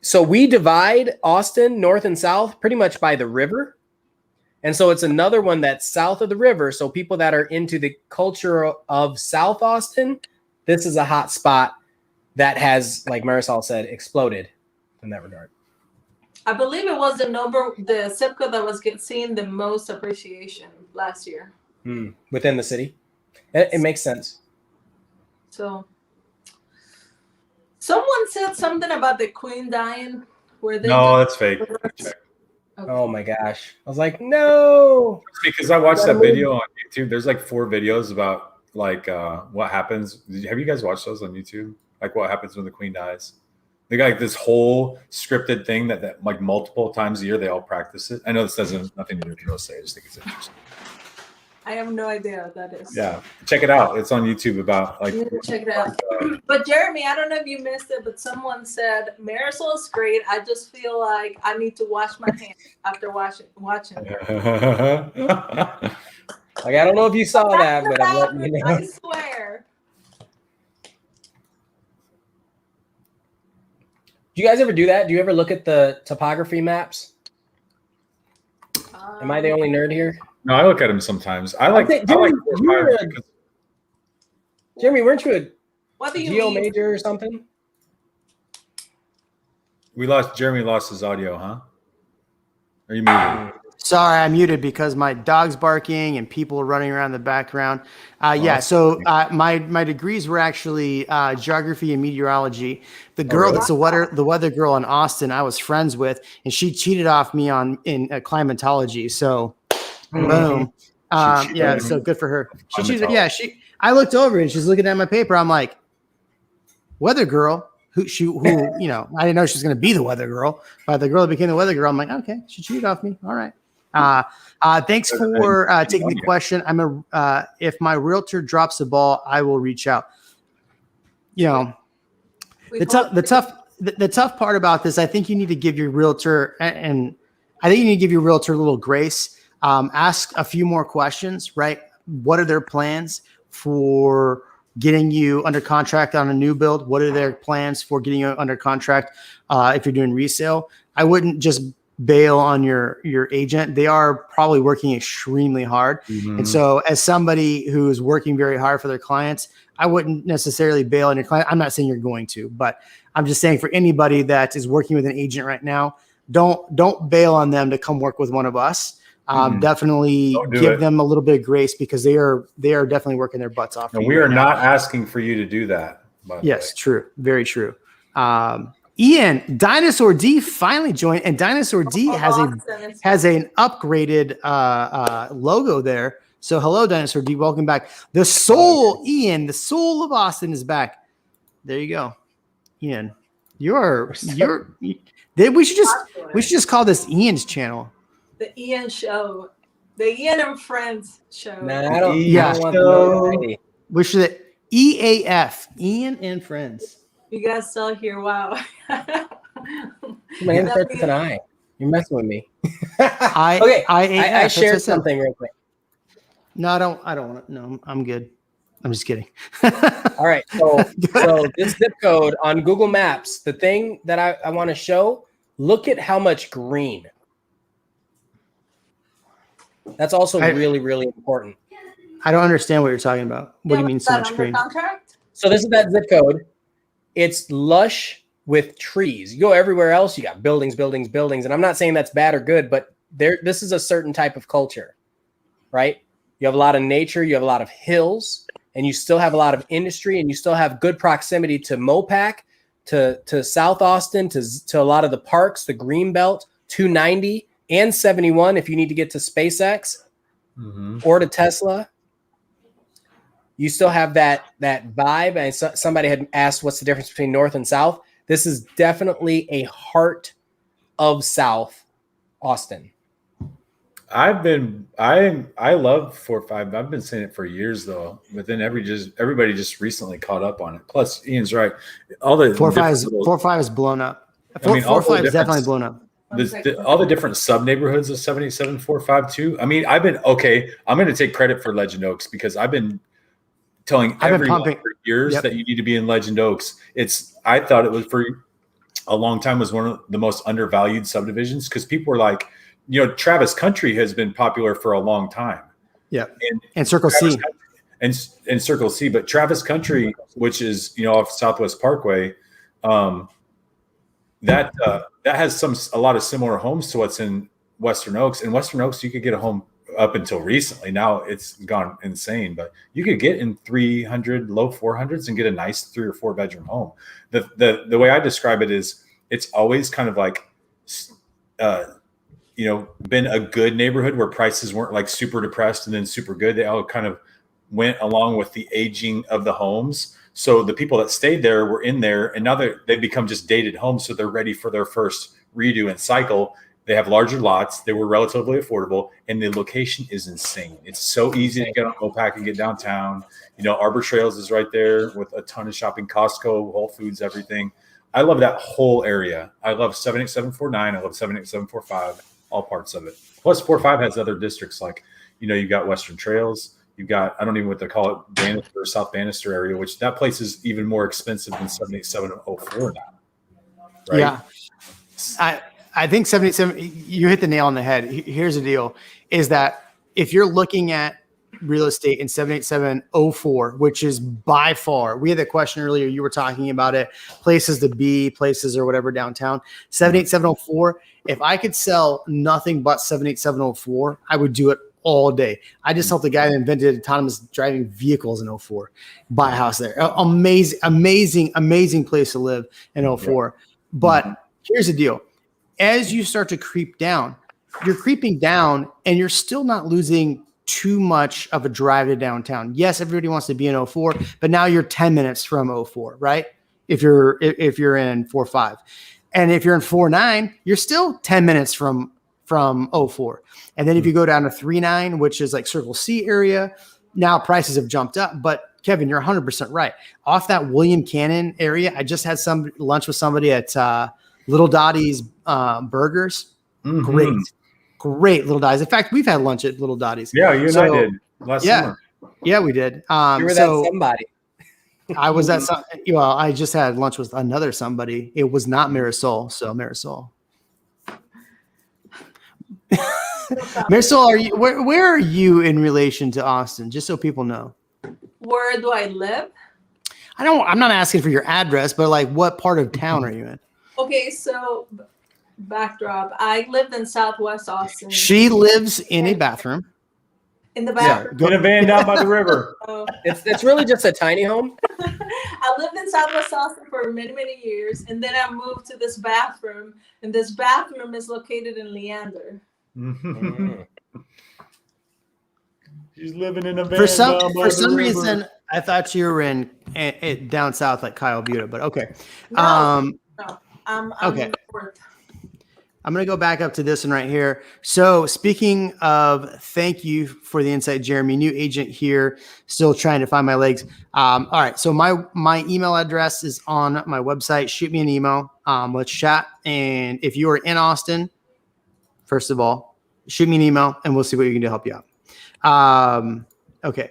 so we divide Austin north and south pretty much by the river. And so it's another one that's south of the river. So people that are into the culture of South Austin, this is a hot spot that has, like Marisol said, exploded in that regard. I believe it was the zip code that was seeing the most appreciation last year. Within the city. It makes sense. So someone said something about the queen dying. No, that's fake. Okay. Oh my gosh. I was like, no. Because I watched that video on YouTube. There's like 4 videos about like what happens. Have you guys watched those on YouTube? Like what happens when the queen dies? They got like this whole scripted thing that like multiple times a year they all practice it. I know this doesn't nothing to do with real estate. I just think it's interesting. I have no idea what that is. Yeah, check it out. It's on YouTube about like. You need to check it out. But Jeremy, I don't know if you missed it, but someone said Marisol is great. I just feel like I need to wash my hands after watching her. Like I don't know if you saw that, but I'm letting you know. I swear. Do you guys ever do that? Do you ever look at the topography maps? Am I the only nerd here? No, I look at them sometimes. I like. Jeremy, weren't you a What do you geo mean? major or something? Jeremy lost his audio, huh? Are you muted? Sorry, I muted because my dog's barking and people are running around in the background. So my degrees were actually geography and meteorology. The girl that's the weather girl in Austin, I was friends with, and she cheated off me in climatology. So, boom. So good for her. She cheated. Yeah, I looked over and she's looking at my paper. I'm like, weather girl. Who you know, I didn't know she was going to be the weather girl, but the girl that became the weather girl, I'm like, okay, she cheated off me. All right. Thanks for taking the question. If my realtor drops the ball, I will reach out. You know, the tough part about this, I think you need to give your realtor, and I think you need to give your realtor a little grace. Ask a few more questions, right? What are their plans for getting you under contract on a new build? What are their plans for getting you under contract if you're doing resale? I wouldn't just bail on your agent. They are probably working extremely hard. Mm-hmm. And so as somebody who's working very hard for their clients, I wouldn't necessarily bail on your client. I'm not saying you're going to, but I'm just saying for anybody that is working with an agent right now, don't bail on them to come work with one of us. Definitely give them a little bit of grace because they are definitely working their butts off. And we are not asking for you to do that. Yes, true. Very true. Ian, Dinosaur D finally joined, and Dinosaur D has an upgraded logo there. So hello, Dinosaur D. Welcome back. The soul, Ian, the soul of Austin is back. There you go. Ian, we should just call this Ian's channel. The Ian show. The Ian and Friends show. Nah, I don't want the we should EAF, Ian and Friends. You guys still here? Wow. My hand starts with an I. You're messing with me. I shared something real quick. No, I don't want to. No, I'm good. I'm just kidding. All right. So this zip code on Google Maps, the thing that I want to show, look at how much green. That's also really, really important. I don't understand what you're talking about. What do you mean so much green? Contract? So this is that zip code. It's lush with trees. You go everywhere else, you got buildings. And I'm not saying that's bad or good, but this is a certain type of culture, right? You have a lot of nature, you have a lot of hills, and you still have a lot of industry, and you still have good proximity to Mopac, to South Austin, to a lot of the parks, the Greenbelt, 290 and 71 if you need to get to SpaceX or to Tesla. You still have that vibe. And somebody had asked what's the difference between North and South. This is definitely a heart of South Austin. I love 4-5. I've been saying it for years though, but then everybody just recently caught up on it. Plus, Ian's right. All the 4-5 is blown up. 4-5 is definitely blown up. All the different sub neighborhoods of 77, 4-5 too. I mean, I'm going to take credit for Legend Oaks because I've been telling everyone for years that you need to be in Legend Oaks. I thought it was for a long time was one of the most undervalued subdivisions because people were like, Travis Country has been popular for a long time. Yeah. And Circle C. And Circle C. But Travis Country, which is, off Southwest Parkway, that has a lot of similar homes to what's in Western Oaks. In Western Oaks, you could get a home up until recently. Now it's gone insane, but you could get in 300, low 400s and get a nice 3 or 4 bedroom home. The way I describe it is it's always kind of like, been a good neighborhood where prices weren't like super depressed and then super good. They all kind of went along with the aging of the homes. So the people that stayed there were in there, and now they've become just dated homes. So they're ready for their first redo and cycle. They have larger lots. They were relatively affordable, and the location is insane. It's so easy to get on OPAC and get downtown. Arbor Trails is right there with a ton of shopping, Costco, Whole Foods, everything. I love that whole area. I love 78749. I love 78745, all parts of it. Plus 45 has other districts like, you've got Western Trails. You've got, I don't even know what they call it, Bannister, South Bannister area, which that place is even more expensive than 78704 now. Right? Yeah. I think 77, you hit the nail on the head. Here's the deal, is that if you're looking at real estate in 78704, which is by far, we had that question earlier, you were talking about it, places to be, places or whatever downtown, 78704, if I could sell nothing but 78704, I would do it all day. I just helped the guy that invented autonomous driving vehicles in 04 buy a house there. Amazing place to live in 04. But here's the deal. As you start to creep down, you're creeping down and you're still not losing too much of a drive to downtown. Yes, everybody wants to be in 04, but now you're 10 minutes from 04, right? If you're in 4.5. And if you're in 4.9, you're still 10 minutes from 04. And then if you go down to 3.9, which is like Circle C area, now prices have jumped up. But Kevin, you're 100% right. Off that William Cannon area, I just had some lunch with somebody at Little Dottie's Burgers. Mm-hmm. Great Little Dottie's. In fact, we've had lunch at Little Dottie's. Yeah, you and I did last summer. Yeah, we did. You were that somebody. I was at I just had lunch with another somebody. It was not Marisol. So Marisol. Marisol, are you where are you in relation to Austin? Just so people know. Where do I live? I'm not asking for your address, but like what part of town are you in? Okay, so backdrop. I lived in Southwest Austin. She lives in a bathroom. In the bathroom. In a van down by the river. Oh. It's really just a tiny home. I lived in Southwest Austin for many years, and then I moved to this bathroom, and this bathroom is located in Leander. She's living in a van. For some reason, I thought you were in down south like Kyle Buda, but okay. No, I'm okay. north. I'm going to go back up to this one right here. So speaking of, thank you for the insight, Jeremy, new agent here, still trying to find my legs. All right. So my email address is on my website. Shoot me an email. Let's chat. And if you are in Austin, first of all, shoot me an email and we'll see what we can do to help you out. Okay.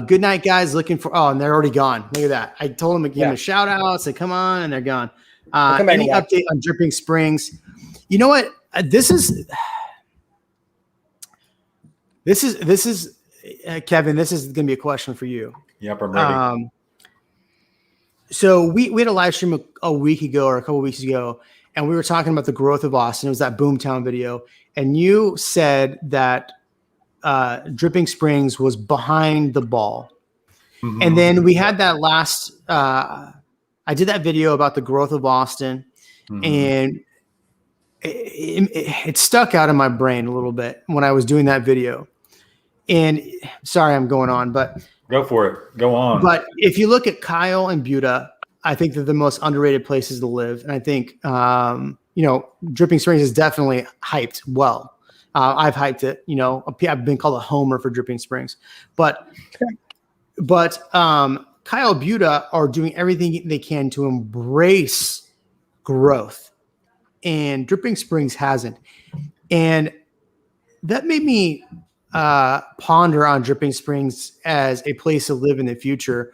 Good night, guys. Looking for, and they're already gone. Look at that. I told them to give them a shout out. Say, come on. And they're gone. Any update on Dripping Springs? You know what? This is Kevin. This is going to be a question for you. Yep, I'm ready. So we had a live stream a week ago or a couple of weeks ago, and we were talking about the growth of Austin. It was that Boomtown video, and you said that Dripping Springs was behind the ball, and then we had that last. I did that video about the growth of Austin, and it stuck out in my brain a little bit when I was doing that video. And sorry, I'm going on, but go for it. Go on. But if you look at Kyle and Buda, I think they're the most underrated places to live. And I think, Dripping Springs is definitely hyped well. I've hyped it, I've been called a homer for Dripping Springs, but Kyle Buda are doing everything they can to embrace growth, and Dripping Springs hasn't. And that made me ponder on Dripping Springs as a place to live in the future.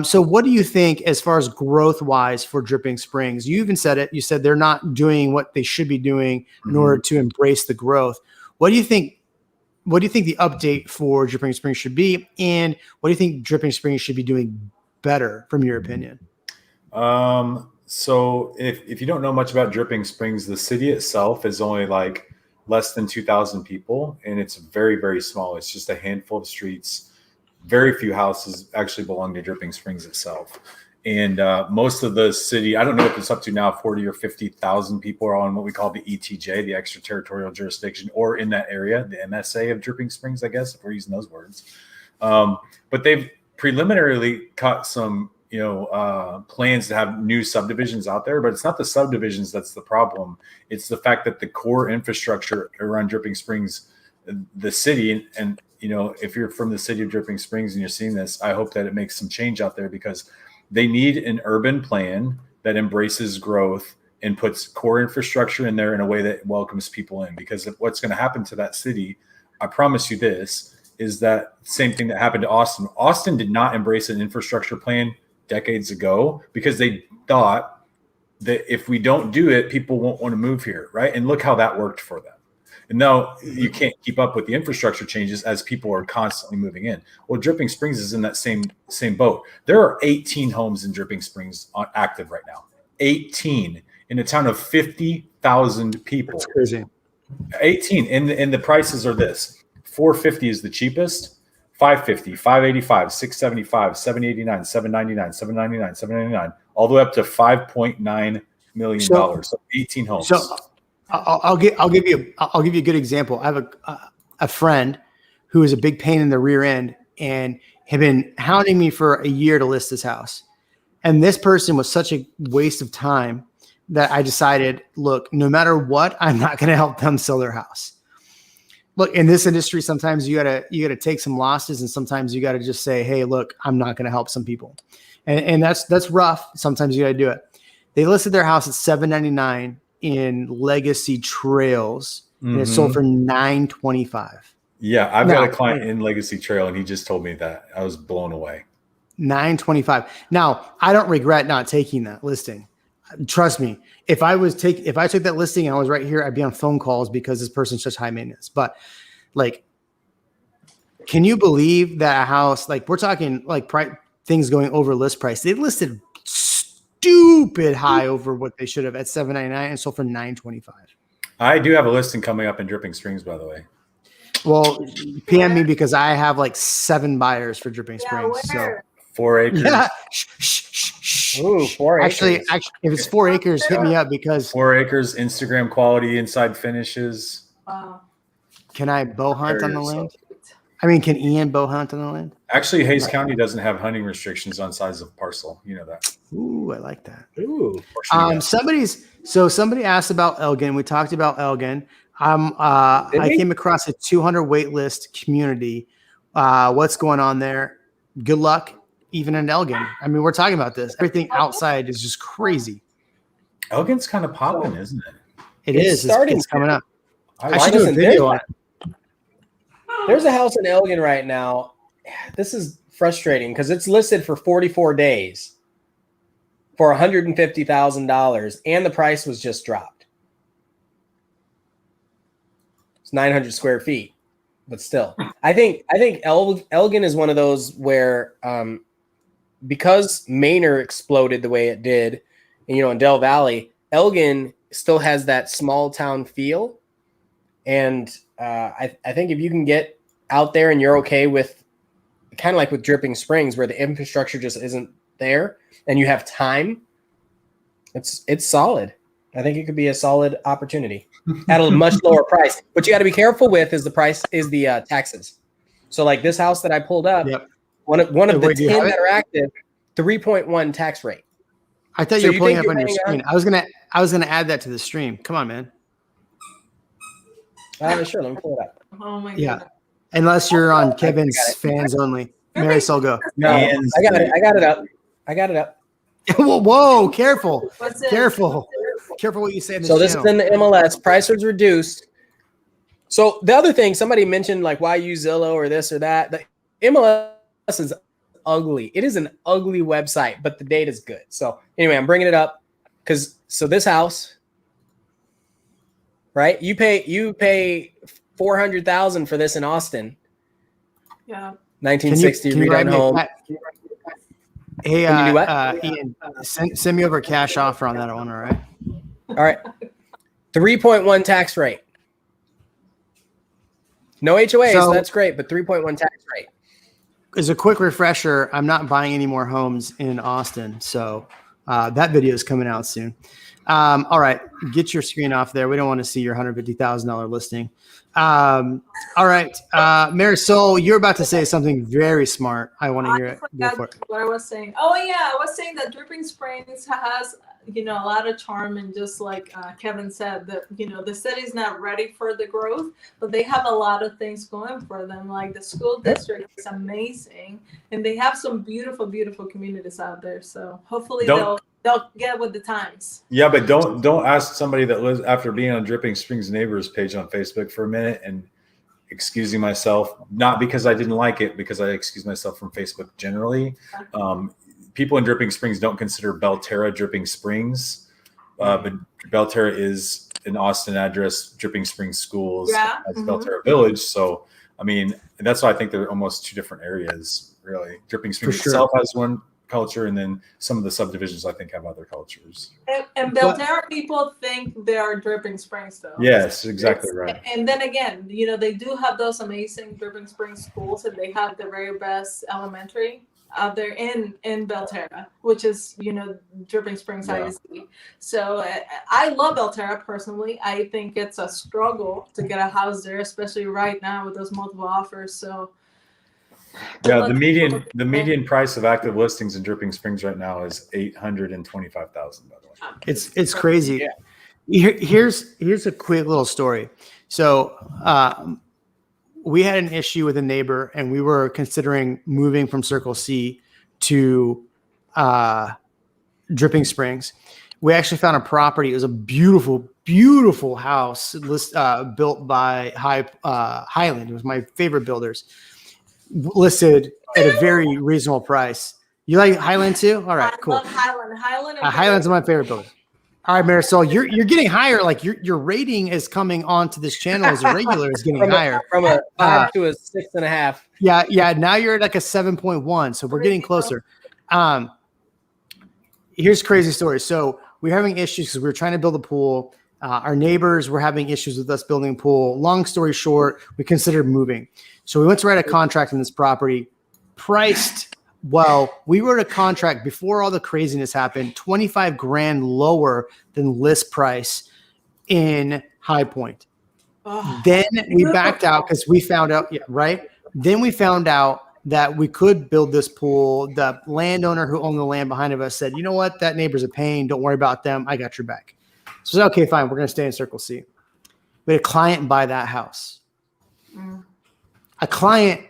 So what do you think as far as growth wise for Dripping Springs? You even said it. You said they're not doing what they should be doing in order to embrace the growth. What do you think the update for Dripping Springs should be? And what do you think Dripping Springs should be doing better from your opinion? So if you don't know much about Dripping Springs, the city itself is only like less than 2,000 people, and it's very, very small. It's just a handful of streets. Very few houses actually belong to Dripping Springs itself. And most of the city, I don't know if it's up to now 40 or 50,000 people are on what we call the ETJ, the extraterritorial jurisdiction, or in that area, the MSA of Dripping Springs, I guess, if we're using those words. But they've preliminarily cut some, plans to have new subdivisions out there, but it's not the subdivisions that's the problem. It's the fact that the core infrastructure around Dripping Springs, the city, and if you're from the city of Dripping Springs and you're seeing this, I hope that it makes some change out there, because they need an urban plan that embraces growth and puts core infrastructure in there in a way that welcomes people in. Because what's going to happen to that city, I promise you this, is that same thing that happened to Austin. Austin did not embrace an infrastructure plan decades ago because they thought that if we don't do it, people won't want to move here, right? And look how that worked for them. And now you can't keep up with the infrastructure changes as people are constantly moving in. Well, Dripping Springs is in that same boat. There are 18 homes in Dripping Springs active right now. 18 in a town of 50,000 people. That's crazy. 18. And the prices are this. 450 is the cheapest. 550, 585, 675, 789, 799, 799, 799, all the way up to $5.9 million. So 18 homes. So I'll give you a good example. I have a friend who is a big pain in the rear end and had been hounding me for a year to list his house. And this person was such a waste of time that I decided, look, no matter what, I'm not going to help them sell their house. Look, in this industry, sometimes you gotta take some losses, and sometimes you gotta just say, hey, look, I'm not going to help some people. And that's rough. Sometimes you gotta do it. They listed their house at $799 in Legacy Trails, and it sold for $925. Yeah, I've got a client in Legacy Trail, and he just told me that. I was blown away. $925. Now, I don't regret not taking that listing. Trust me, if I took that listing and I was right here, I'd be on phone calls because this person's such high maintenance. But like, can you believe that a house, like we're talking like things going over list price? They listed stupid high over what they should have at $799 and sold for $925. I do have a listing coming up in Dripping Springs, by the way. Well, PM me because I have like 7 buyers for Dripping Springs. So 4 acres. Yeah. Ooh, 4 acres. Actually, if it's 4 acres, hit me up because 4 acres, Instagram quality, inside finishes. Wow. Can I bow hunt on the land? I mean, can Ian bow hunt on the land? Actually, Hayes County doesn't have hunting restrictions on size of parcel. You know that. Ooh, I like that. Ooh. Somebody asked about Elgin. We talked about Elgin. I came across a 200 wait list community. What's going on there? Good luck. Even in Elgin. I mean, we're talking about this. Everything outside is just crazy. Elgin's kind of popping, isn't it? It's coming up. I should do a video on it. There's a house in Elgin right now. This is frustrating because it's listed for 44 days for $150,000, and the price was just dropped. It's 900 square feet, but still, I think Elgin is one of those where, because Manor exploded the way it did, and, in Del Valley, Elgin still has that small town feel. And I think if you can get out there and you're okay with kind of like with Dripping Springs, where the infrastructure just isn't there and you have time, it's solid. I think it could be a solid opportunity at a much lower price. What you got to be careful with is the taxes. So like this house that I pulled up, one of the 10 that are active, 3.1 tax rate. I thought you were pulling up on your screen. I was gonna add that to the stream. Come on, man. Sure, let me pull it up. Oh my Yeah. God. Unless you're on Kevin's fans only. Marisol, go. No, I got it up. Whoa, careful. What's it? Careful what you say in this So this channel. is in the MLS. Price was reduced. So the other thing, somebody mentioned like why use Zillow or this or that. The MLS is ugly. It is an ugly website, but the data is good. So anyway, I'm bringing it up because this house, right? You pay $400,000 for this in Austin. Yeah. 1960 redone home. Hey, Can you do what? Ian, send me over a cash offer on that one. All right. All right. 3.1 tax rate. No HOAs, so that's great, but 3.1 tax rate. As a quick refresher, I'm not buying any more homes in Austin, so that video is coming out soon. All right, get your screen off there. We don't want to see your $150,000 listing. All right, Marisol, you're about to say something very smart. I want to hear it. Go for it. What I was saying. Oh yeah, I was saying that Dripping Springs has, a lot of charm, and just like Kevin said, that the city's not ready for the growth, but they have a lot of things going for them. Like the school district is amazing, and they have some beautiful, beautiful communities out there. So hopefully they'll get with the times. Yeah, but don't ask somebody that lives after being on Dripping Springs Neighbors page on Facebook for a minute and excusing myself, not because I didn't like it, because I excuse myself from Facebook generally. People in Dripping Springs don't consider Belterra Dripping Springs, but Belterra is an Austin address. Dripping Springs Schools as Belterra Village. So, I mean, that's why I think they're almost two different areas, really. Dripping Springs itself has one culture, and then some of the subdivisions I think have other cultures. And Belterra people think they are Dripping Springs, though. Yes, exactly right. And then again, they do have those amazing Dripping Springs schools, and they have the very best elementary out there in Belterra, which is Dripping Springs ISD. So I love Belterra personally. I think it's a struggle to get a house there, especially right now with those multiple offers. So yeah, the median price of active listings in Dripping Springs right now is $825,000. By the way, it's crazy. Yeah. Here's a quick little story. So we had an issue with a neighbor, and we were considering moving from Circle C to Dripping Springs. We actually found a property. It was a beautiful, beautiful house built by Highland. It was my favorite builders, listed at a very reasonable price. You like Highland too? All right, cool. I love Highland. Highland's my favorite builder. All right, Marisol, you're getting higher. Like your rating is coming onto this channel as a regular is getting higher. From a 5 to a 6.5. Yeah. Now you're at like a 7.1. So we're getting closer. Here's a crazy story. So we're having issues because we were trying to build a pool. Our neighbors were having issues with us building a pool. Long story short, we considered moving. So we went to write a contract on this property, priced. Well, we wrote a contract before all the craziness happened, $25,000 lower than list price in High Point. Oh, then we backed out because we found out, Then we found out that we could build this pool. The landowner who owned the land behind of us said, you know what? That neighbor's a pain. Don't worry about them. I got your back. So I said, okay, fine. We're going to stay in Circle C. We had a client buy that house. A client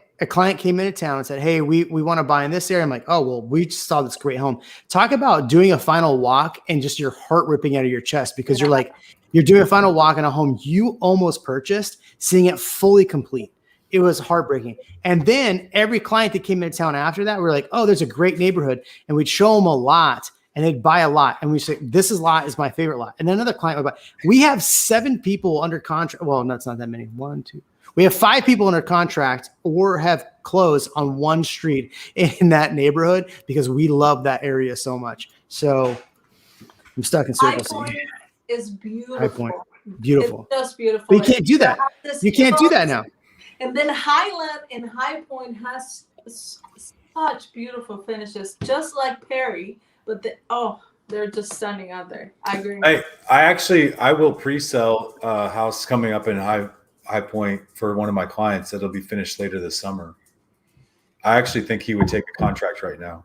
came into town and said, hey, we want to buy in this area. I'm like, oh, well, we just saw this great home. Talk about doing a final walk and just your heart ripping out of your chest because you're like, you're doing a final walk in a home you almost purchased, seeing it fully complete. It was heartbreaking. And then every client that came into town after that, we were like, oh, there's a great neighborhood. And we'd show them a lot and they'd buy a lot. And we say, this lot is my favorite lot. And then another client would buy. We have 7 people under contract. Well, no, it's not that many. 1, 2. We have 5 people under contract or have closed on one street in that neighborhood because we love that area so much. So I'm stuck in Circle C. High Point is beautiful. High Point, beautiful. It's just beautiful. But you can't do that. You can't do that now. And then Highland and High Point has such beautiful finishes, just like Perry. But they're just stunning out there. I agree. I will pre-sell a house coming up in High Point for one of my clients that'll be finished later this summer. I actually think he would take a contract right now.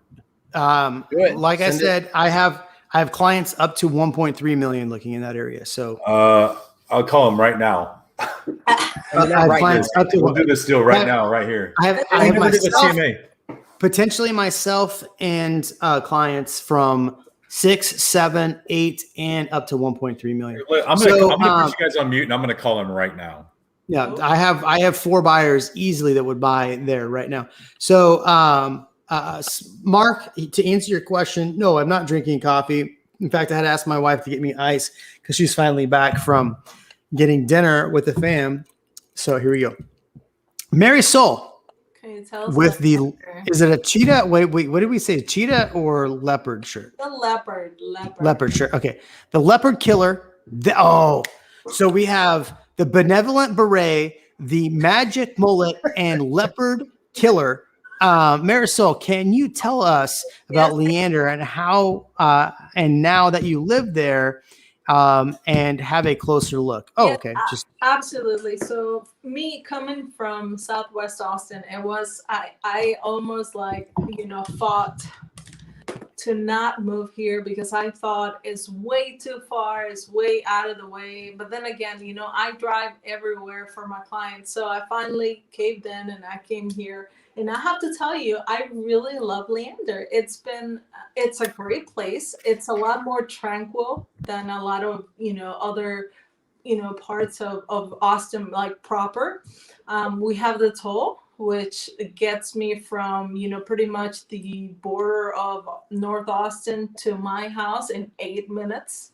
Like I said, I have clients up to 1.3 million looking in that area. So I'll call him right now. We'll do this deal right now, right here. I have myself, potentially myself and clients from 6, 7, 8, and up to 1.3 million. I'm gonna put you guys on mute, and I'm gonna call him right now. Yeah, I have 4 buyers easily that would buy there right now. So, Mark, to answer your question, no, I'm not drinking coffee. In fact, I had to ask my wife to get me ice because she's finally back from getting dinner with the fam. So here we go. Marisol, Can you tell us with about the, Leopard? is it a cheetah? Wait, what did we say? Cheetah or leopard shirt? The leopard. Leopard shirt. Okay. The leopard killer. So we have the benevolent beret, the magic mullet, and leopard killer. Marisol, can you tell us about Yes. Leander and how, and now that you live there, and have a closer look? Oh, Yeah, okay. Just absolutely. So me coming from Southwest Austin, it was I almost like fought to not move here because I thought it's way too far, it's way out of the way. But then again, I drive everywhere for my clients. So I finally caved in and I came here. And I have to tell you, I really love Leander. It's a great place. It's a lot more tranquil than a lot of, other, parts of Austin, like proper. We have the toll, which gets me from, pretty much the border of North Austin to my house in 8 minutes.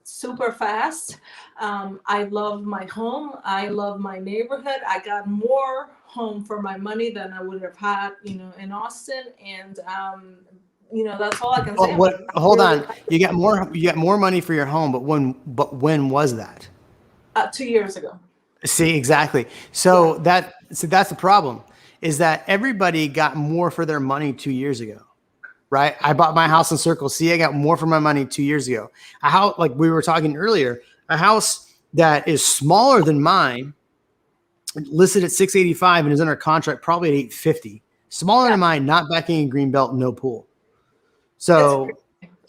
Super fast. I love my home. I love my neighborhood. I got more home for my money than I would have had, in Austin. And, that's all I can say. hold on. You got more money for your home, but when was that? 2 years ago. See, exactly. So that's the problem, is that everybody got more for their money 2 years ago, right? I bought my house in Circle C. I got more for my money 2 years ago. A house, like we were talking earlier, a house that is smaller than mine, listed at 685 and is under contract probably at 850. Smaller than mine, not backing in Greenbelt, no pool. So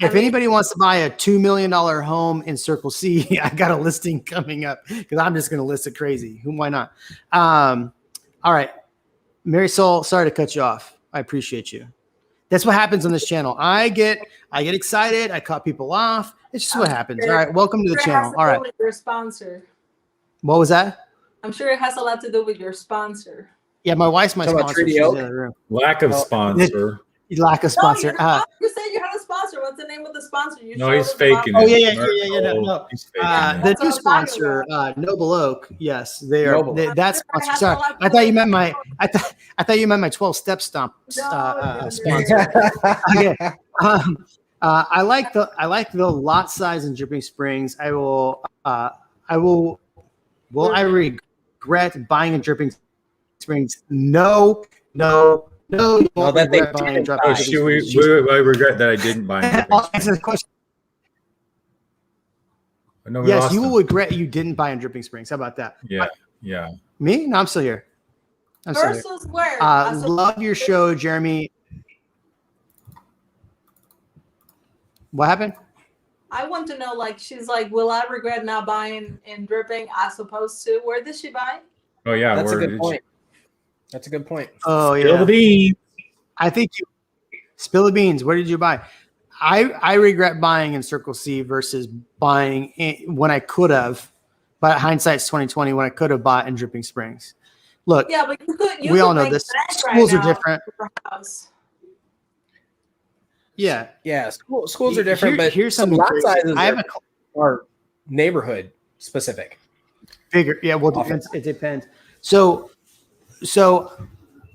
if anybody wants to buy a $2 million home in Circle C, I got a listing coming up because I'm just going to list it crazy. Why not? All right. Marisol, sorry to cut you off. I appreciate you. That's what happens on this channel. I get excited. I cut people off. It's just what happens. All right. Welcome to the channel. All right. Your sponsor. What was that? I'm sure it has a lot to do with your sponsor. Yeah, my wife's my sponsor. She's in the room. Lack of sponsor. Lack of sponsor. You said you had a sponsor. What's the name of the sponsor? No, he's faking Oh, it. No. He's faking it. The new sponsor, Noble Oak. Yes, they are. Noble. That's sponsor. Sorry, I thought you meant my. I thought you meant my 12-step stomp sponsor. Okay. I like the lot size in Dripping Springs. Will I regret buying in Dripping Springs? No. Well, that they did. I regret that I didn't buy it. I'll answer the question. No, Yes, you will regret you didn't buy in Dripping Springs. How about that? Yeah. Me? No, I'm still here. Versus where? Love your show, Jeremy. What happened? I want to know, she's like, will I regret not buying in Dripping as opposed to, where did she buy? Oh, yeah. That's a good point. That's a good point. Oh, yeah. Spill the beans. I think spill the beans. Where did you buy? I regret buying in Circle C versus buying when I could have, but hindsight's 2020, when I could have bought in Dripping Springs. Look, Yeah, but we all know this. Schools are different. Yeah. Yeah, schools are different, but here's some something lot crazy. sizes are neighborhood specific. Bigger. Yeah, well, it depends. So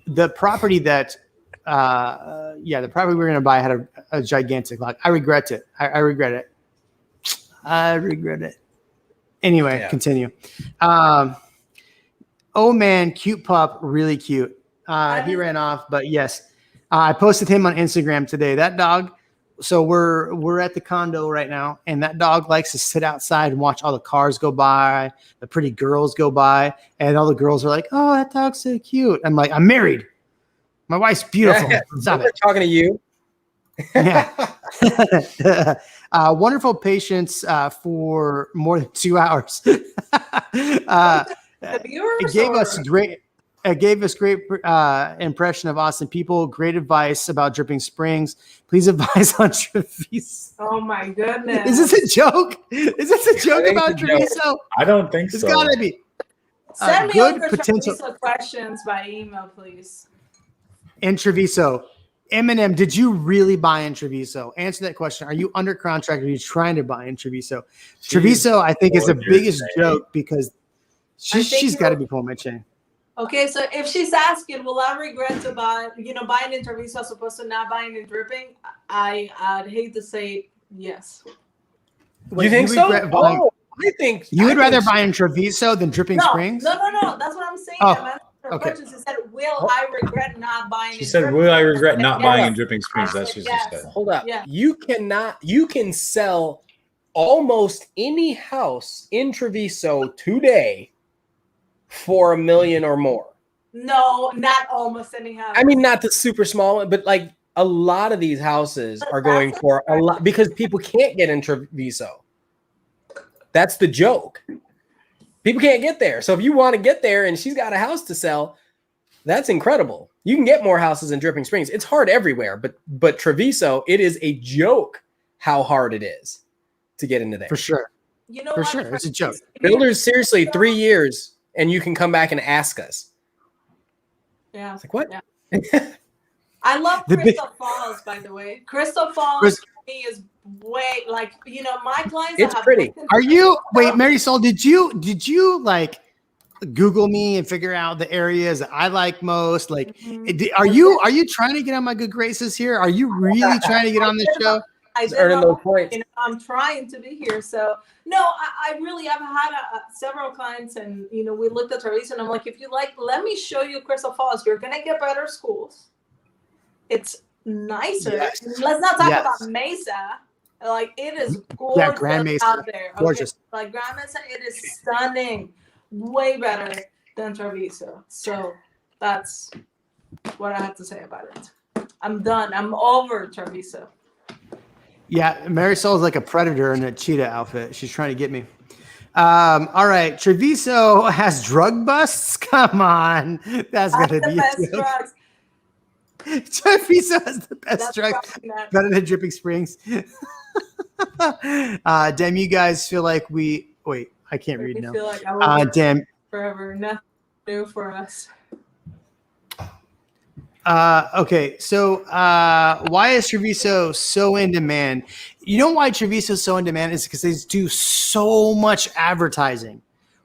the property that the property we were going to buy had a gigantic lot. I regret it. I regret it. I regret it. Anyway, Continue. Oh man, cute pup, really cute. He ran off, but yes, I posted him on Instagram today. That dog. So we're at the condo right now, and that dog likes to sit outside and watch all the cars go by, the pretty girls go by, and all the girls are like, "Oh, that dog's so cute." I'm like, "I'm married. My wife's beautiful." Stop it. Talking to you. Yeah. Wonderful patience for more than 2 hours. It gave us great impression of Austin people. Great advice about Dripping Springs. Please advise on Treviso. Oh my goodness! Is this a joke? Is this a joke about Treviso? I don't think so. It's gotta be. Send me Good over potential Treviso questions by email, please. In Treviso. Eminem, did you really buy in Treviso? Answer that question. Are you under contract? Or are you trying to buy in Treviso? Treviso, I think, is the biggest joke because she's got to be pulling my chain. Okay, so if she's asking, will I regret to buy, buying in Treviso as opposed to not buying in Dripping? I'd hate to say yes. You think so? Oh, I think you would rather buy in Treviso than Dripping Springs? No. That's what I'm saying. Oh, I'm asking her question. She said, will I regret not buying She said, will I regret not buying in Dripping Springs? That's what she said. Hold up. Yeah. You can sell almost any house in Treviso today for $1 million or more. No, not almost any house. I mean, not the super small one, but like a lot of these houses are going for a lot because people can't get in Treviso. That's the joke. People can't get there. So if you want to get there and she's got a house to sell, that's incredible. You can get more houses in Dripping Springs. It's hard everywhere, but Treviso, it is a joke how hard it is to get into there. For sure. For sure. It's a joke. Builders, seriously, 3 years and you can come back and ask us. Yeah. It's like, what? Yeah. I love Crystal Falls, by the way. Crystal Falls for me is way my clients. It's pretty. Are you Marisol? Did you like Google me and figure out the areas that I like most? Like, are you trying to get on my good graces here? Are you really trying to get on this show? Earning those points. I'm trying to be here. So no, I really have had several clients, and we looked at Treviso, and I'm like, if you like, let me show you Crystal Falls. You're gonna get better schools. It's nicer. Yes. Let's not talk about Mesa. Like, it is gorgeous. Yeah, Grand Mesa out there. Okay? Gorgeous. Like Grand Mesa, it is stunning. Way better than Treviso. So that's what I have to say about it. I'm done. I'm over Treviso. Yeah, Marisol is like a predator in a cheetah outfit. She's trying to get me. All right, Treviso has drug busts. Come on, that's gonna be best drugs. Treviso has the best drugs, better than Dripping Springs. Damn, you guys feel like wait. I can't read now. Feel like I damn. Forever, nothing new for us. Okay, so why is Treviso so in demand? You know why Treviso is so in demand is because they do so much advertising,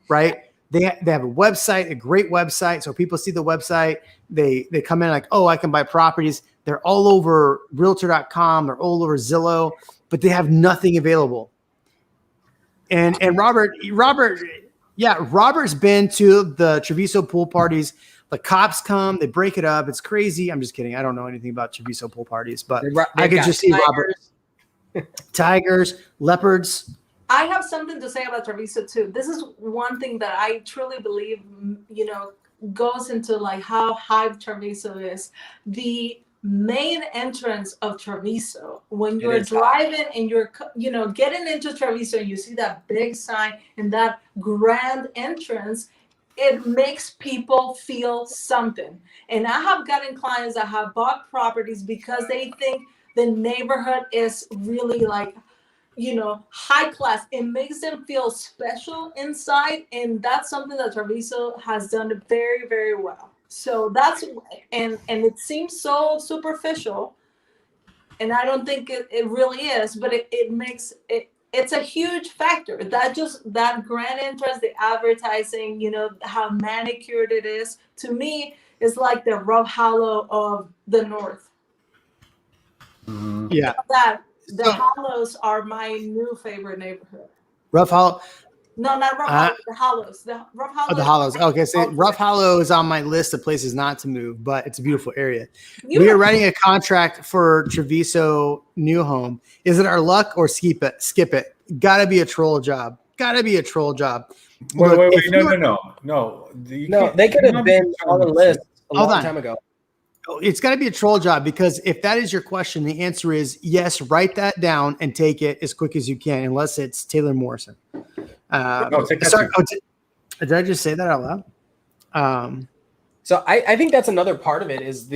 right? They have a website, a great website. So people see the website, they come in like, oh, I can buy properties. They're all over Realtor.com, they're all over Zillow, but they have nothing available. And Robert's been to the Treviso pool parties. The cops come, they break it up. It's crazy. I'm just kidding. I don't know anything about Treviso pool parties, but I could just see Robert. Tigers, leopards. I have something to say about Treviso too. This is one thing that I truly believe, goes into like how hyped Treviso is. The main entrance of Treviso, when you're driving and you're getting into Treviso and you see that big sign and that grand entrance, it makes people feel something. And I have gotten clients that have bought properties because they think the neighborhood is really like, high class. It makes them feel special inside. And that's something that Treviso has done very, very well. So that's, and it seems so superficial. And I don't think it really is, but it makes it, it's a huge factor. That grand entrance, the advertising, how manicured it is, to me, is like the rough hollow of the North. Yeah. The Hollows are my new favorite neighborhood. Rough Hollow? No, not Rough Hollow. The Hollows. The Rough Hollow. Oh, the Hollows. Okay, so Rough Hollow is on my list of places not to move, but it's a beautiful area. We are writing a contract for Treviso new home. Is it our luck or skip it? Gotta be a troll job. Wait, no. They could have been on the list a long time ago. It's got to be a troll job, because if that is your question, the answer is yes. Write that down and take it as quick as you can, unless it's Taylor Morrison. Did I just say that out loud? So I think that's another part of it is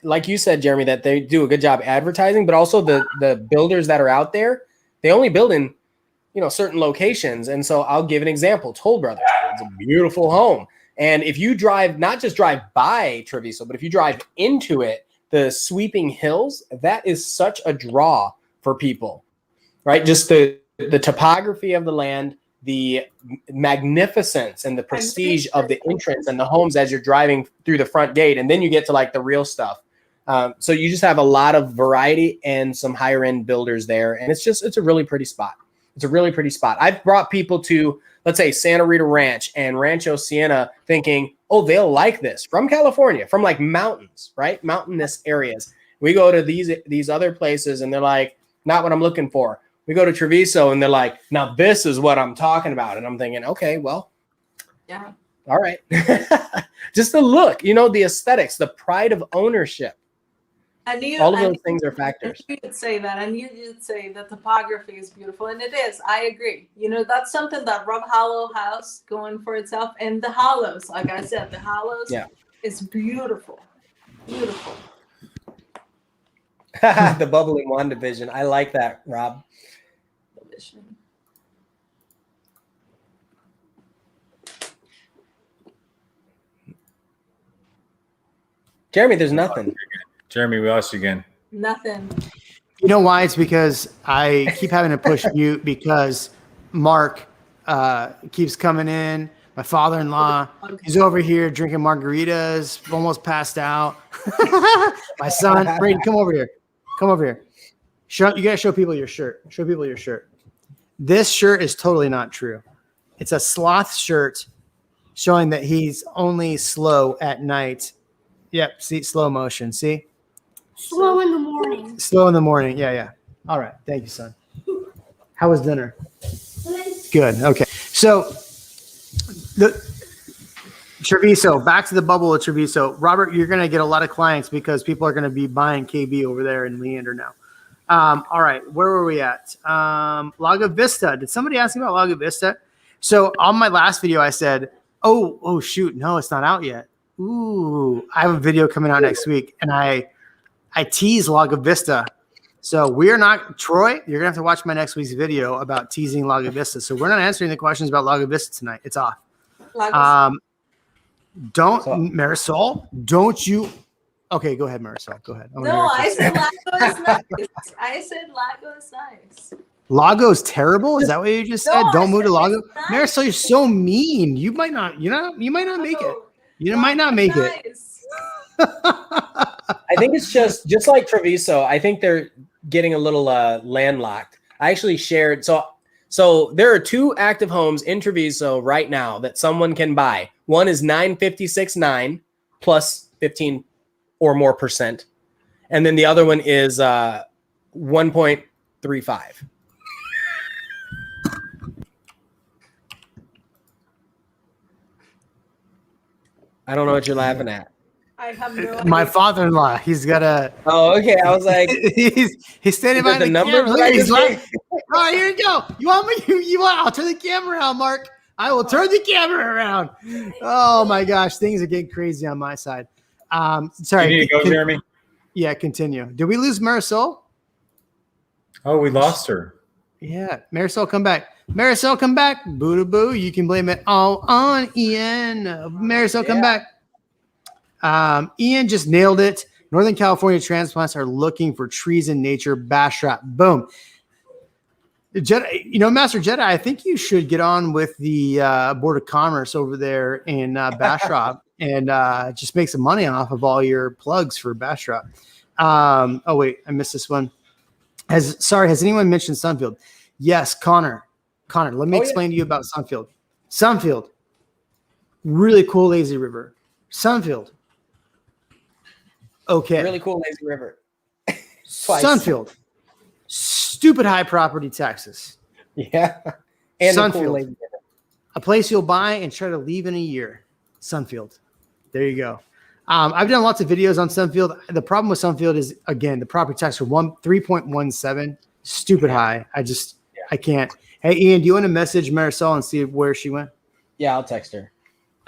like you said, Jeremy, that they do a good job advertising, but also the builders that are out there, they only build in, certain locations. And so I'll give an example. Toll Brothers, it's a beautiful home. And if you not just drive by Treviso, but if you drive into it, the sweeping hills, that is such a draw for people, right? Just the topography of the land, the magnificence and the prestige of the entrance and the homes as you're driving through the front gate. And then you get to like the real stuff. So you just have a lot of variety and some higher end builders there. And it's a really pretty spot. It's a really pretty spot. I've brought people to, let's say, Santa Rita Ranch and Rancho Siena thinking, oh, they'll like this, from California, from like mountains, right? Mountainous areas. We go to these other places and they're like, not what I'm looking for. We go to Treviso and they're like, now this is what I'm talking about. And I'm thinking, okay, well, Yeah. all right. Just the look, the aesthetics, the pride of ownership. All of those things are factors. You could say that, and you'd say the topography is beautiful, and it is. I agree. That's something that Rob Hollow has going for itself, and the Hollows, like I said, the Hollows is beautiful, beautiful. The bubbling one division. I like that, Rob. Jeremy, there's nothing. Jeremy, we lost you again. Nothing. You know why? It's because I keep having to push mute because Mark keeps coming in. My father-in-law, he's over here drinking margaritas, almost passed out. My son, Brayden, come over here. Come over here. You gotta show people your shirt. Show people your shirt. This shirt is totally not true. It's a sloth shirt showing that he's only slow at night. Yep, see, slow motion, see? Slow in the morning. Slow in the morning. Yeah. All right. Thank you, son. How was dinner? Good. Okay. So the Treviso, back to the bubble of Treviso. Robert, you're going to get a lot of clients because people are going to be buying KB over there in Leander now. All right. Where were we at? Lago Vista. Did somebody ask me about Lago Vista? So on my last video, I said, oh, shoot. No, it's not out yet. Ooh, I have a video coming out next week, and I tease Lago Vista. So we are not, Troy, you're going to have to watch my next week's video about teasing Lago Vista. So we're not answering the questions about Lago Vista tonight. It's off. Marisol, don't you? Okay, go ahead, Marisol. Go ahead. No, I said Lago is nice. I said Lago is nice. Lago's terrible? Is that what you just said? No, Don't move to Lago? nice. Marisol, you're so mean. You might not, you might not make it. You might not make it. I think it's just like Treviso. I think they're getting a little landlocked. I actually shared. So there are 2 active homes in Treviso right now that someone can buy. One is 956.9 plus 15 or more %. And then the other one is 1.35. I don't know what you're laughing at. I have no idea. My father-in-law, he's got a. Oh, okay. I was like, he's standing by the camera. Look at, he's like, oh, here you go. You want me? You want? I'll turn the camera around, Mark. I will turn the camera around. Oh my gosh, things are getting crazy on my side. Sorry. You need to go, Jeremy. Yeah, continue. Did we lose Marisol? Oh, we lost her. Yeah, Marisol, come back. Marisol, come back. Boo to boo. You can blame it all on Ian. Marisol, come back. Ian just nailed it. Northern California transplants are looking for trees in nature. Bastrop. Boom. Jedi, Master Jedi, I think you should get on with the Board of Commerce over there in Bastrop and just make some money off of all your plugs for Bastrop. Oh, wait, I missed this one. Has anyone mentioned Sunfield? Yes, Connor, let me explain to you about Sunfield. Sunfield, really cool lazy river. Sunfield, okay. Really cool lazy river. Sunfield, stupid high property taxes. Yeah. And Sunfield, a place you'll buy and try to leave in a year. Sunfield, there you go. I've done lots of videos on Sunfield. The problem with Sunfield is, again, the property tax are 3.17, stupid high. I can't. Hey, Ian, do you want to message Marisol and see where she went? Yeah, I'll text her.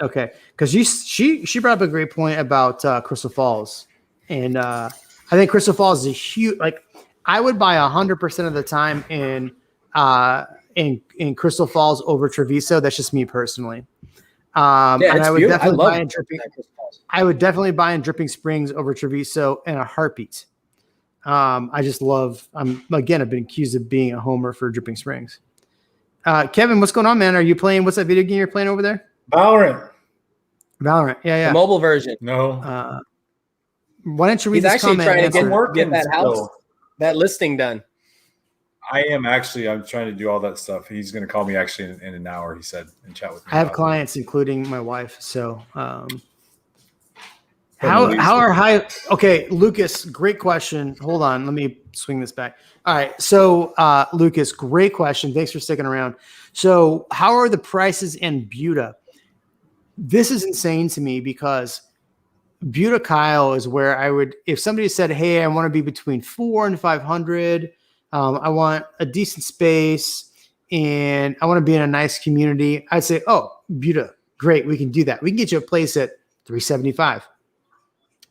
Okay, because she brought up a great point about Crystal Falls, and I think Crystal Falls is a huge. Like, I would buy 100% of the time in Crystal Falls over Treviso. That's just me personally. And I would definitely buy in Dripping Springs over Treviso in a heartbeat. I've been accused of being a homer for Dripping Springs. Kevin, what's going on, man? Are you playing? What's that video game you're playing over there? Valorant. Valorant. Yeah. The mobile version. No. Why don't you read He's this actually comment? trying to and answer? get that house, still. that listing done. I'm trying to do all that stuff. He's going to call me actually in an hour, he said, and chat with me. I have about clients, including my wife. So, it. how are high? Okay, Lucas, great question. Hold on, let me swing this back. All right, so Lucas, great question. Thanks for sticking around. So, how are the prices in Buda? This is insane to me because Buda Kyle is where I would, if somebody said, "Hey, I want to be between 400 and 500. I want a decent space and I want to be in a nice community," I'd say, "Oh, Buda, great, we can do that. We can get you a place at 375."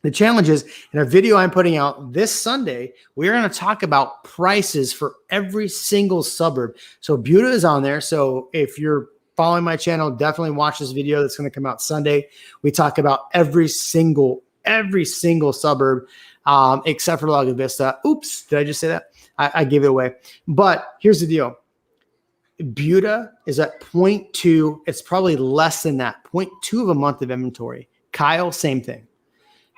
The challenge is, in a video I'm putting out this Sunday, we're going to talk about prices for every single suburb. So Buda is on there. So if you're following my channel, definitely watch this video that's going to come out Sunday. We talk about every single suburb, except for Lago Vista. Oops, did I just say that? I gave it away. But here's the deal. Buda is at 0.2. It's probably less than that. 0.2 of a month of inventory. Kyle, same thing.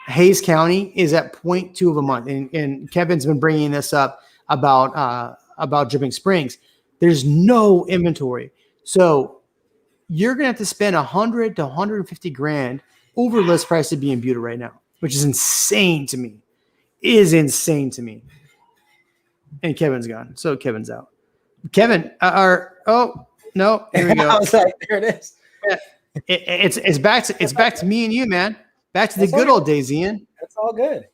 Hayes County is at 0.2 of a month. And Kevin's been bringing this up about Dripping Springs. There's no inventory. So you're going to have to spend 100 to 150 grand over list price to be in Buda right now, which is insane to me. And Kevin's gone. So Kevin's out. Kevin, oh no, here we go. I was like, there it is. It's back to me and you, man. Back to the good old days, Ian. It's all good.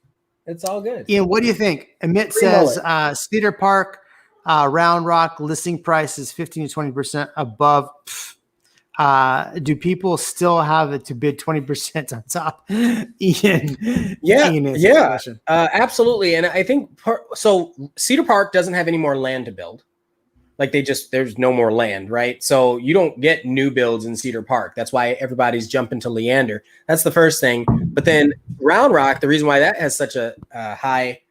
It's all good. Ian, what do you think? Amit says Cedar Park, Round Rock listing price is 15 to 20% above. Do people still have it to bid 20% on top? Ian. Yeah. Absolutely. And I think so. Cedar Park doesn't have any more land to build. Like there's no more land, right? So you don't get new builds in Cedar Park. That's why everybody's jumping to Leander. That's the first thing. But then Round Rock, the reason why that has such a high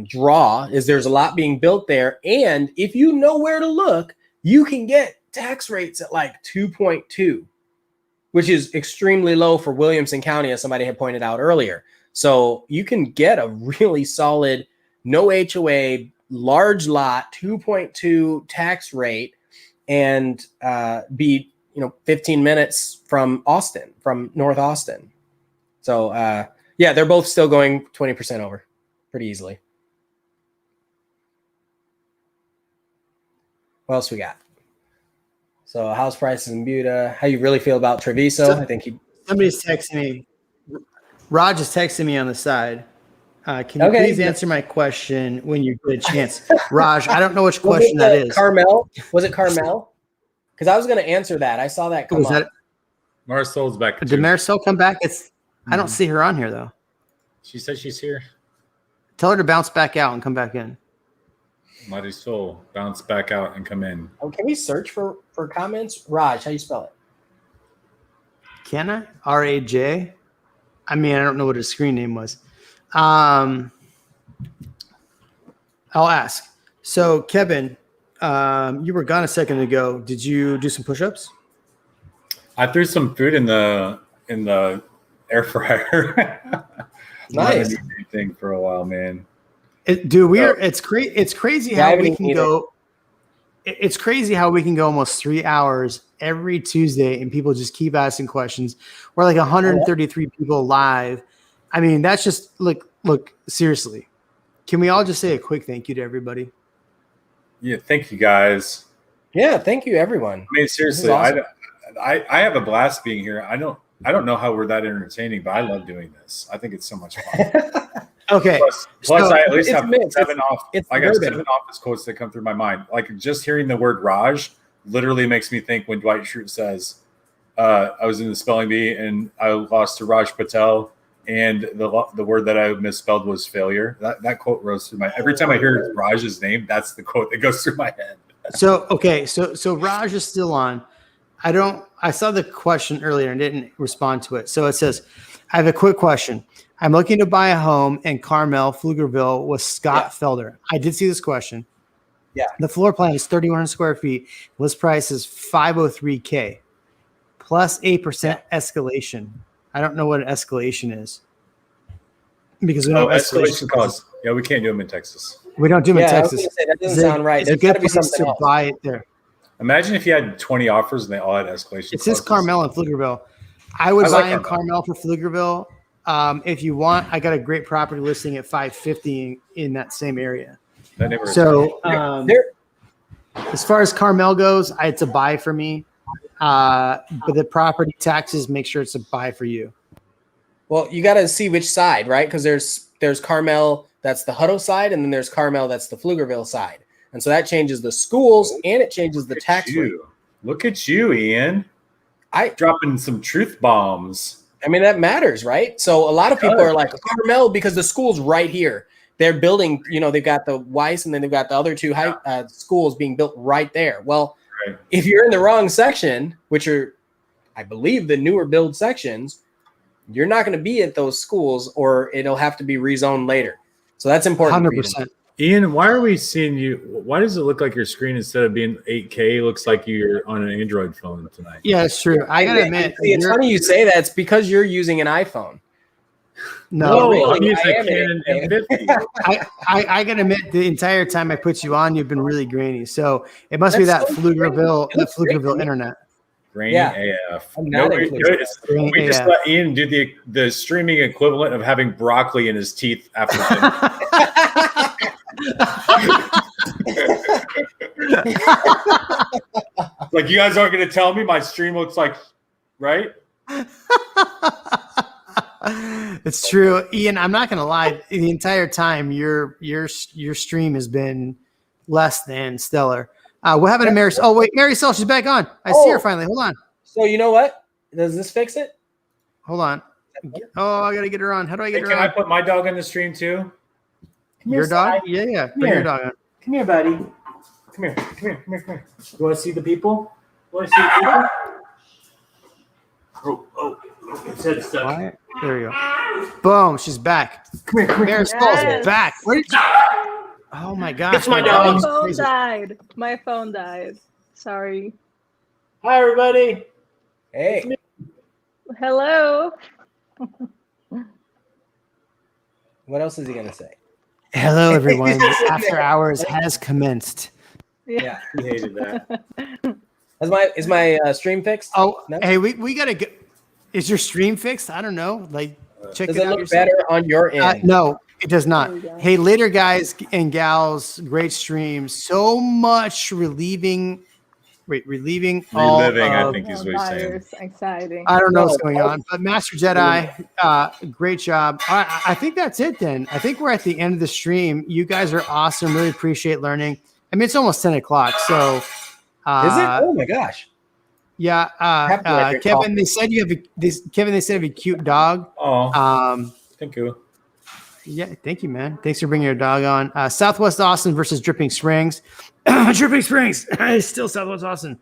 draw is there's a lot being built there. And if you know where to look, you can get tax rates at like 2.2, which is extremely low for Williamson County, as somebody had pointed out earlier. So you can get a really solid, no HOA, large lot, 2.2 tax rate, and be 15 minutes from Austin, from North Austin. So they're both still going 20% over pretty easily. What else we got? So house prices in Buda. How you really feel about Treviso? I think somebody's texting me. Raj is texting me on the side. Can you please answer my question when you get a chance? Raj, I don't know which question that is. Carmel? Was it Carmel? Because I was going to answer that. I saw that come up. Marisol's back. Did Marisol come back? I don't see her on here, though. She said she's here. Tell her to bounce back out and come back in. Marisol, bounce back out and come in. Oh, can we search for comments? Raj, how you spell it? Can I? R-A-J? I mean, I don't know what his screen name was. I'll ask. So, Kevin, you were gone a second ago. Did you do some push-ups? I threw some food in the air fryer. Nice. Not anything for a while, man. It's crazy how we can go. It's crazy how we can go almost 3 hours every Tuesday, and people just keep asking questions. We're like 133 people live. I mean, that's just look. Seriously, can we all just say a quick thank you to everybody? Yeah, thank you guys. Yeah, thank you everyone. I mean, seriously, awesome. I have a blast being here. I don't know how we're that entertaining, but I love doing this. I think it's so much fun. Okay. Plus I at least have mixed. seven office quotes that come through my mind. Like just hearing the word Raj literally makes me think when Dwight Schrute says, I was in the spelling bee and I lost to Raj Patel, and the word that I misspelled was failure. That quote rose through my every time I hear Raj's name, that's the quote that goes through my head. So Raj is still on. I saw the question earlier and didn't respond to it. So it says, I have a quick question. I'm looking to buy a home in Carmel, Pflugerville with Scott Felder. I did see this question. Yeah. The floor plan is 3,100 square feet. List price is $503K plus 8% escalation. I don't know what an escalation is because we don't have escalation costs. Yeah, we can't do them in Texas. We don't do them in I was Texas. gonna say, that doesn't sound right. It's a There's got good to be place something to else. buy it there. Imagine if you had 20 offers and they all had escalation. It says clauses. Carmel and Pflugerville. I would I like buy in Carmel. Carmel for Pflugerville. If you want, I got a great property listing at 550 in that same area. That neighborhood. So There, as far as Carmel goes, it's a buy for me. But the property taxes, make sure it's a buy for you. well, you got to see which side, right? Because there's Carmel, that's the Hutto side, and then there's Carmel, that's the Pflugerville side. And so that changes the schools and it changes the tax rate. Look at you, Ian. I Dropping some truth bombs. mean, that matters, right? So a lot of people are like Carmel because the school's right here. They're building, they've got the Weiss and then they've got the other two schools being built right there. Well, Right. if you're in the wrong section, which are, I believe, the newer build sections, you're not going to be at those schools or it'll have to be rezoned later. So that's important. 100%. Ian, why are we seeing you? Why does it look like your screen instead of being 8K looks like you're on an Android phone tonight? Yeah, it's true. I gotta admit, It's funny you say that. It's because you're using an iPhone. no, really, I'm using I a am Canon an M50. I gotta admit, the entire time I put you on, you've been really grainy. So it must be that That's so Pflugerville, great. It looks great to Pflugerville me. internet. Grainy Yeah. AF. I'm not included. We just AF. let Ian do the streaming equivalent of having broccoli in his teeth after dinner. Like, you guys aren't going to tell me my stream looks like, right? It's true, Ian. I'm not gonna lie. The entire time, your stream has been less than stellar. What happened to Marisol? Oh wait, Marisol, she's back on. I see her finally. Hold on. So you know what? Does this fix it? Hold on. Oh, I gotta get her on. How do I Hey, get her can I on? put my dog on the stream too? Your dog? Yeah. Put your dog on. Come here, buddy. Come here. You want to see the people? Want to see the people? Oh. His head's stuck. Why? There we go. Boom. She's back. Come here. Marisol's Yes. back. Where did you? Oh my gosh. It's my My dog. dog's phone crazy. died. My phone died. Sorry. Hi, everybody. Hey, Hello. what else is he gonna say? Hello, everyone. After hours has commenced. Yeah. He hated that. Is my stream fixed? Oh, No? hey, we gotta get. Is your stream fixed? I don't know. Like, check Does it it out look yourself. better on your end? No, it does not. There we go. Hey, later, guys and gals, great stream. So much relieving all Reliving, I of- think is what he's saying. Virus, exciting. I don't know what's No. going on, but Master Jedi, great job. I think that's it then. I think we're at the end of the stream. You guys are awesome. Really appreciate learning. I mean, it's almost 10 o'clock. So, Is it? Oh my gosh. yeah. Have to write your Kevin, topic. they said you have Kevin, they said you have a cute dog. Oh, thank you. Yeah, thank you, man. Thanks for bringing your dog on. Southwest Austin versus Dripping Springs. Dripping Springs. It's still Southwest Austin.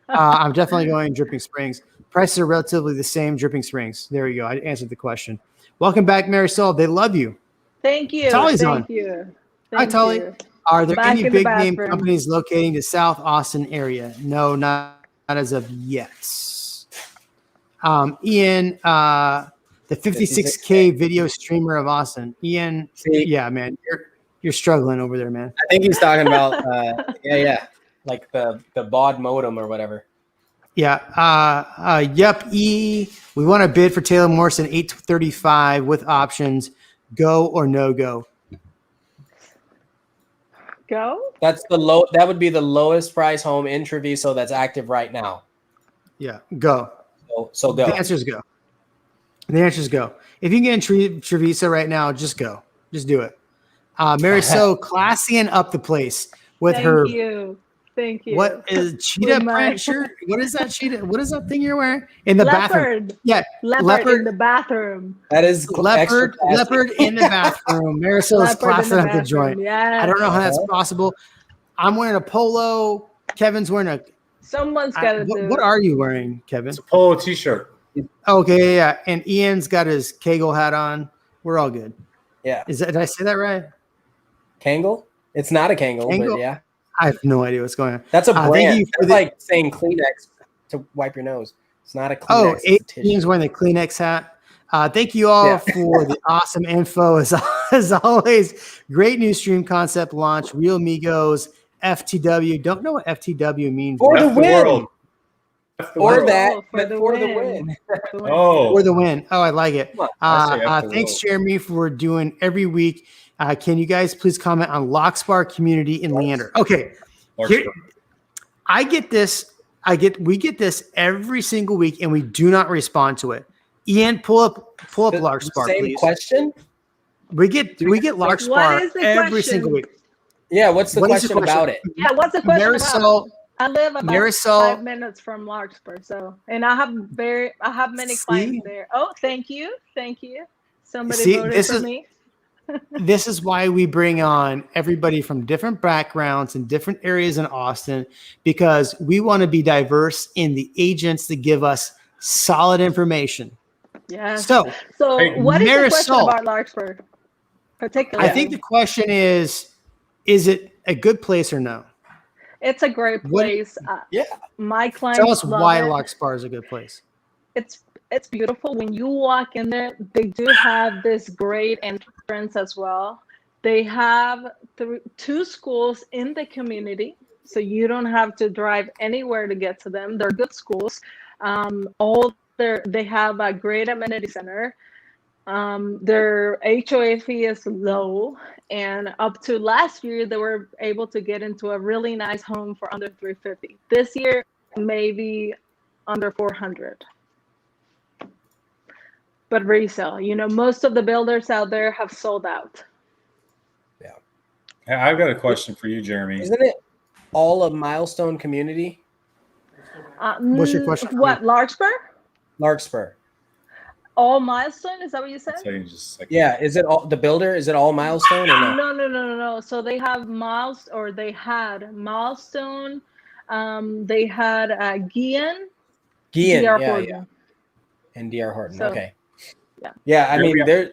I'm definitely going Dripping Springs. Prices are relatively the same. Dripping Springs. There you go. I answered the question. Welcome back, Marisol. They love you. Thank you. Tully's Thank on. you. Hi, Thank Tully. you. Are there Back any in the big name bathroom. companies locating the South Austin area? No, not as of yet. Ian, the 56K video streamer of Austin. Ian, See, yeah, man, you're struggling over there, man. I think he's talking about like the baud modem or whatever. Yeah. Yep. We want to bid for Taylor Morrison 835 with options. Go or no go. Go. That's the low. That would be the lowest price home in Treviso that's active right now. Yeah. Go. So go. The answer is go. The answer is go. If you can get in Treviso right now, just go. Just do it. Marisol classy and up the place with Thank her. you. Thank you. What is cheetah With my- print shirt? What is that cheetah? What is that thing you're wearing in the bathroom? Leopard. Yeah, Leopard in the bathroom. That is leopard extra classy. leopard in the bathroom. Marisol is Leopard in classing the up the bathroom. joint. Yeah. I don't know how that's possible. I'm wearing a polo. Kevin's wearing a. Someone's got to do. What are you wearing, Kevin? It's a polo t-shirt. Okay, yeah. And Ian's got his Kegel hat on. We're all good. Yeah. Did I say that right? Kangle? It's not a Kangol, Kangol? but yeah. I have no idea what's going on. That's a brand. Thank you for That's like saying Kleenex to wipe your nose. It's not a Kleenex. Oh, it's a tissue. Ian's wearing the Kleenex hat. Thank you all for the awesome info. As always, great new stream concept launch. REALMigos, FTW. Don't know what FTW means. For the F the win. world. Or world. that, For but the for the win. win. Oh, For the win. Oh, I like it. I say F the Thanks, world. Jeremy, for doing every week. Can you guys please comment on Lockspar community in Leander? Okay. Here, I get this. We get this every single week, and we do not respond to it. Ian, pull up Larkspar, Same please. question? We get What Larkspar is the every question? single week. Yeah, what's the What is the question about it? Yeah, what's the question about? Marisol, I live about Marisol- 5 minutes from Larkspur, so and I have many See? clients there. Oh, thank you. Somebody See, voted this for is- me. this is why we bring on everybody from different backgrounds and different areas in Austin, because we want to be diverse in the agents that give us solid information. Yeah. So Hey, what is the question Marisol. about Larkspur? Particularly, I think the question is it a good place or no? it's a great What- place. Yeah. My clients Tell us love why it. Larkspar is a good place. It's beautiful. When you walk in there, they do have this great entrance as well. They have two schools in the community, so you don't have to drive anywhere to get to them. They're good schools. They have a great amenity center. Their HOA fee is low, and up to last year, they were able to get into a really nice home for under $350. This year, maybe under $400. But resale, most of the builders out there have sold out. Hey, I've got a question for you, Jeremy. Isn't it all a Milestone community? What's your question? What, Larkspur? Larkspur. All Milestone? Is that what you said? I'll tell you in just a second. Yeah. Is it all the builder? Is it all Milestone or no? No. So they have they had Milestone. They had Gian. Gian. DR Yeah. Horton. And DR Horton. So, Okay. yeah. Yeah. I Here mean, we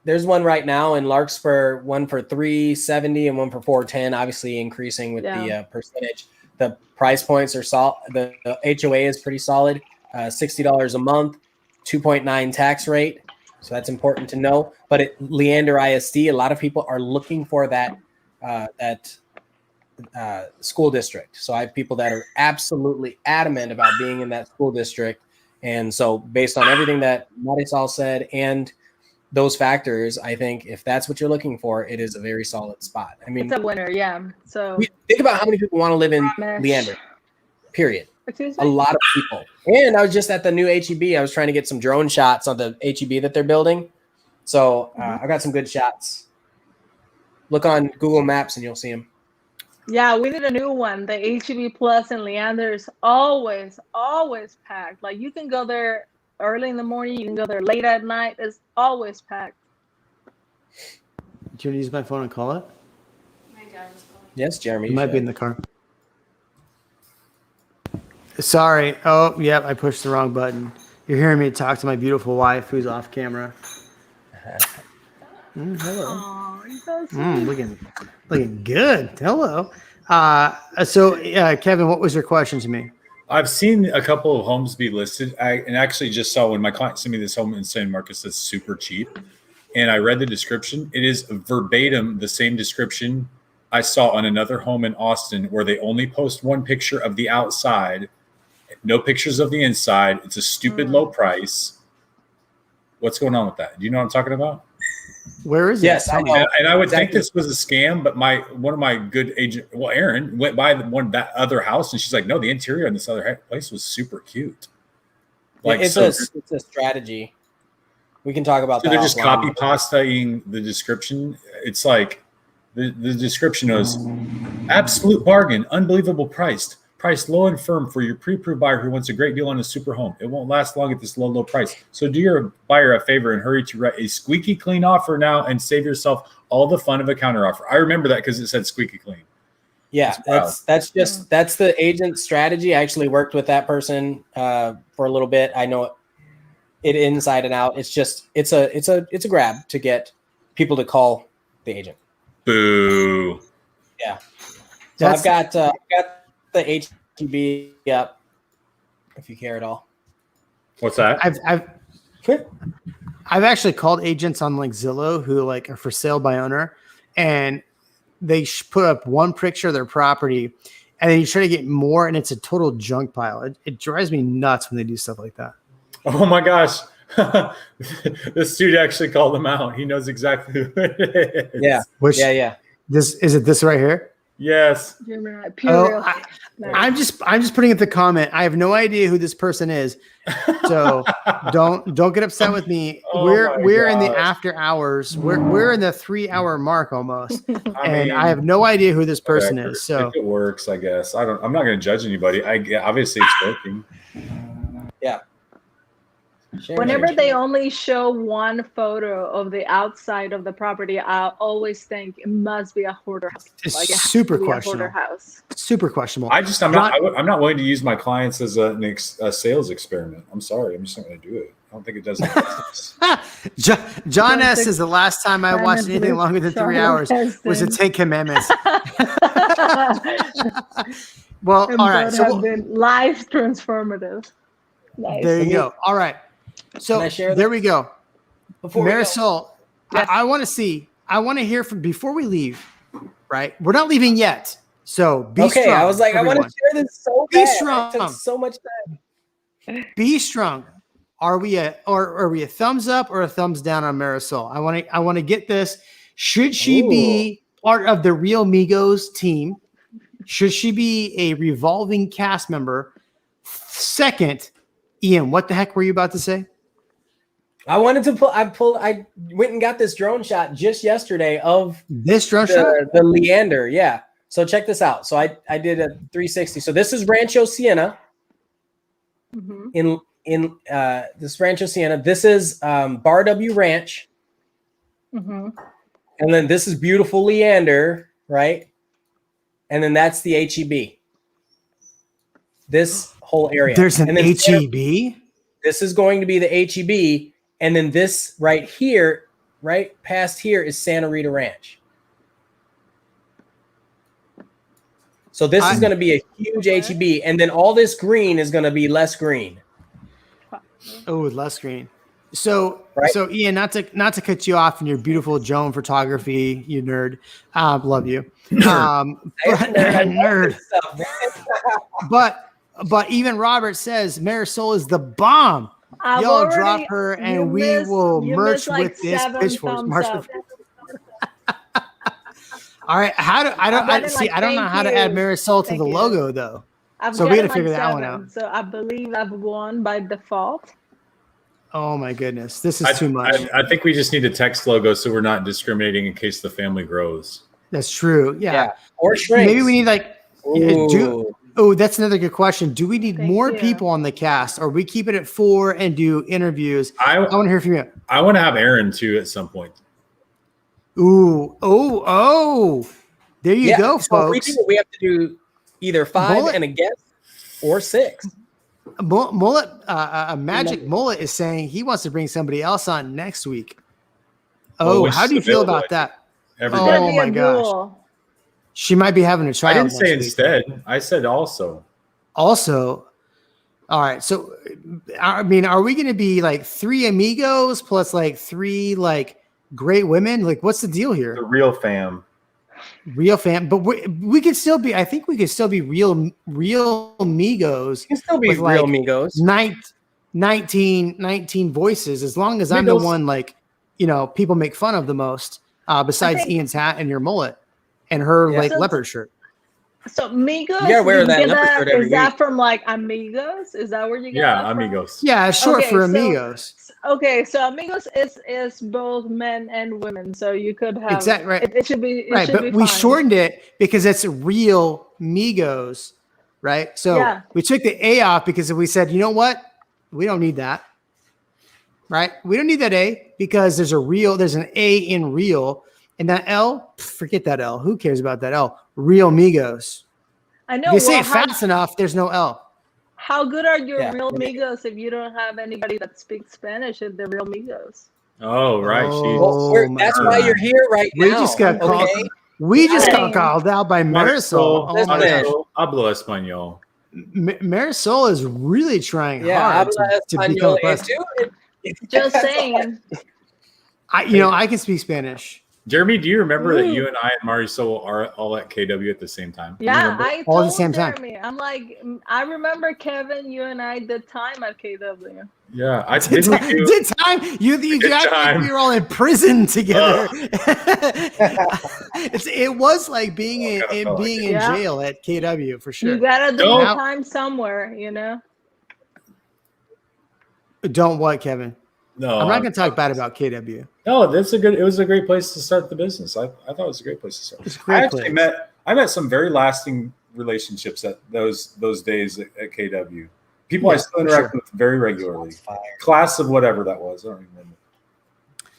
there's one right now in Larkspur, one for $370 and one for $410. Obviously, increasing with the percentage. The price points are solid. The HOA is pretty solid. $60 a month, 2.9 tax rate. So that's important to know. But at Leander ISD, a lot of people are looking for that school district. So I have people that are absolutely adamant about being in that school district. And so based on everything that Marisol said and those factors, I think if that's what you're looking for, it is a very solid spot. I mean, It's a winner, yeah. So think about how many people want to live in Mesh. Leander, period. Excuse A me? lot of people. And I was just at the new HEB. I was trying to get some drone shots on the HEB that they're building. So I got some good shots. Look on Google Maps and you'll see them. Yeah, we did a new one. The HEB Plus in Leander is always packed. Like you can go there early in the morning, you can go there late at night. It's always packed. Do you want to use my phone and call it? Yes, Jeremy. You you might be should. in the car. Sorry. Oh, yep. I pushed the wrong button. You're hearing me talk to my beautiful wife who's off camera. Hello. Oh, you're so sweet. Looking good. Hello. Kevin, what was your question to me? I've seen a couple of homes be listed. And actually just saw when my client sent me this home in San Marcos that's super cheap. And I read the description. It is verbatim the same description I saw on another home in Austin where they only post one picture of the outside, no pictures of the inside. It's a stupid low price. What's going on with that? Do you know what I'm talking about? Where is it? Yes, I know. And I would think Exactly. this was a scam, but one of my good agent, Erin, went by that other house, and she's like, "No, the interior in this other place was super cute." Like, it's a strategy. We can talk about so that. they're just offline. copy pastaing the description. It's like the description was absolute bargain, unbelievable priced low and firm for your pre-approved buyer who wants a great deal on a super home. It won't last long at this low price. So do your buyer a favor and hurry to write a squeaky clean offer now and save yourself all the fun of a counter offer. I remember that because it said squeaky clean. Yeah, that's the agent strategy. I actually worked with that person for a little bit. I know it inside and out. It's just it's a grab to get people to call the agent. Boo. So That's- I've got the HTB up, if you care at all. What's that? I've actually called agents on like Zillow who like are for sale by owner, and they put up one picture of their property, and then you try to get more, and it's a total junk pile. It drives me nuts when they do stuff like that. Oh my gosh. This dude actually called him out. He knows exactly who it is. Yeah. Which this is it. This right here. Yes. Pure. I'm just putting up the comment. I have no idea who this person is, so don't get upset with me. Oh we're in the gosh. after hours. We're in the 3-hour mark almost, I and mean, I have no idea who this person whatever. is. So If it works, I guess. I'm not going to judge anybody. Obviously it's working. Yeah. Whenever they only show one photo of the outside of the property, I always think it must be a hoarder house. It's Like, it has super to be a questionable. hoarder house. super questionable. I'm not willing to use my clients as a sales experiment. I'm sorry. I'm just not going to do it. I don't think it does any business. John S. is the last time I watched anything longer than 3 hours was the 10 Commandments. Well, all right. So life transformative. Nice. there you go. All right. So Can I share there we go. Before we go. Marisol, Yes. I want to hear from before we leave. Right, we're not leaving yet. So be strong. I was like, everyone. I want to share this so Be bad. strong. It took so much time. Be strong. Are we a thumbs up or a thumbs down on Marisol? I want to get this. Should she be part of the REALMigos team? Should she be a revolving cast member? Second, Ian, what the heck were you about to say? I wanted to I went and got this drone shot just yesterday of This drone shot? the Leander. Yeah. So check this out. So I did a 360. So this is Rancho Siena. Mhm. In this Rancho Siena. This is Bar W Ranch. Mhm. And then this is beautiful Leander, right? And then that's the HEB. This whole area. There's an and then HEB? This is going to be the HEB. And then this right here, right past here is Santa Rita Ranch. So this is going to be a huge HEB. And then all this green is going to be less green. Oh, with less green. So, Right. so Ian, not to cut you off in your beautiful drone photography, you nerd. Love you. Nerd. But even Robert says Marisol is the bomb. Y'all drop her and we will merch with this pitchfork. All right. I don't know how to add Marisol to the logo though. So we got to figure that one out. So I believe I've won by default. Oh my goodness. This is too much. I think we just need a text logo so we're not discriminating in case the family grows. That's true. Yeah. Or shrinks. Maybe we need like that's another good question. Do we need Thank more you. people on the cast? Or we keep it at 4 and do interviews? I want to hear from you. I want to have Aaron too at some point. There you go, so folks. we have to do either 5 and a guest or 6. Mullet, Magic Mullet is saying he wants to bring somebody else on next week. How do you feel about that? Everybody. Oh my gosh. She might be having a child. I didn't say next week. instead. I said also. Also, all right. So, I mean, are we going to be like 3 amigos plus like 3 like great women? Like, what's the deal here? The real fam. Real fam, but we could still be. I think we could still be real amigos. You can still be with, real like, amigos. 19 voices, as long as I'm the one like, people make fun of the most. Besides Ian's hat and your mullet and her leopard shirt. So Migos, You gotta wear that leopard shirt every is that week. from like Amigos? Is that where you get that from? Amigos. Yeah, short Okay, for so- amigos. Okay, so Amigos is both men and women, so you could have Exactly right. It should be Right, but we shortened it because it's real Migos, right? So we took the A off because we said, you know what? We don't need that. Right? We don't need that A because there's an A in real, and that L, forget that L. Who cares about that L? Real Migos. I know. If you say it fast enough, there's no L. How good are your real Migos if you don't have anybody that speaks Spanish in the real Migos? Oh, right. Oh, That's why you're here right now. We just got called. We just got Dang. called out by Marisol. Oh my Listen. gosh. Hablo español. Marisol is really trying Yeah, hard habla to become español. president. Just saying. I can speak Spanish. Jeremy, do you remember that you and I and Marisol are all at KW at the same time? You Yeah, remember? I All at told the same time. Jeremy. I'm like, I remember Kevin, you and I did time at KW. Yeah, I Did didn't we do. time. You Good act like time. we were all in prison together. It was like being in Kinda felt like being it. in Yeah. jail at KW for You sure. gotta do No. your time somewhere, you know? Don't what, Kevin? No, I'm not going to talk bad about KW. No, that's a good. It was a great place to start the business. I thought it was a great place to start. It's a great I actually place. I met some very lasting relationships at those days at KW. People I Yeah, still for interact sure. with very regularly. Class of whatever that was. I don't even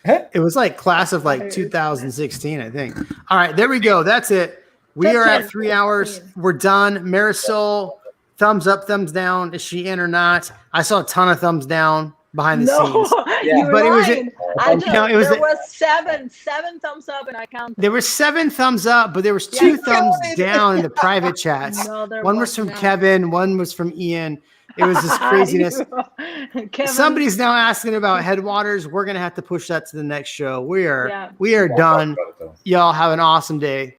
remember. It was like class of like 2016, I think. All right, there we go. That's it. We are at 3 hours. We're done. Marisol, thumbs up, thumbs down. Is she in or not? I saw a ton of thumbs down behind the scenes. You're But it was- lying. I just, No, it was- there was seven thumbs up, and I counted. There were 7 thumbs up, but there was 2 thumbs down in the private chats. No, there One was from not. Kevin, one was from Ian. It was this craziness. Kevin, Somebody's now asking about Headwaters. We're gonna have to push that to the next show. We are Yeah. done. Talk about it, though. Y'all have an awesome day.